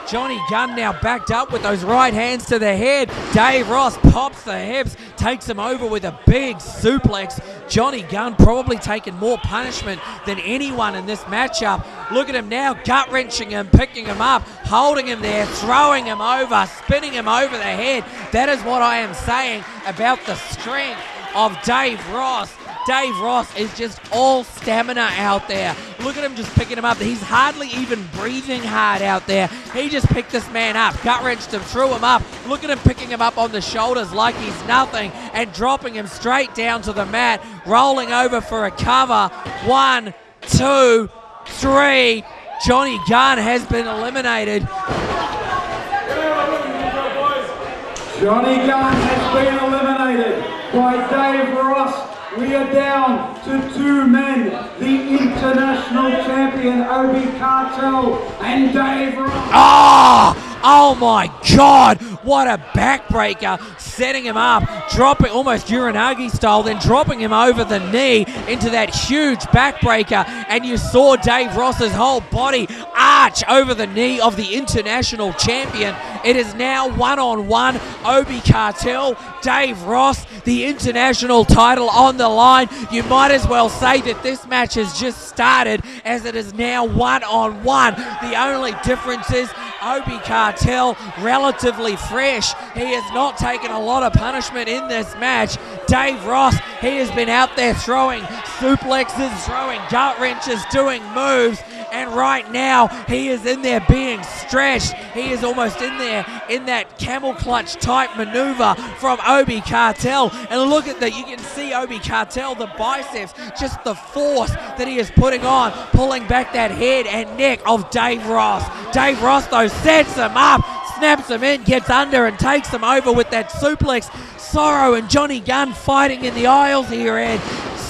Johnny Gunn now backed up with those right hands to the head. Dave Ross pops the hips, takes him over with a big suplex. Johnny Gunn probably taking more punishment than anyone in this matchup. Look at him now, gut-wrenching him, picking him up, holding him there, throwing him over, spinning him over the head. That is what I am saying about the strength of Dave Ross. Dave Ross is just all stamina out there. Look at him just picking him up. He's hardly even breathing hard out there. He just picked this man up, gut-wrenched him, threw him up. Look at him picking him up on the shoulders like he's nothing and dropping him straight down to the mat, rolling over for a cover. 1, 2, 3. Johnny Gunn has been eliminated. Johnny Gunn has been eliminated by Dave Ross. We are down to 2 men, the international champion Obie Cartel and Dave Ross. Oh my God, what a backbreaker, setting him up, dropping almost Uranagi style, then dropping him over the knee into that huge backbreaker, and you saw Dave Ross's whole body arch over the knee of the international champion. It is now 1-on-1, Obie Cartel, Dave Ross, the international title on the line. You might as well say that this match has just started, as it is now 1-on-1. The only difference is Obie Cartel, relatively fresh. He has not taken a lot of punishment in this match. Dave Ross, he has been out there throwing suplexes, throwing gut wrenches, doing moves, and right now he is in there being stretched. He is almost in there in that camel clutch type maneuver from Obie Cartel. And look at that, you can see Obie Cartel, the biceps, just the force that he is putting on, pulling back that head and neck of Dave Ross. Dave Ross though sets him up, snaps him in, gets under and takes him over with that suplex. Sorrow and Johnny Gunn fighting in the aisles here, Ed.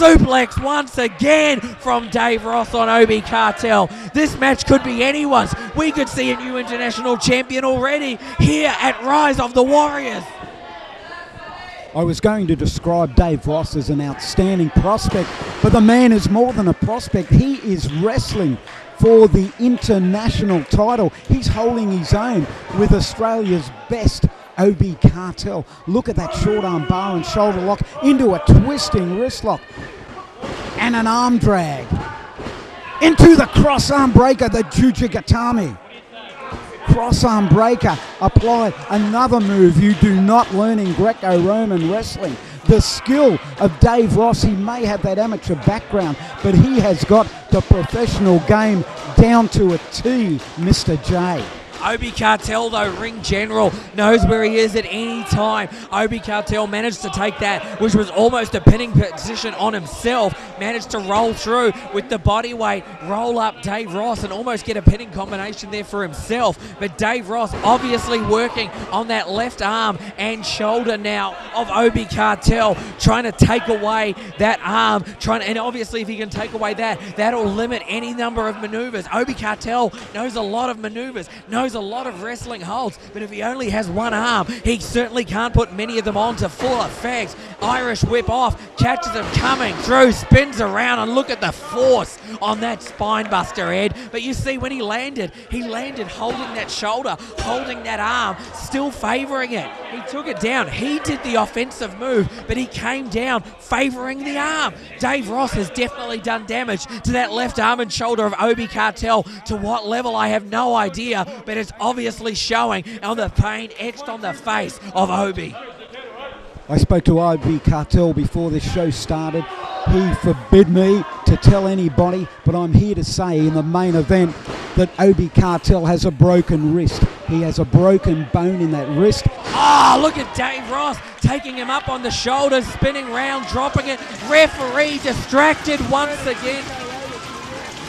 suplex once again from Dave Ross on Obie Cartel. This match could be anyone's. We could see a new international champion already here at Rise of the Warriors. I was going to describe Dave Ross as an outstanding prospect, but the man is more than a prospect. He is wrestling for the international title. He's holding his own with Australia's best Obie Cartel. Look at that short arm bar and shoulder lock into a twisting wrist lock and an arm drag into the cross arm breaker, the Jujigatami. Cross arm breaker applied. Another move you do not learn in Greco-Roman wrestling. The skill of Dave Ross. He may have that amateur background, but he has got the professional game down to a T, Mr. J. Obie Cartel, though, ring general, knows where he is at any time. Obie Cartel managed to take that, which was almost a pinning position on himself, managed to roll through with the body weight, roll up Dave Ross and almost get a pinning combination there for himself. But Dave Ross obviously working on that left arm and shoulder now of Obie Cartel, trying to take away that arm, and obviously if he can take away that, that'll limit any number of maneuvers. Obie Cartel knows a lot of maneuvers, knows a lot of wrestling holds, but if he only has one arm, he certainly can't put many of them on to full effect. Irish whip off, catches him coming through, spins around, and look at the force on that spine buster, Ed. But you see when he landed holding that shoulder, holding that arm, still favouring it. He took it down. He did the offensive move, but he came down favouring the arm. Dave Ross has definitely done damage to that left arm and shoulder of Obie Cartel. To what level, I have no idea, but it's obviously showing on the pain etched on the face of Obie. I spoke to Obie Cartel before this show started. He forbid me to tell anybody, but I'm here to say in the main event that Obie Cartel has a broken wrist. He has a broken bone in that wrist. Oh, look at Dave Ross taking him up on the shoulders, spinning round, dropping it. Referee distracted once again.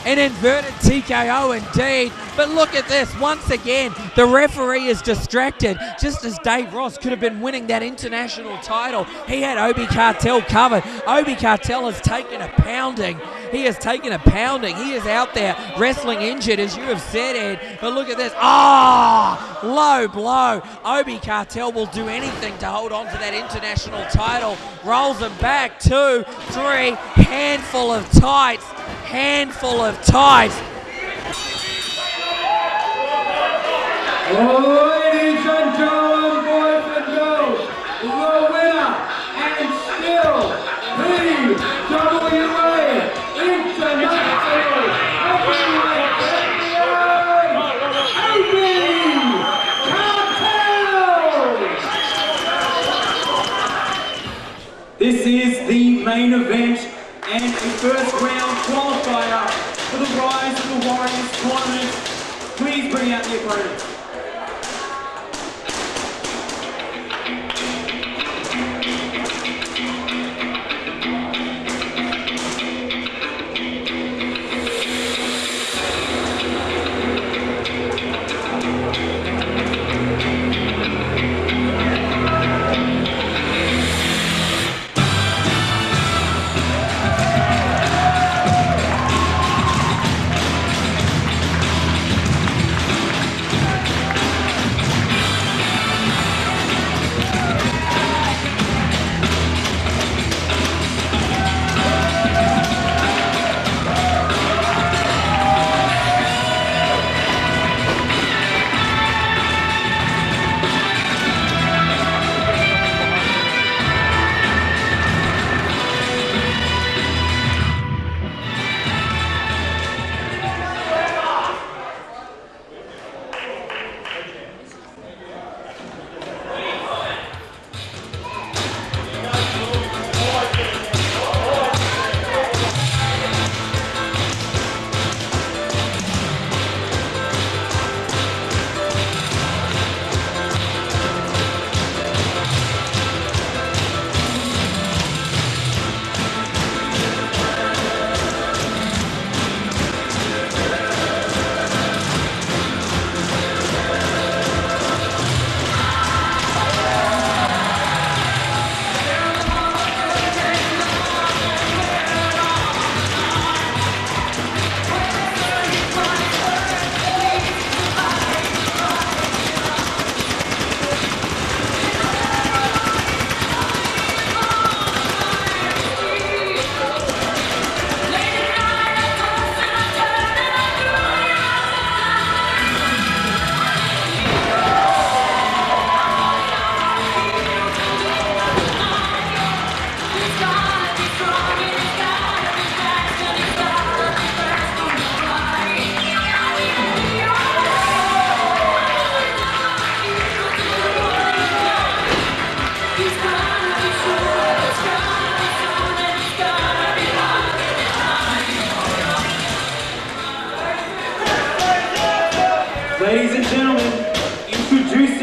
An inverted TKO indeed. But look at this. Once again, the referee is distracted. Just as Dave Ross could have been winning that international title, he had Obie Cartel covered. Obie Cartel has taken a pounding. He has taken a pounding. He is out there wrestling injured, as you have said, Ed. But look at this. Low blow. Obie Cartel will do anything to hold on to that international title. Rolls him back. 2, 3. Handful of tights. Handful of tights. Ladies and gentlemen, boys and girls, the winner and still PWA International Heavyweight Champion, Obie Cartel! This is the main event and a first round qualifier for the Rise of the Warriors tournament. Please bring out the opponents.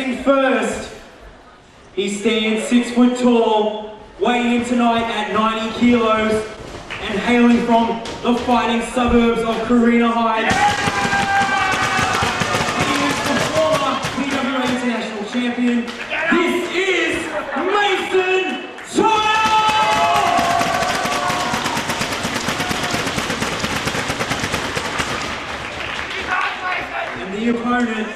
Facing first, he stands 6 foot tall, weighing in tonight at 90 kilos, and hailing from the fighting suburbs of Carina Heights. He is the former PWA International Champion. This is Mason Child! And the opponent,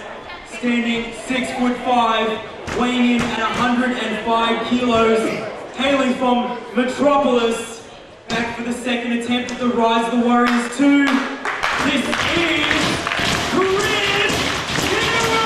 standing 6'5", weighing in at 105 kilos, hailing from Metropolis, back for the second attempt at the Rise of the Warriors 2. This is Chris Hero!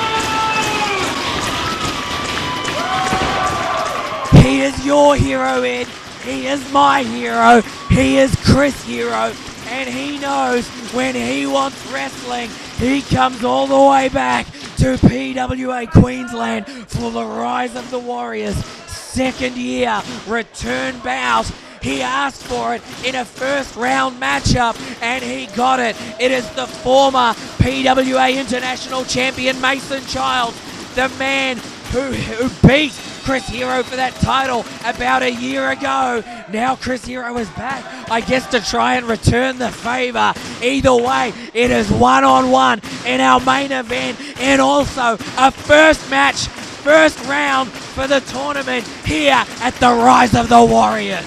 He is your hero, Ed. He is my hero. He is Chris Hero. And he knows when he wants wrestling, he comes all the way back to PWA Queensland for the Rise of the Warriors. Second year return bout. He asked for it in a first round matchup and he got it. It is the former PWA International Champion Mason Child, the man who beat Chris Hero for that title about a year ago. Now Chris Hero is back, I guess, to try and return the favor. Either way, it is one-on-one in our main event and also a first match, first round for the tournament here at the Rise of the Warriors.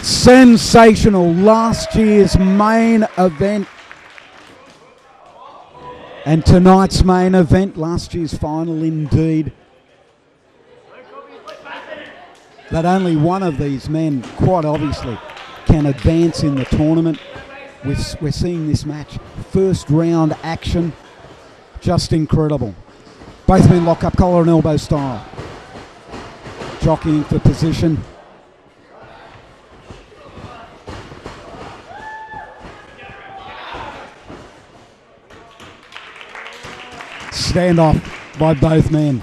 Sensational last year's main event. And tonight's main event, last year's final indeed. That only one of these men, quite obviously, can advance in the tournament. We're seeing this match. First round action, just incredible. Both men lock up collar and elbow style. Jockeying for position. Standoff by both men.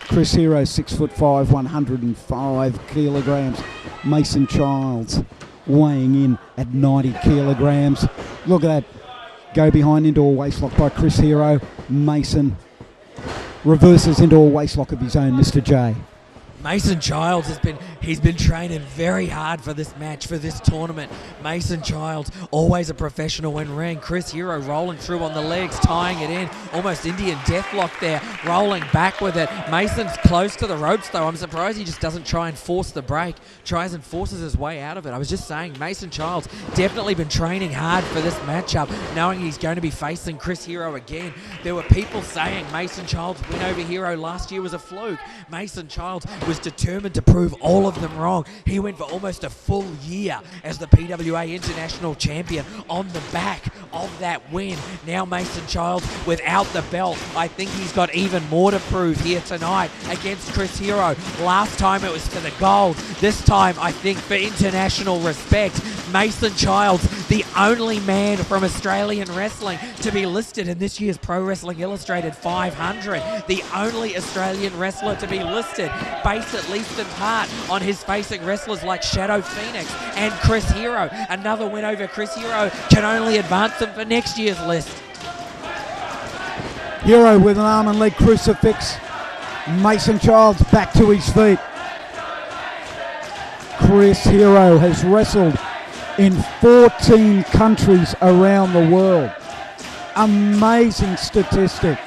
Chris Hero, 6'5", 105 kilograms. Mason Childs weighing in at 90 kilograms. Look at that. Go behind into a waistlock by Chris Hero. Mason reverses into a waistlock of his own, Mr. J. Mason Childs he's been training very hard for this match, for this tournament. Mason Childs, always a professional in ring. Chris Hero rolling through on the legs, tying it in. Almost Indian deathlock there, rolling back with it. Mason's close to the ropes though. I'm surprised he just doesn't try and force the break. Tries and forces his way out of it. I was just saying, Mason Childs definitely been training hard for this matchup, knowing he's going to be facing Chris Hero again. There were people saying Mason Childs' win over Hero last year was a fluke. Mason Childs was determined to prove all of them wrong. He went for almost a full year as the PWA International Champion on the back of that win. Now Mason Childs without the belt. I think he's got even more to prove here tonight against Chris Hero. Last time it was for the gold. This time I think for international respect. Mason Childs, the only man from Australian wrestling to be listed in this year's Pro Wrestling Illustrated 500. The only Australian wrestler to be listed, based at least in part on his facing wrestlers like Shadow Phoenix and Chris Hero. Another win over Chris Hero can only advance him for next year's list. Hero with an arm and leg crucifix. Mason Childs back to his feet. Chris Hero has wrestled in 14 countries around the world. Amazing statistic.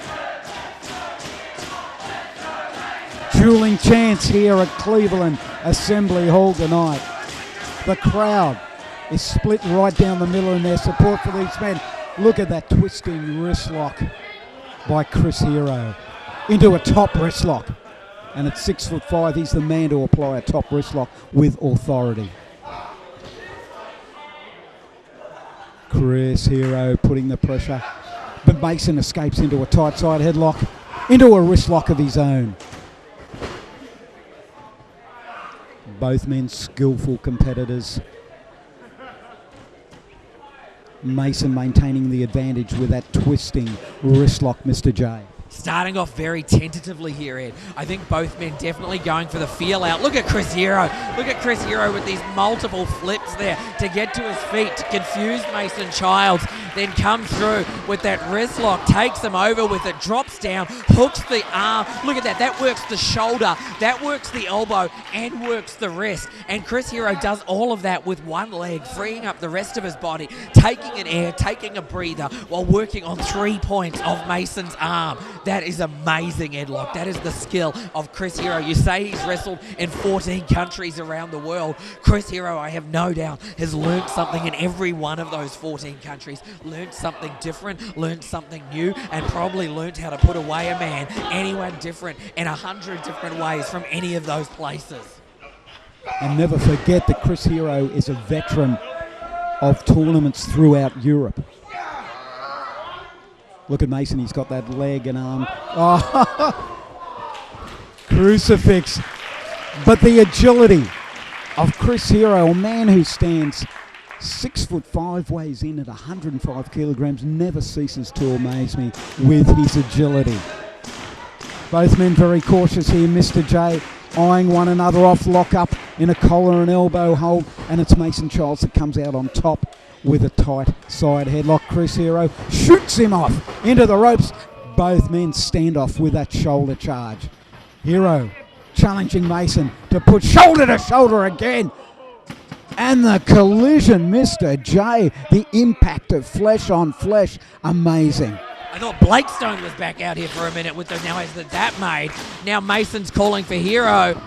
Dueling chants here at Cleveland Assembly Hall tonight. The crowd is split right down the middle in their support for these men. Look at that twisting wrist lock by Chris Hero into a top wrist lock. And at 6'5", he's the man to apply a top wrist lock with authority. Chris Hero putting the pressure, but Mason escapes into a tight side headlock, into a wrist lock of his own. Both men skillful competitors. Mason maintaining the advantage with that twisting wrist lock, Mr. J. Starting off very tentatively here, Ed. I think both men definitely going for the feel out. Look at Chris Hero. Look at Chris Hero with these multiple flips there to get to his feet, to confuse Mason Childs, then comes through with that wrist lock, takes him over with it, drops down, hooks the arm. Look at that. That works the shoulder, that works the elbow, and works the wrist. And Chris Hero does all of that with one leg, freeing up the rest of his body, taking an air, taking a breather, while working on 3 points of Mason's arm. That is amazing, Edlock. That is the skill of Chris Hero. You say he's wrestled in 14 countries around the world. Chris Hero, I have no doubt, has learned something in every one of those 14 countries. Learned something different, learned something new, and probably learned how to put away a man, anyone different, in 100 different ways from any of those places. And never forget that Chris Hero is a veteran of tournaments throughout Europe. Look at Mason, he's got that leg and arm. Oh, crucifix. But the agility of Chris Hero, a man who stands 6'5", weighs in at 105 kilograms, never ceases to amaze me with his agility. Both men very cautious here. Mr. J eyeing one another off, lock up in a collar and elbow hold, and it's Mason Childs that comes out on top with a tight side headlock. Chris Hero shoots him off into the ropes. Both men stand off with that shoulder charge. Hero challenging Mason to put shoulder to shoulder again. And the collision, Mr. J, the impact of flesh on flesh, amazing. I thought Blakestone was back out here for a minute with the noise that made. Now Mason's calling for Hero.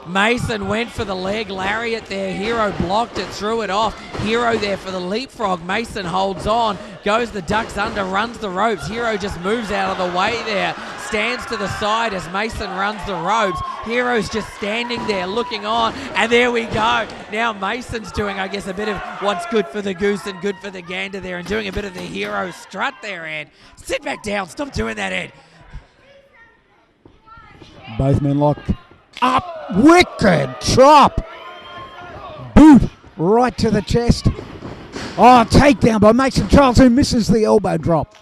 Mason went for the leg lariat there. Hero blocked it, threw it off. Hero there for the leapfrog. Mason holds on, goes the ducks under, runs the ropes. Hero just moves out of the way there, stands to the side as Mason runs the ropes. Hero's just standing there looking on, and there we go. Now Mason's doing, I guess, a bit of what's good for the goose and good for the gander there, and doing a bit of the Hero strut there, Ed. Sit back down. Stop doing that, Ed. Both men lock up. Wicked chop. Boot right to the chest. Oh, takedown by Mason Childs, who misses the elbow drop.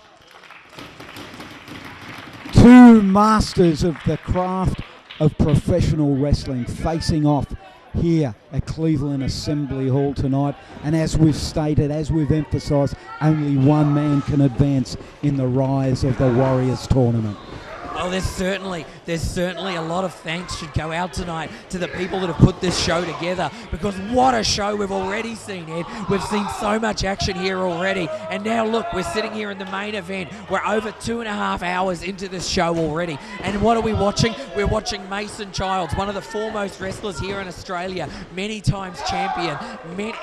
Two masters of the craft of professional wrestling facing off here at Cleveland Assembly Hall tonight. And as we've stated, as we've emphasised, only one man can advance in the Rise of the Warriors tournament. Oh, there's certainly a lot of thanks should go out tonight to the people that have put this show together, because what a show we've already seen, Ed. We've seen so much action here already, and now look, we're sitting here in the main event. We're over 2.5 hours into this show already, and what are we watching? We're watching Mason Childs, one of the foremost wrestlers here in Australia, many times champion,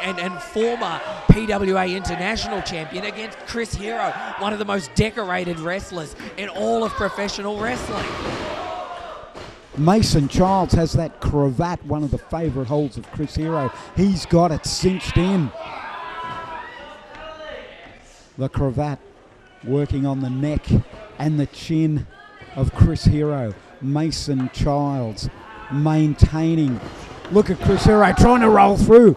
and former PWA international champion, against Chris Hero, one of the most decorated wrestlers in all of professional wrestling. Mason Childs has that cravat, one of the favourite holds of Chris Hero. He's got it cinched in. The cravat working on the neck and the chin of Chris Hero. Mason Childs maintaining. Look at Chris Hero trying to roll through,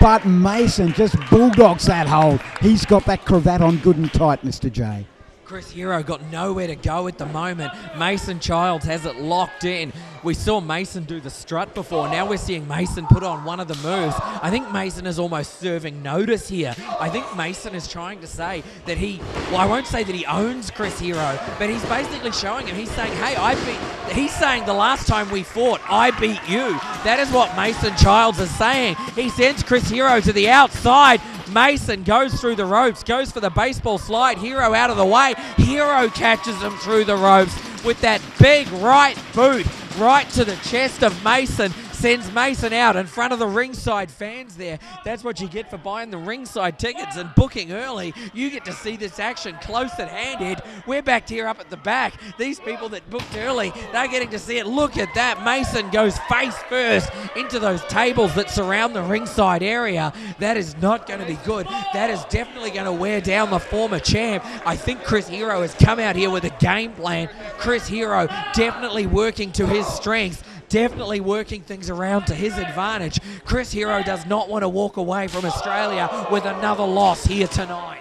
but Mason just bulldogs that hold. He's got that cravat on good and tight, Mr. J. Chris Hero got nowhere to go at the moment. Mason Childs has it locked in. We saw Mason do the strut before. Now we're seeing Mason put on one of the moves. I think Mason is almost serving notice here. I think Mason is trying to say that I won't say that he owns Chris Hero, but he's basically showing him. He's saying, hey, he's saying the last time we fought, I beat you. That is what Mason Childs is saying. He sends Chris Hero to the outside. Mason goes through the ropes, goes for the baseball slide. Hero out of the way. Hero catches him through the ropes with that big right boot right to the chest of Mason. Sends Mason out in front of the ringside fans there. That's what you get for buying the ringside tickets and booking early. You get to see this action close at hand, Ed. We're back here up at the back. These people that booked early, they're getting to see it. Look at that. Mason goes face first into those tables that surround the ringside area. That is not going to be good. That is definitely going to wear down the former champ. I think Chris Hero has come out here with a game plan. Chris Hero definitely working to his strengths. Definitely working things around to his advantage. Chris Hero does not want to walk away from Australia with another loss here tonight.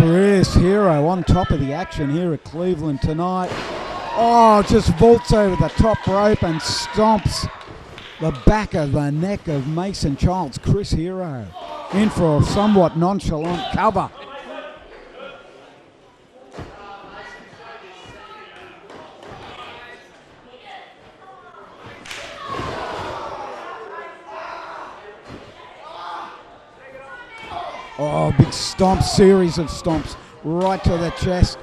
Chris Hero on top of the action here at Cleveland tonight. Oh, just vaults over the top rope and stomps the back of the neck of Mason Childs. Chris Hero in for a somewhat nonchalant cover. Oh, big stomp, series of stomps right to the chest.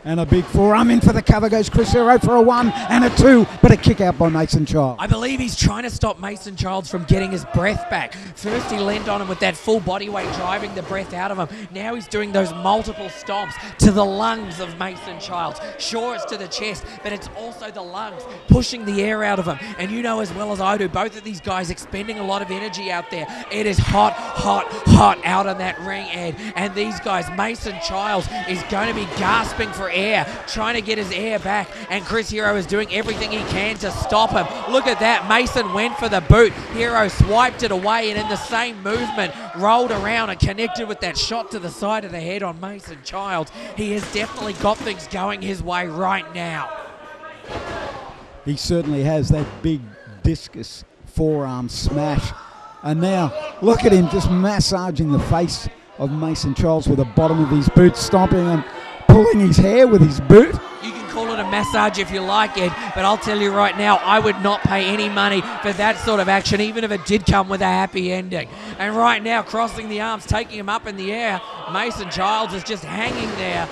And a big forearm in for the cover goes Chris Hero for a 1 and a 2, but a kick out by Mason Childs. I believe he's trying to stop Mason Childs from getting his breath back. First he leaned on him with that full body weight, driving the breath out of him. Now he's doing those multiple stomps to the lungs of Mason Childs. Sure, it's to the chest, but it's also the lungs, pushing the air out of him. And you know as well as I do, both of these guys expending a lot of energy out there. It is hot, hot, hot out on that ring, Ed. And these guys, Mason Childs is going to be gasping for air, trying to get his air back, and Chris Hero is doing everything he can to stop him. Look at that, Mason went for the boot, Hero swiped it away, and in the same movement rolled around and connected with that shot to the side of the head on Mason Childs. He has definitely got things going his way right now. He certainly has that big discus forearm smash, and now look at him just massaging the face of Mason Childs with the bottom of his boot, stomping and pulling his hair with his boot. You can call it a massage if you like, Ed, but I'll tell you right now, I would not pay any money for that sort of action, even if it did come with a happy ending. And right now, crossing the arms, taking him up in the air, Mason Childs is just hanging there.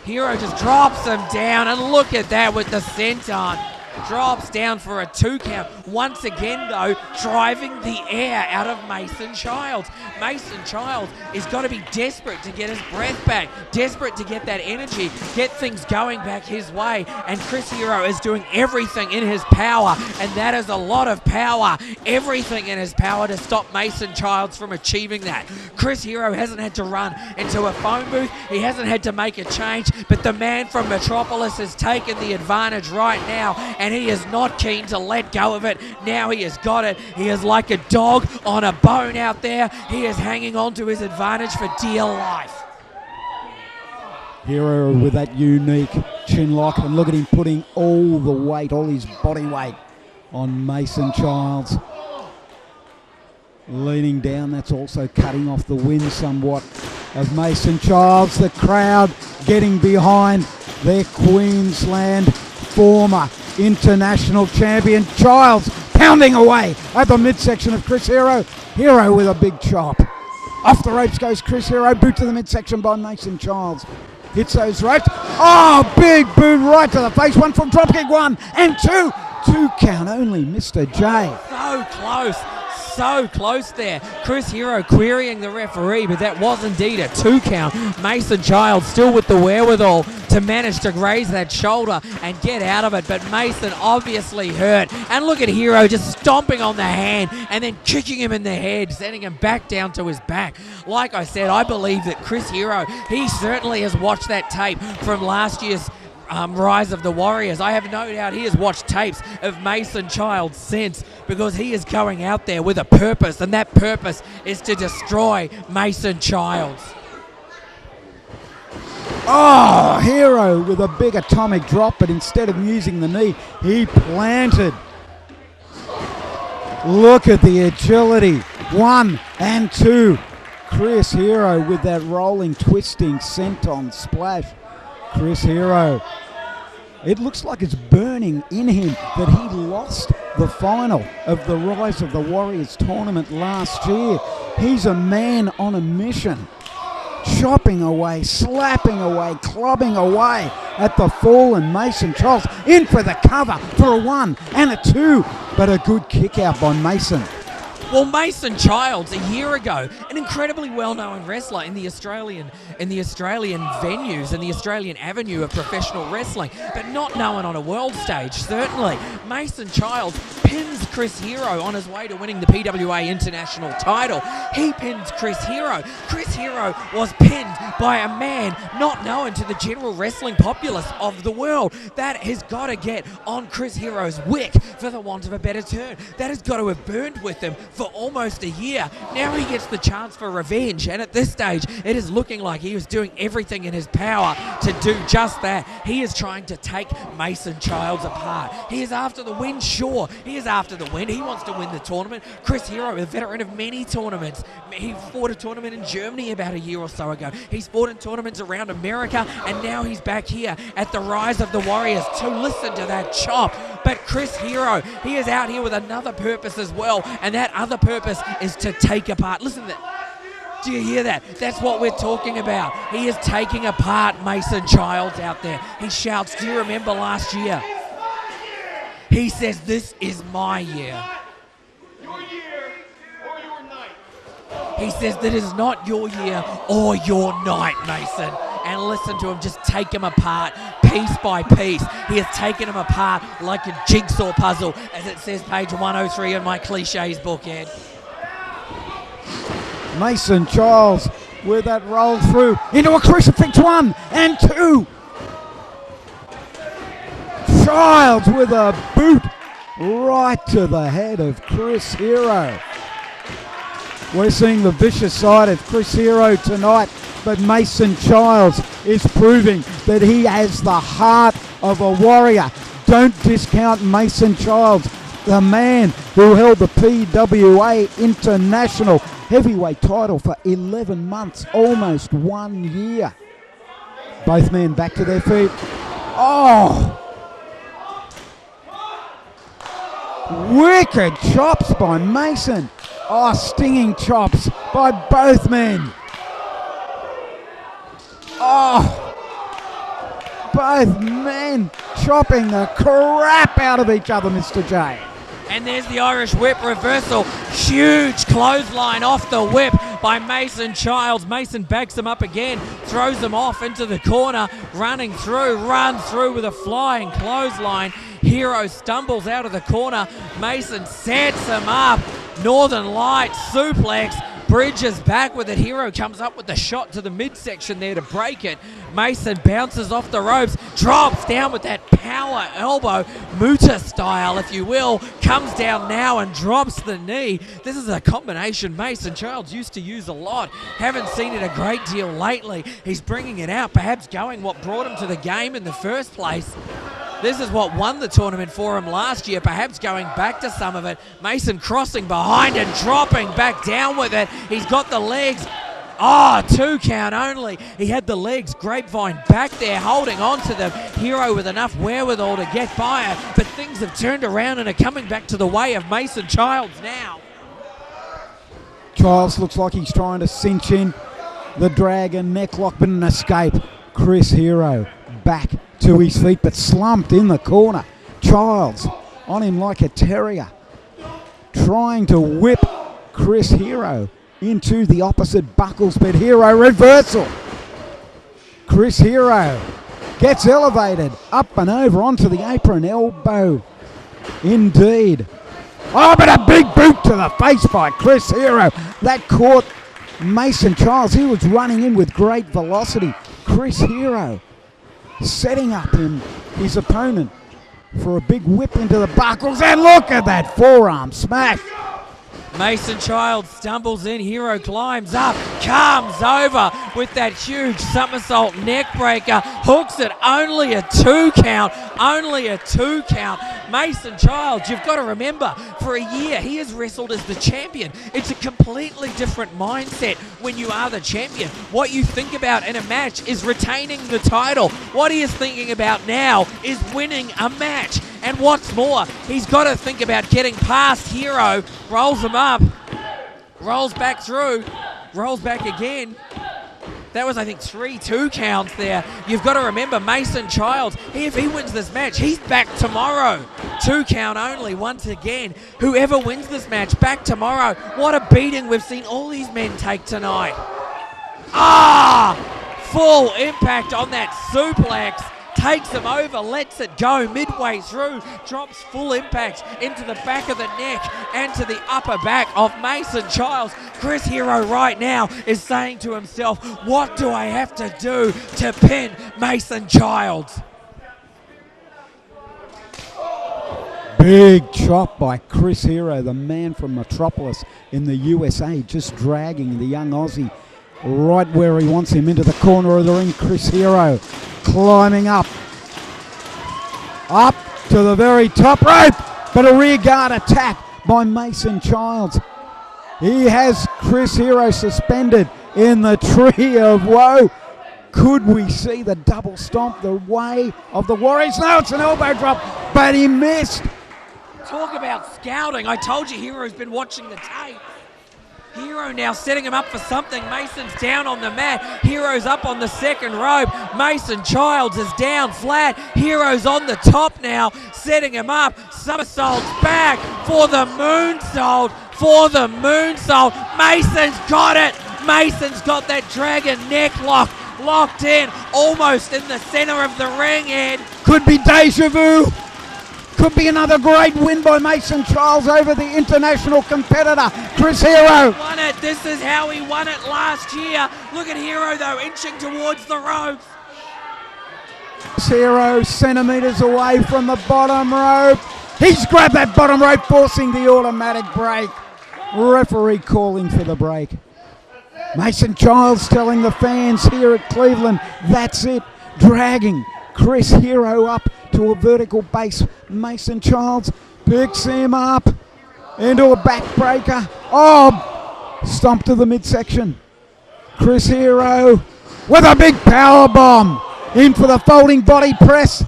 Hero just drops him down, and look at that with the senton. Drops down for a 2 count. Once again, though, driving the air out of Mason Childs. Mason Childs is got to be desperate to get his breath back, desperate to get that energy, get things going back his way. And Chris Hero is doing everything in his power, and that is a lot of power. Everything in his power to stop Mason Childs from achieving that. Chris Hero hasn't had to run into a phone booth. He hasn't had to make a change, but the man from Metropolis has taken the advantage right now, and he is not keen to let go of it. Now he has got it. He is like a dog on a bone out there. He is hanging on to his advantage for dear life. Hero with that unique chin lock, and look at him putting all the weight, all his body weight on Mason Childs. Leaning down, that's also cutting off the wind somewhat of Mason Childs. The crowd getting behind their Queensland former international champion. Childs pounding away at the midsection of Chris Hero. Hero with a big chop. Off the ropes goes Chris Hero. Boot to the midsection by Mason Childs. Hits those ropes. Oh, big boot right to the face. One from dropkick, 1 and 2. 2 count only, Mr. J. So close. So close there. Chris Hero querying the referee, but that was indeed a 2 count. Mason Childs still with the wherewithal to manage to graze that shoulder and get out of it, but Mason obviously hurt. And look at Hero just stomping on the hand and then kicking him in the head, sending him back down to his back. Like I said, I believe that Chris Hero, he certainly has watched that tape from last year's Rise of the Warriors. I have no doubt he has watched tapes of Mason Childs since, because he is going out there with a purpose, and that purpose is to destroy Mason Childs. Oh, Hero with a big atomic drop, but instead of using the knee, he planted. Look at the agility. 1 and 2. Chris Hero with that rolling, twisting senton splash. Chris Hero, it looks like it's burning in him that he lost the final of the Rise of the Warriors tournament last year. He's a man on a mission, chopping away, slapping away, clubbing away at the fallen Mason Childs. In for the cover for a 1 and a 2, but a good kick out by Mason. Well, Mason Childs, a year ago, an incredibly well-known wrestler in the Australian venues and the Australian avenue of professional wrestling, but not known on a world stage, certainly. Mason Childs pins Chris Hero on his way to winning the PWA International title. He pins Chris Hero. Chris Hero was pinned by a man not known to the general wrestling populace of the world. That has got to get on Chris Hero's wick, for the want of a better term. That has got to have burned with him for almost a year. Now he gets the chance for revenge, and at this stage, it is looking like he is doing everything in his power to do just that. He is trying to take Mason Childs apart. He is after the win, sure. He is after the win. He wants to win the tournament. Chris Hero, a veteran of many tournaments. He fought a tournament in Germany about a year or so ago. He's fought in tournaments around America, and now he's back here at the Rise of the Warriors to listen to that chop. But Chris Hero, he is out here with another purpose as well, and that other purpose is to take apart. Listen to that. Do you hear that? That's what we're talking about. He is taking apart Mason Childs out there. He shouts, do you remember last year? He says, this is my year. Your year or your night. He says that is not your year or your night, Mason. And listen to him just take him apart piece by piece. He has taken him apart like a jigsaw puzzle, as it says page 103 in my cliches book, Ed. Mason Childs with that roll through into a crucifix 1 and 2. Childs with a boot right to the head of Chris Hero. We're seeing the vicious side of Chris Hero tonight, but Mason Childs is proving that he has the heart of a warrior. Don't discount Mason Childs, the man who held the PWA International Heavyweight title for 11 months, almost 1 year. Both men back to their feet. Oh! Wicked chops by Mason. Oh, stinging chops by both men. Oh! Both men chopping the crap out of each other, Mr. J. And there's the Irish whip reversal. Huge clothesline off the whip by Mason Childs. Mason backs him up again, throws him off into the corner, runs through with a flying clothesline. Hero stumbles out of the corner. Mason sets him up. Northern Light suplex. Bridges back with it. Hero comes up with the shot to the midsection there to break it. Mason bounces off the ropes, drops down with that power elbow, Muta style, if you will. Comes down now and drops the knee. This is a combination Mason Childs used to use a lot. Haven't seen it a great deal lately. He's bringing it out, perhaps going what brought him to the game in the first place. This is what won the tournament for him last year, perhaps going back to some of it. Mason crossing behind and dropping back down with it. He's got the legs. Oh, 2 count only. He had the legs. Grapevine back there holding on to them. Hero with enough wherewithal to get by it. But things have turned around and are coming back to the way of Mason Childs now. Childs looks like he's trying to cinch in the dragon necklock, but an escape. Chris Hero back to his feet, but slumped in the corner. Childs on him like a terrier, trying to whip Chris Hero into the opposite buckles, but Hero reversal. Chris Hero gets elevated up and over onto the apron, elbow indeed. Oh, but a big boot to the face by Chris Hero. That caught Mason Childs. He was running in with great velocity. Chris Hero setting up his opponent for a big whip into the buckles, and look at that forearm smash. Mason Childs stumbles in. Hero climbs up, comes over with that huge somersault neck breaker, hooks it, only a 2 count, only a 2 count. Mason Childs, you've got to remember, for a year he has wrestled as the champion. It's a completely different mindset when you are the champion. What you think about in a match is retaining the title. What he is thinking about now is winning a match. And what's more, he's got to think about getting past Hero. Rolls him up, rolls back through, rolls back again. That was, I think, 3 2 counts there. You've got to remember, Mason Childs, if he wins this match, he's back tomorrow. 2 count only once again. Whoever wins this match, back tomorrow. What a beating we've seen all these men take tonight. Ah! Full impact on that suplex. Takes him over, lets it go midway through, drops full impact into the back of the neck and to the upper back of Mason Childs. Chris Hero right now is saying to himself, what do I have to do to pin Mason Childs? Big chop by Chris Hero, the man from Metropolis in the USA, just dragging the young Aussie right where he wants him, into the corner of the ring. Chris Hero climbing up to the very top rope, but a rear guard attack by Mason Childs. He has Chris Hero suspended in the tree of woe. Could we see the double stomp the way of the Warriors? No, it's an elbow drop, but he missed. Talk about scouting. I told you Hero's been watching the tape. Hero now setting him up for something. Mason's down on the mat. Hero's up on the second rope. Mason Childs is down flat. Hero's on the top now, setting him up. Somersaults back for the moonsault. Mason's got it. Mason's got that dragon neck locked in, almost in the center of the ring, Ed. Could be deja vu. Could be another great win by Mason Childs over the international competitor, Chris Hero. Won it. This is how he won it last year. Look at Hero, though, inching towards the ropes. Hero centimetres away from the bottom rope. He's grabbed that bottom rope, forcing the automatic break. Referee calling for the break. Mason Childs telling the fans here at Cleveland, that's it. Dragging Chris Hero up to a vertical base. Mason Childs picks him up into a backbreaker. Oh, stomp to the midsection. Chris Hero with a big power bomb. In for the folding body press.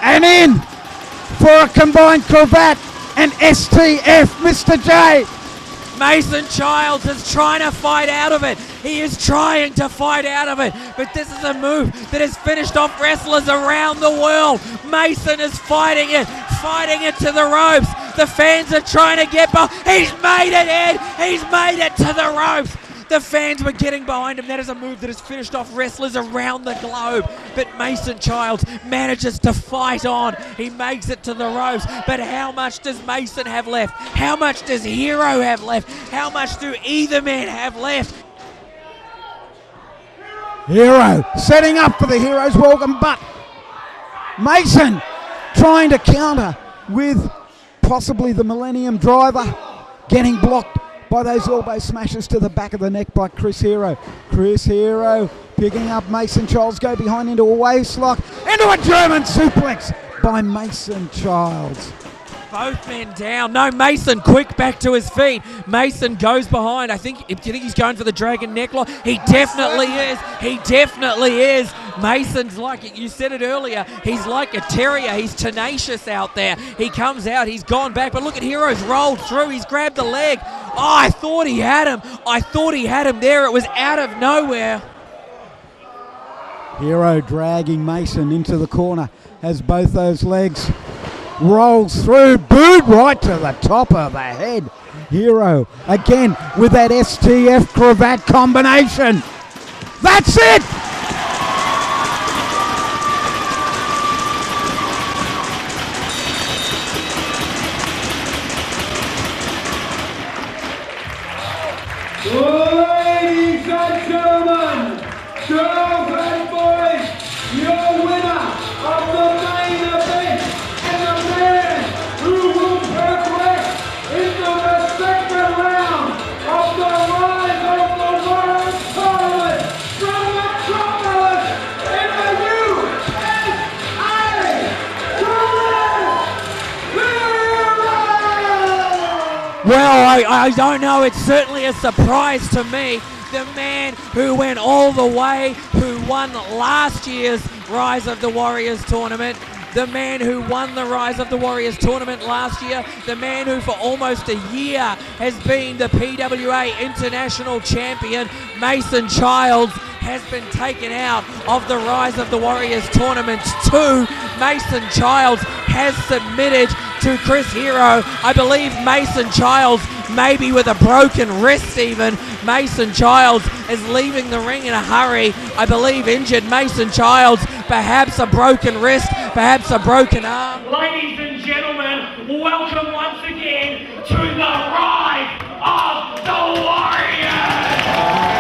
And in for a combined cravat and STF, Mr. J. Mason Childs is trying to fight out of it. He is trying to fight out of it. But this is a move that has finished off wrestlers around the world. Mason is fighting it to the ropes. The fans are trying to get by. He's made it, Ed. He's made it to the ropes. The fans were getting behind him. That is a move that has finished off wrestlers around the globe. But Mason Childs manages to fight on. He makes it to the ropes. But how much does Mason have left? How much does Hero have left? How much do either man have left? Hero setting up for the Hero's welcome, but Mason trying to counter with possibly the Millennium Driver, getting blocked by those elbow smashes to the back of the neck by Chris Hero. Chris Hero picking up Mason Childs, go behind into a waist lock, into a German suplex by Mason Childs. Both men down. No, Mason quick back to his feet. Mason goes behind. Do you think he's going for the dragon necklock? He definitely is. He definitely is. Mason's like, you said it earlier, he's like a terrier. He's tenacious out there. He comes out, he's gone back, but look at Hero's rolled through. He's grabbed the leg. Oh, I thought he had him. There. It was out of nowhere. Hero dragging Mason into the corner, has both those legs, rolls through, boot right to the top of the head. Hero again with that STF cravat combination. That's it! Ladies and gentlemen, girls and boys, your winner of the main event and the man who will progress into the second round of the Rise of the World Tournament from Metropolis in the USA, Well, I don't know. It's certainly a surprise to me. The man who went all the way, who won last year's Rise of the Warriors tournament, the man who won the Rise of the Warriors tournament last year, the man who for almost a year has been the PWA International Champion, Mason Childs, has been taken out of the Rise of the Warriors tournament too. Mason Childs has submitted to Chris Hero. I believe Mason Childs, maybe with a broken wrist even. Mason Childs is leaving the ring in a hurry. I believe injured Mason Childs, perhaps a broken wrist, perhaps a broken arm. Ladies and gentlemen, welcome once again to the Rise of the Warriors!